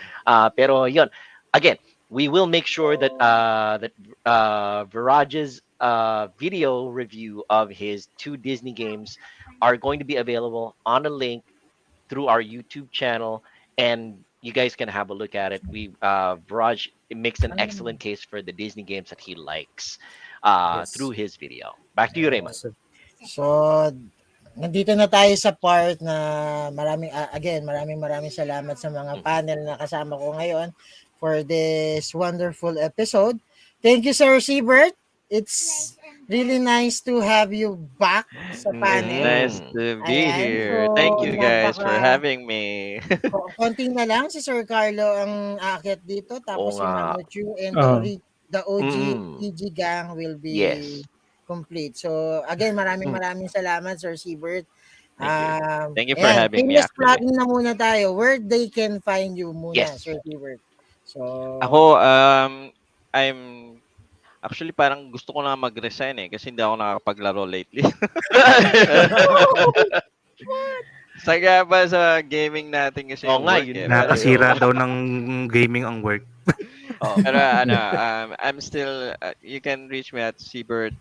Pero yun, again, we will make sure that Virage's video review of his 2 Disney games are going to be available on a link through our YouTube channel, and you guys can have a look at it. Virage makes an excellent case for the Disney games that he likes through his video. Back to you, Raymond. So, nandito na tayo sa part na maraming salamat sa mga panel na kasama ko ngayon for this wonderful episode. Thank you, Sir Siebert. It's really nice to have you back sa panel. Nice to be Ayan, here. so, Thank you guys for napaka- having me. Konti na lang si Sir Carlo ang aakyat dito tapos Oo si nga. Manuchu and Oh. the OG Mm. EG gang will be Yes. complete. So again, maraming salamat Sir Siebert. Thank you for having me, Famous actually. plugging na muna tayo. Where they can find you muna, Yes. Sir Siebert. So Ako, I'm actually parang gusto ko na mag-resign eh kasi hindi ako nakakapaglaro lately. Saga ba sa gaming natin kasi Oo yung nga, work yun eh. nga. Nakasira daw ng gaming ang work. Pero I'm still, you can reach me at Seabird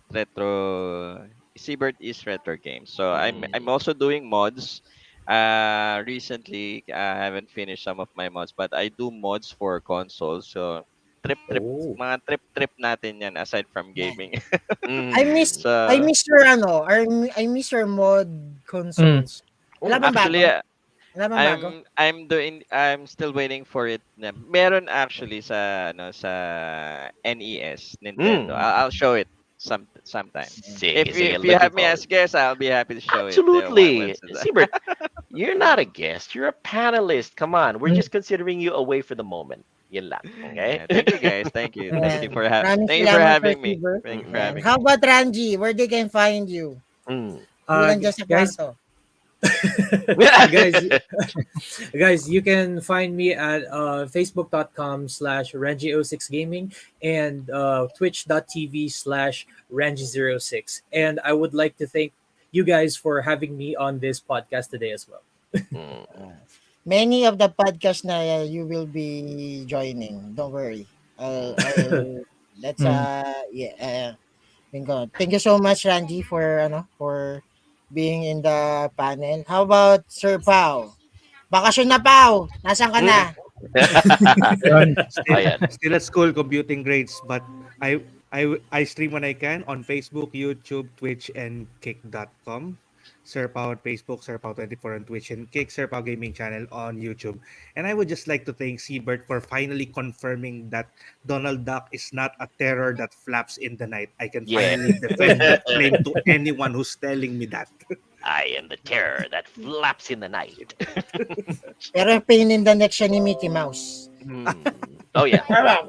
is Retro Games. So I'm also doing mods. Recently, I haven't finished some of my mods, but I do mods for consoles. So Oh. mga trip natin yan aside from Yeah. gaming. I miss Mm. I So, miss your ano, I miss your mod consoles. Wala bang bago? actually, Wala bang bago? I'm still waiting for it. Meron actually sa NES, Nintendo. Mm. I'll show it sometime. Sige, sige. If you Looking have me forward. as guest, I'll be happy to show it. Absolutely. Once it's Siebert, you're not a guest. You're a panelist. Come on. We're just considering you away for the moment. Yun lang. Okay? Yeah, thank you guys. Thank you. Ayan. Maraming Thank you for salamat, having First me. Silver. Thank you for Ayan. having How me. about Ranji? Where they can find you? Mm. Hindi lang dyan sa Guys, kwarto. guys, guys, you can find me at facebook.com/Ranji06gaming and twitch.tv/Ranji06. And I would like to thank you guys for having me on this podcast today as well. Mm. Many of the podcasts na you will be joining. Don't worry. That's yeah. Thank you so much, Ranji, for being in the panel. How about Sir Pao? Bakasyon na, Pao. Nasaan ka na? Yun. Ayan. Still at school computing grades, but I stream when I can on Facebook, YouTube, Twitch, and Kick.com. Sir Pao on Facebook, Sir Pao 24 on Twitch, and Kick Sir Pao Gaming channel on YouTube. And I would just like to thank Siebert for finally confirming that Donald Duck is not a terror that flaps in the night. I can Yeah. finally defend that claim to anyone who's telling me that. I am the terror that flaps in the night. Pero pain in the neck siya ni Mickey Mouse. Mm. Oh, yeah. Mm.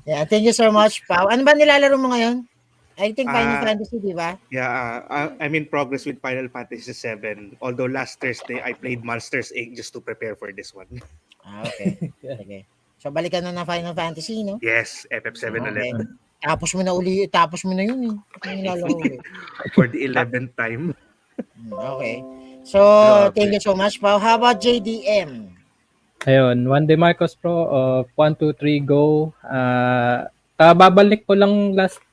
Yeah, thank you so much, Pao. Ano ba nilalaro mo ngayon? I think Final Fantasy, di ba? Yeah, I'm in progress with Final Fantasy 7. Although last Thursday, I played Monsters Inc. just to prepare for this one. Okay. Okay. So, balikan na ng Final Fantasy, no? Yes, FF7 Okay. ulit. Tapos mo na yun eh. Ano yung nilalaro ulit? For the 11th time. Okay. So, thank you so much, Pao. How about JDM? Ayun, One Day Marcos Pro, 1, 2, 3, go. Babalik ko lang last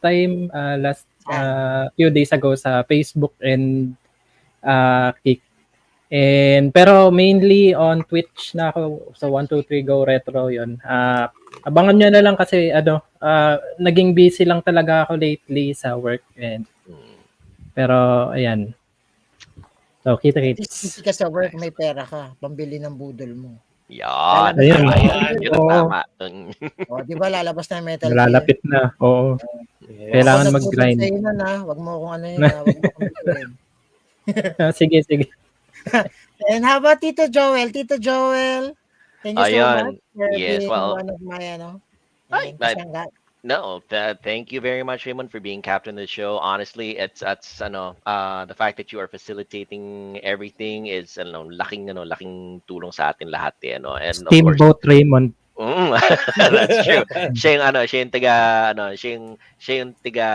few days ago sa Facebook and Kick. And pero mainly on Twitch na ako sa 1, 2, 3, go retro yon. Abangan nyo na lang kasi naging busy lang talaga ako lately sa work and pero ayan. So kita-kits. Busy ka sa work, may pera ka. Pambili ng budol mo. Yan. Ayun. Ayan. Yun ang Oo. tama. O, di ba lalabas na yung Metal Gear? Malalapit na. Oo. Kailangan Ako mag-grind. nagtutulog sa'yo nun, ha? Wag mo akong ano yun, ha? Wag mo akong bituin. Sige, sige. And how about Tito Joel? Tito Joel, thank you so Ayan. much for Yes, being well- one of my, Ay, kasangga. No, thank you very much, Raymond, for being captain of the show. Honestly, it's the fact that you are facilitating everything is laking tulong sa atin lahat eh, ano. And of course, Steamboat Raymond. that's true. Siya yung tiga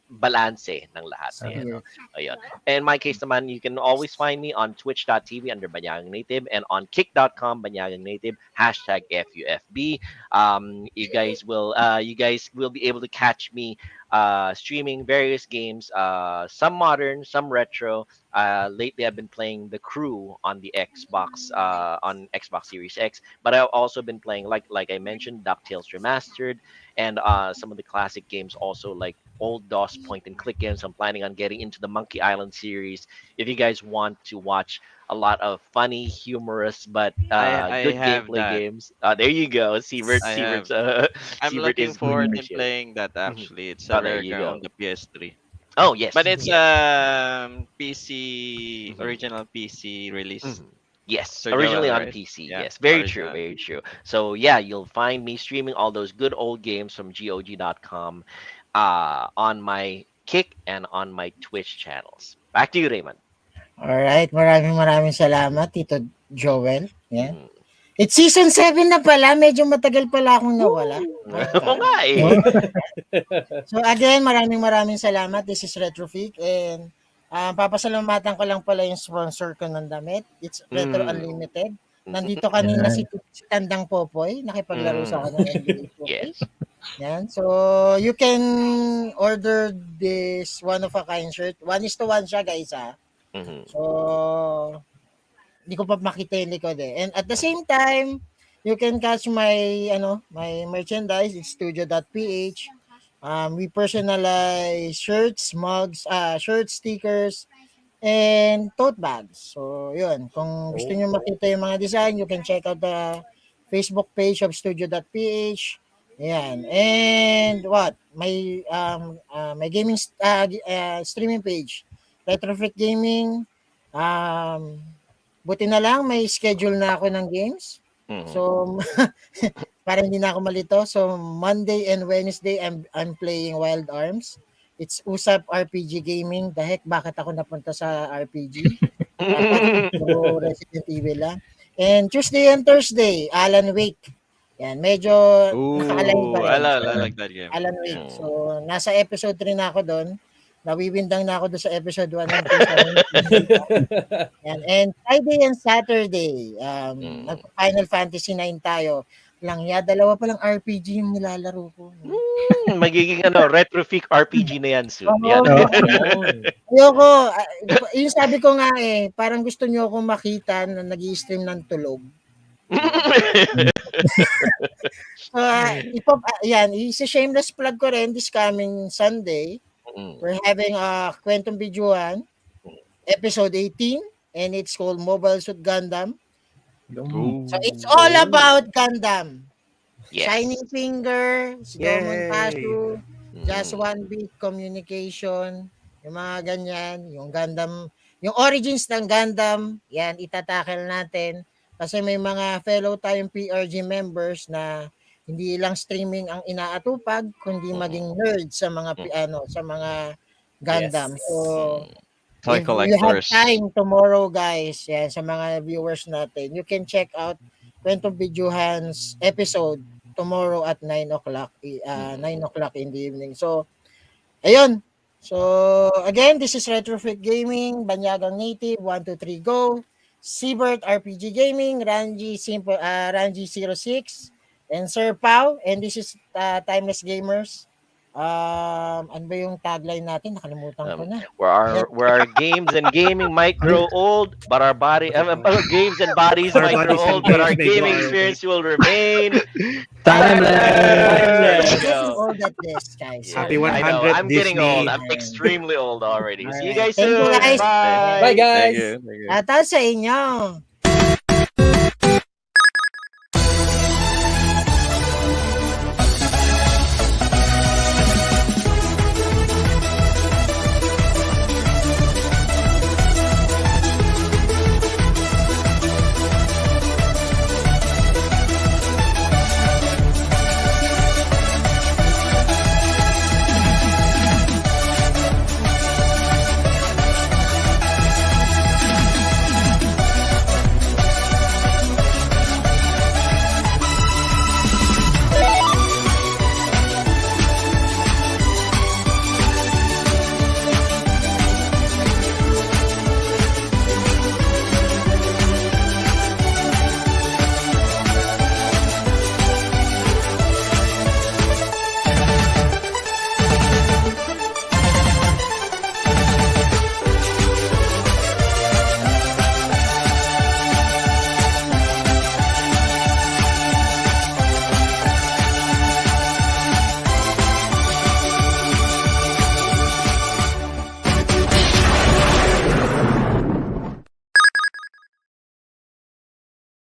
balanse ng lahat eh, ano. Ayun. In my case naman, you can always find me on twitch.tv under Banyagang Native and on kick.com Banyagang Native #FUFB. You guys will be able to catch me streaming various games, some modern, some retro. Lately, I've been playing The Crew on the Xbox, on Xbox Series X, but I've also been playing, like I mentioned, DuckTales Remastered, and some of the classic games also, like old DOS point and click games. I'm planning on getting into the Monkey Island series. If you guys want to watch a lot of funny, humorous, but I good have gameplay that. games, there you go. Siebert, I Siebert's, I'm Siebert looking is forward good. in playing that actually. It's Oh, a there rare you game go. on the PS3. Oh yes, But it's yes. PC original PC release. Mhm. Yes, Sir originally Joel, on right? PC. Yeah, Yes, very true, original. very true. So yeah, you'll find me streaming all those good old games from GOG.com on my Kick and on my Twitch channels. Back to you, Raymond. Alright, maraming salamat, Tito Joel. Yeah. Mm. It's season 7 na pala. Medyo matagal pala akong nawala. Oo nga eh. So again, maraming salamat. This is Retrofreak and papasalamatan ko lang pala yung sponsor ko ng damit. It's Retro Mm. Unlimited. Nandito kanina Yan. si Tandang Popoy, nakipaglaro sa akin ng NBA 2K. Yes. Yan. So you can order this one of a kind shirt. 1:1 siya, guys, ha. Mhm. So, hindi ko pa makita yung likod eh. And at the same time, you can catch my merchandise. It's studio.ph. We personalize shirts, stickers, and tote bags. So, yun. Kung gusto nyo makita yung mga design, you can check out the Facebook page of studio.ph. Ayan. And what? My streaming page. Retrofit Gaming. Buti na lang may schedule na ako ng games. Mhm. So, para hindi na ako malito. So, Monday and Wednesday, I'm playing Wild Arms. It's Usap RPG Gaming. The heck, bakit ako napunta sa RPG? Dapat puro Resident Evil lang. And Tuesday and Thursday, Alan Wake. Yan, medyo naka-align pa Ooh, rin. I like that game. Alan Wake. Mm. So, nasa episode 3 na ako doon. Nawiwindang na ako doon sa episode 1 ng Yan. And Friday and Saturday, Final Fantasy 9 tayo. Lang ya, dalawa pa lang RPG yung nilalaro ko. Magiging retrofit RPG na yan soon. Oo. Yan. Ayoko, yung sabi ko nga parang gusto niyo akong makita na nag-i-stream ng tulog. Isa-shameless plug ko rin this coming Sunday. We're having a Quantum Bijuan episode 18 and it's called Mobile Suit Gundam. So it's all about Gundam. Yes. Shining Finger, Sigaw Yay. Montasio, Just One Beat Communication, yung mga ganyan, yung Gundam, yung origins ng Gundam, yan, itatackle natin. Kasi may mga fellow tayong PRG members na hindi lang streaming ang inaatupag, kundi maging nerd sa mga sa mga Gundam. Yes. So, Toy if you have collectors. time tomorrow, guys, yan, sa mga viewers natin, you can check out Kwentong Bijuhan's episode tomorrow at 9 o'clock in the evening. So, ayun. So, again, this is Retrofit Gaming, Banyagang Native, 123 Go, Seabird RPG Gaming, Ranji06, and Sir Pau, and this is Timeless Gamers. Ano ba yung tagline natin? Nakalimutan ko na. Where our games and gaming might grow old, but our games and bodies Our might grow bodies and old, but our games may gaming grow experience will remain. Timeless. Go. All that this, guys. Happy I know. 100 I'm getting Disney. old. I'm extremely old already. See you Alright. guys Thank you, soon. guys. Bye. Bye, guys. Thank you. Ata sa inyo.